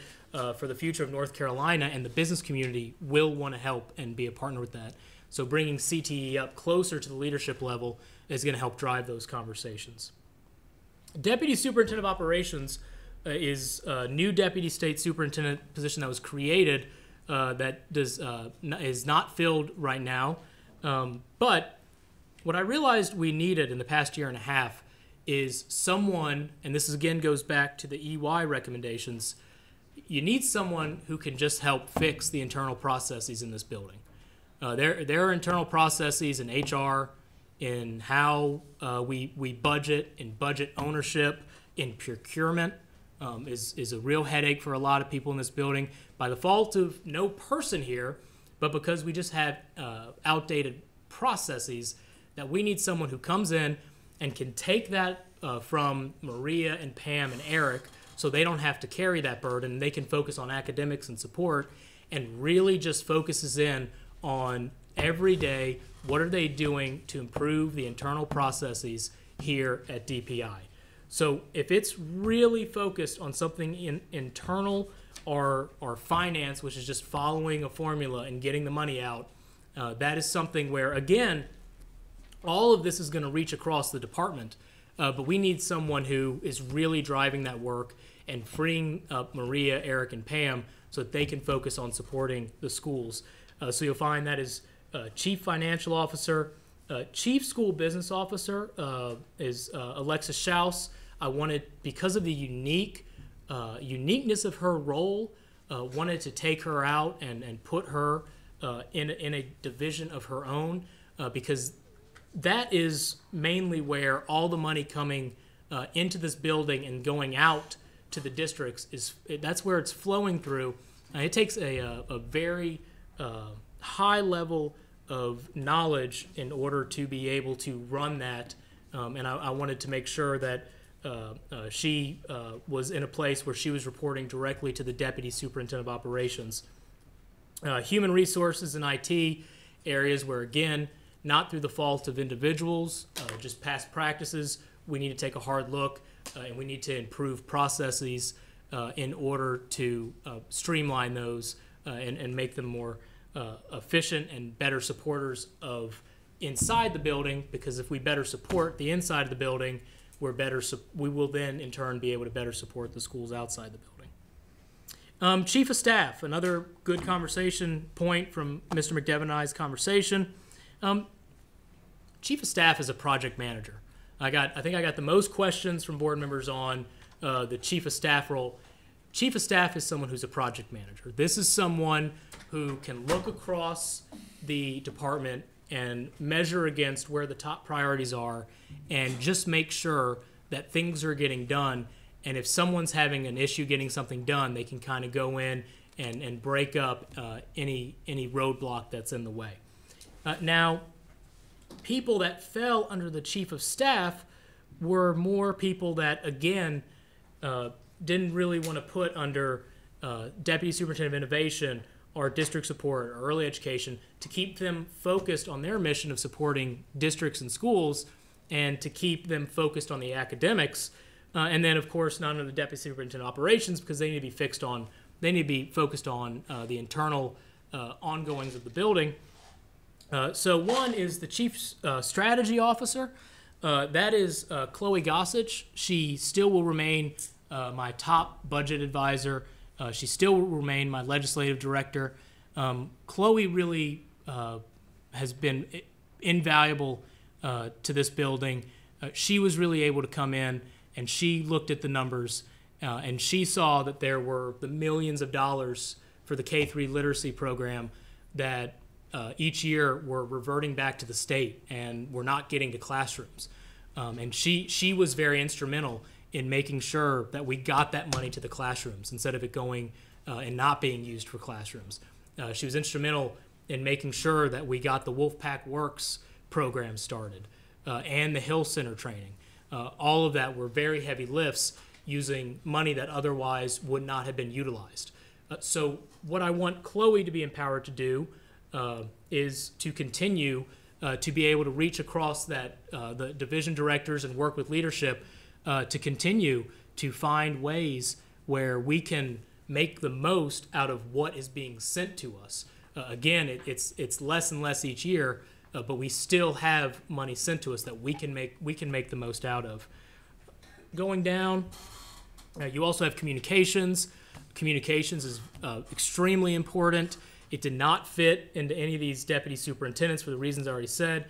for the future of North Carolina, and the business community will want to help and be a partner with that. So bringing CTE up closer to the leadership level is going to help drive those conversations. Deputy Superintendent of Operations is a new Deputy State Superintendent position that was created that is not filled right now. But what I realized we needed in the past year and a half is someone, and this again goes back to the EY recommendations, you need someone who can just help fix the internal processes in this building. There are internal processes in HR, in how we budget, in budget ownership, in procurement, is a real headache for a lot of people in this building, by the fault of no person here, but because we just have outdated processes, that we need someone who comes in and can take that from Maria and Pam and Eric, so they don't have to carry that burden. They can focus on academics and support, and really just focuses in on every day, what are they doing to improve the internal processes here at DPI. So if it's really focused on something internal or finance, which is just following a formula and getting the money out, that is something where, again, all of this is going to reach across the department, but we need someone who is really driving that work and freeing up Maria, Eric, and Pam so that they can focus on supporting the schools. So you'll find that is Chief Financial Officer. Chief School Business Officer is Alexis Schaus. I wanted, because of the uniqueness of her role, wanted to take her out and put her in a division of her own, because that is mainly where all the money coming into this building and going out to the districts that's where it's flowing through. It takes a very high level of knowledge in order to be able to run that, and I wanted to make sure that she was in a place where she was reporting directly to the Deputy Superintendent of Operations. Human resources and IT, areas where, again, not through the fault of individuals, just past practices, we need to take a hard look, and we need to improve processes in order to streamline those and make them more efficient and better supporters of inside the building, because if we better support the inside of the building, we will then in turn be able to better support the schools outside the building. Chief of Staff, another good conversation point from Mr. McDevitt and I's conversation. Chief of Staff is a project manager. I think I got the most questions from board members on the Chief of Staff role. Chief of Staff is someone who's a project manager. This is someone who can look across the department and measure against where the top priorities are and just make sure that things are getting done. And if someone's having an issue getting something done, they can kind of go in and break up any roadblock that's in the way. Now, people that fell under the Chief of Staff were more people that, again, didn't really want to put under Deputy Superintendent of Innovation or district support or early education to keep them focused on their mission of supporting districts and schools and to keep them focused on the academics. And then, of course, not under the Deputy Superintendent of Operations because they need to be focused on the internal ongoings of the building. So one is the Chief Strategy Officer. That is Chloe Gossage. She still will remain my top budget advisor. She still will remain my legislative director. Chloe really has been invaluable to this building. She was really able to come in and she looked at the numbers and she saw that there were the millions of dollars for the K-3 literacy program that each year were reverting back to the state and were not getting to classrooms. And she was very instrumental in making sure that we got that money to the classrooms instead of it going and not being used for classrooms. She was instrumental in making sure that we got the Wolfpack Works program started and the Hill Center training. All of that were very heavy lifts using money that otherwise would not have been utilized. So what I want Chloe to be empowered to do is to continue to be able to reach across that the division directors and work with leadership to continue to find ways where we can make the most out of what is being sent to us. Again, it's less and less each year, but we still have money sent to us that we can make the most out of. Going down, you also have communications. Communications is extremely important. It did not fit into any of these deputy superintendents for the reasons I already said.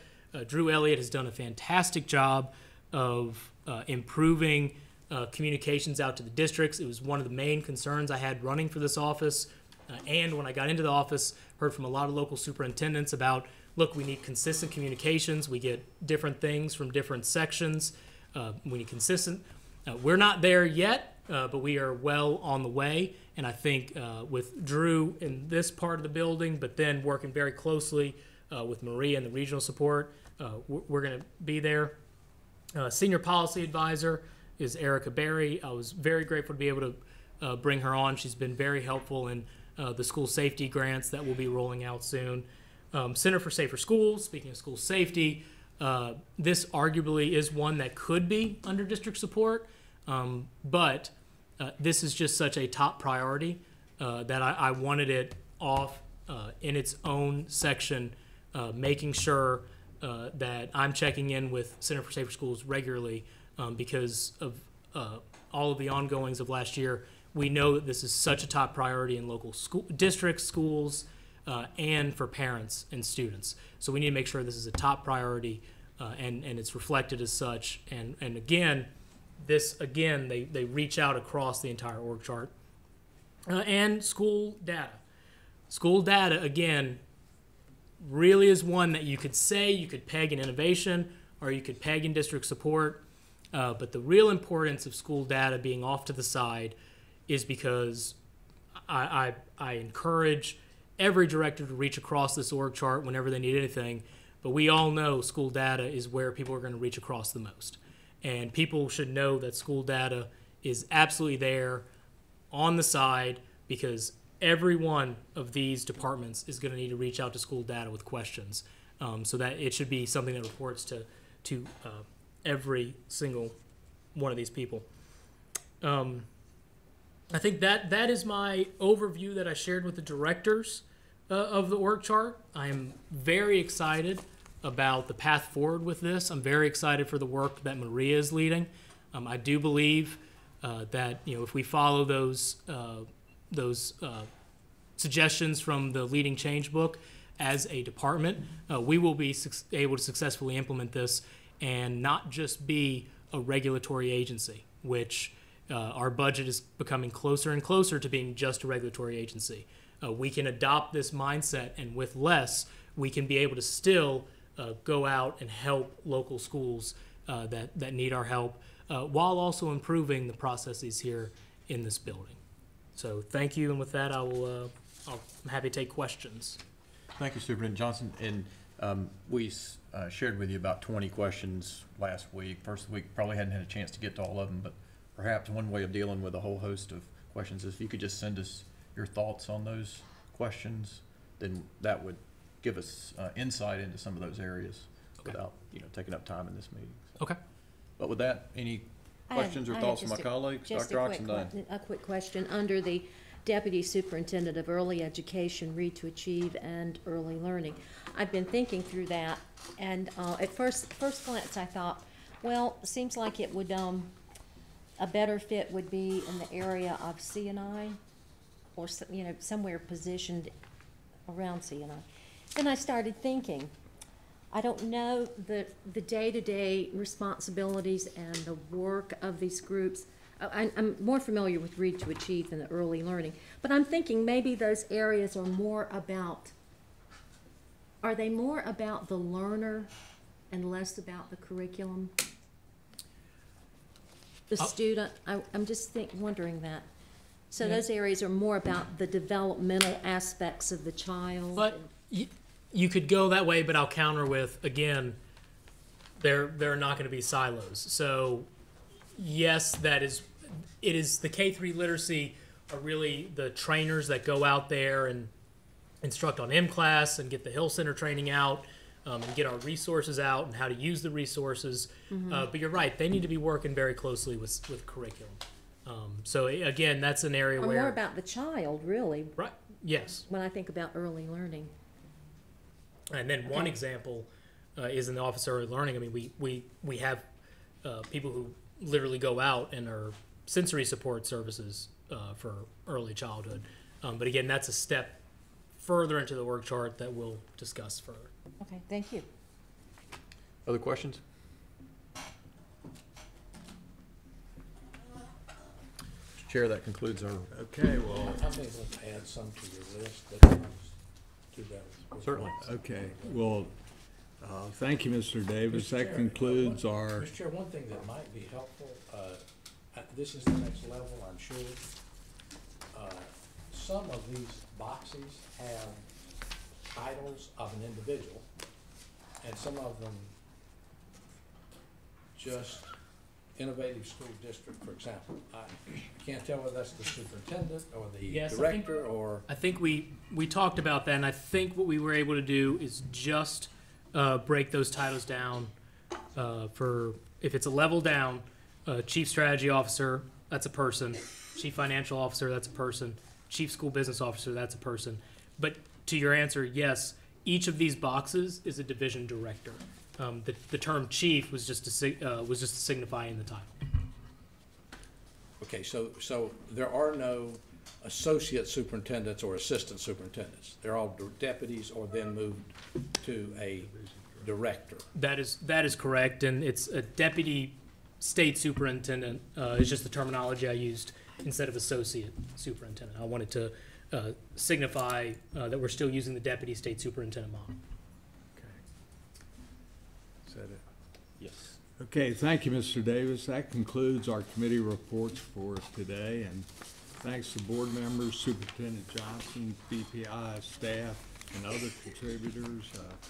Drew Elliott has done a fantastic job of improving communications out to the districts. It was one of the main concerns I had running for this office. And when I got into the office, heard from a lot of local superintendents about, look, we need consistent communications. We get different things from different sections. We need consistent. We're not there yet, but we are well on the way. And I think with Drew in this part of the building, but then working very closely with Maria and the regional support, we're going to be there. Senior Policy Advisor is Erica Berry. I was very grateful to be able to bring her on. She's been very helpful in the school safety grants that will be rolling out soon. Center for Safer Schools, speaking of school safety, this arguably is one that could be under district support, but this is just such a top priority that I wanted it off in its own section, making sure that I'm checking in with Center for Safer Schools regularly because of all of the ongoings of last year. We know that this is such a top priority in local school districts, schools, and for parents and students. So we need to make sure this is a top priority and it's reflected as such. And again, they reach out across the entire org chart. And school data. School data, again, really is one that you could say you could peg in innovation or you could peg in district support. But the real importance of school data being off to the side is because I encourage every director to reach across this org chart whenever they need anything. But we all know school data is where people are going to reach across the most. And people should know that school data is absolutely there on the side because every one of these departments is going to need to reach out to school data with questions. So that it should be something that reports to every single one of these people. I think that is my overview that I shared with the directors of the org chart. I am very excited about the path forward with this. I'm very excited for the work that Maria is leading. I do believe that if we follow those suggestions from the Leading Change book as a department, we will be able to successfully implement this and not just be a regulatory agency, which our budget is becoming closer and closer to being just a regulatory agency. We can adopt this mindset, and with less, we can be able to still go out and help local schools that need our help, while also improving the processes here in this building. So thank you, and with that, I'm happy to take questions. Thank you, Superintendent Johnson. And we shared with you about 20 questions last week. First week, probably hadn't had a chance to get to all of them, but perhaps one way of dealing with a whole host of questions is if you could just send us your thoughts on those questions, then that would give us insight into some of those areas without taking up time in this meeting. So. Okay. But with that, any questions or thoughts from my colleagues? Dr. Oxendine. A quick question. Under the Deputy Superintendent of Early Education, Read to Achieve, and Early Learning, I've been thinking through that, and at first glance I thought, well, it seems like it would a better fit would be in the area of C&I, or somewhere positioned around C&I. Then I started thinking, I don't know the day-to-day responsibilities and the work of these groups. I'm more familiar with Read to Achieve than the Early Learning, but I'm thinking maybe those areas are more about the learner and less about the curriculum? The student, I'm just wondering that. So those areas are more about the developmental aspects of the child. But you could go that way, but I'll counter with, again, there are not going to be silos. So yes, it is the K-3 literacy are really the trainers that go out there and instruct on M-Class and get the Hill Center training out, and get our resources out and how to use the resources. But you're right, they need to be working very closely with curriculum. So again, that's an area where more about the child, really. Right. Yes. When I think about early learning. And then one example is in the Office of Early Learning. I mean, we have people who literally go out and are sensory support services for early childhood. But again, that's a step further into the work chart that we'll discuss further. Okay, thank you. Other questions? Mr. Chair, that concludes our. Okay, well. I may want to add some to your list. That do that. Certainly. Okay, well, thank you, Mr. Davis. That concludes our. Mr. Chair, one thing that might be helpful, this is the next level, I'm sure. Some of these boxes have titles of an individual, and some of them just Innovative School District, for example. I can't tell whether that's the superintendent or the director or. I think we talked about that, and I think what we were able to do is just break those titles down for, if it's a level down, Chief Strategy Officer, that's a person. Chief Financial Officer, that's a person. Chief School Business Officer, that's a person. But to your answer, yes, each of these boxes is a division director. The term chief was just to signify in the title. Okay, so there are no associate superintendents or assistant superintendents. They're all deputies or then moved to a director. That is correct, and it's a deputy state superintendent. It's just the terminology I used instead of associate superintendent. I wanted to signify that we're still using the deputy state superintendent model. Is that it? Yes. Okay, thank you, Mr. Davis. That concludes our committee reports for today, and thanks to board members, Superintendent Johnson, BPI staff, and other contributors,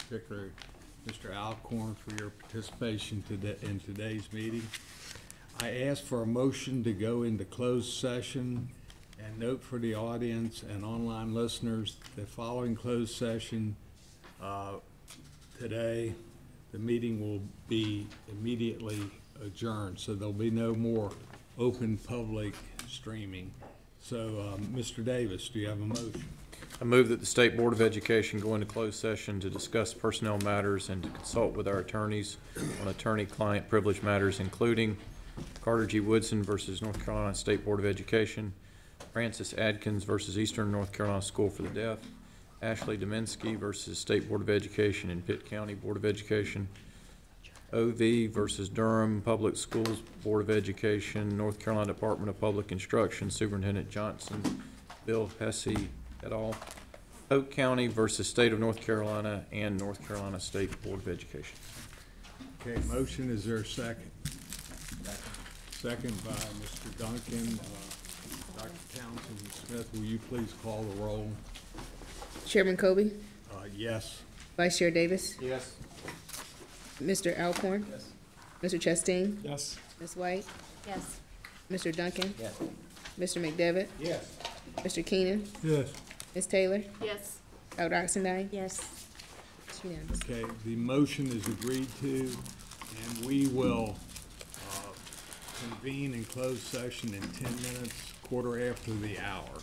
particularly Mr. Alcorn for your participation in today's meeting. I ask for a motion to go into closed session, and note for the audience and online listeners, the following closed session today, the meeting will be immediately adjourned, so there'll be no more open public streaming. So, Mr. Davis, do you have a motion? I move that the State Board of Education go into closed session to discuss personnel matters and to consult with our attorneys on attorney-client privilege matters, including Carter G. Woodson versus North Carolina State Board of Education, Francis Adkins versus Eastern North Carolina School for the Deaf, Ashley Dominski versus State Board of Education and Pitt County Board of Education, OV versus Durham Public Schools Board of Education, North Carolina Department of Public Instruction, Superintendent Johnson, Bill Hesse et al., Polk County versus State of North Carolina and North Carolina State Board of Education. Okay, motion, is there a second? Second by Mr. Duncan. Dr. Townsend Smith, will you please call the roll? Chairman Kobe, Yes. Vice Chair Davis, Yes. Mr. Alcorn, Yes. Mr. Chastain, Yes. Ms. White, Yes. Mr. Duncan, Yes. Mr. McDevitt, Yes. Mr. Keenan, Yes. Ms. Taylor, Yes. Dr. Oxendine. Yes. It's unanimous. Okay, the motion is agreed to, and we will convene in closed session in 10 minutes, quarter after the hour.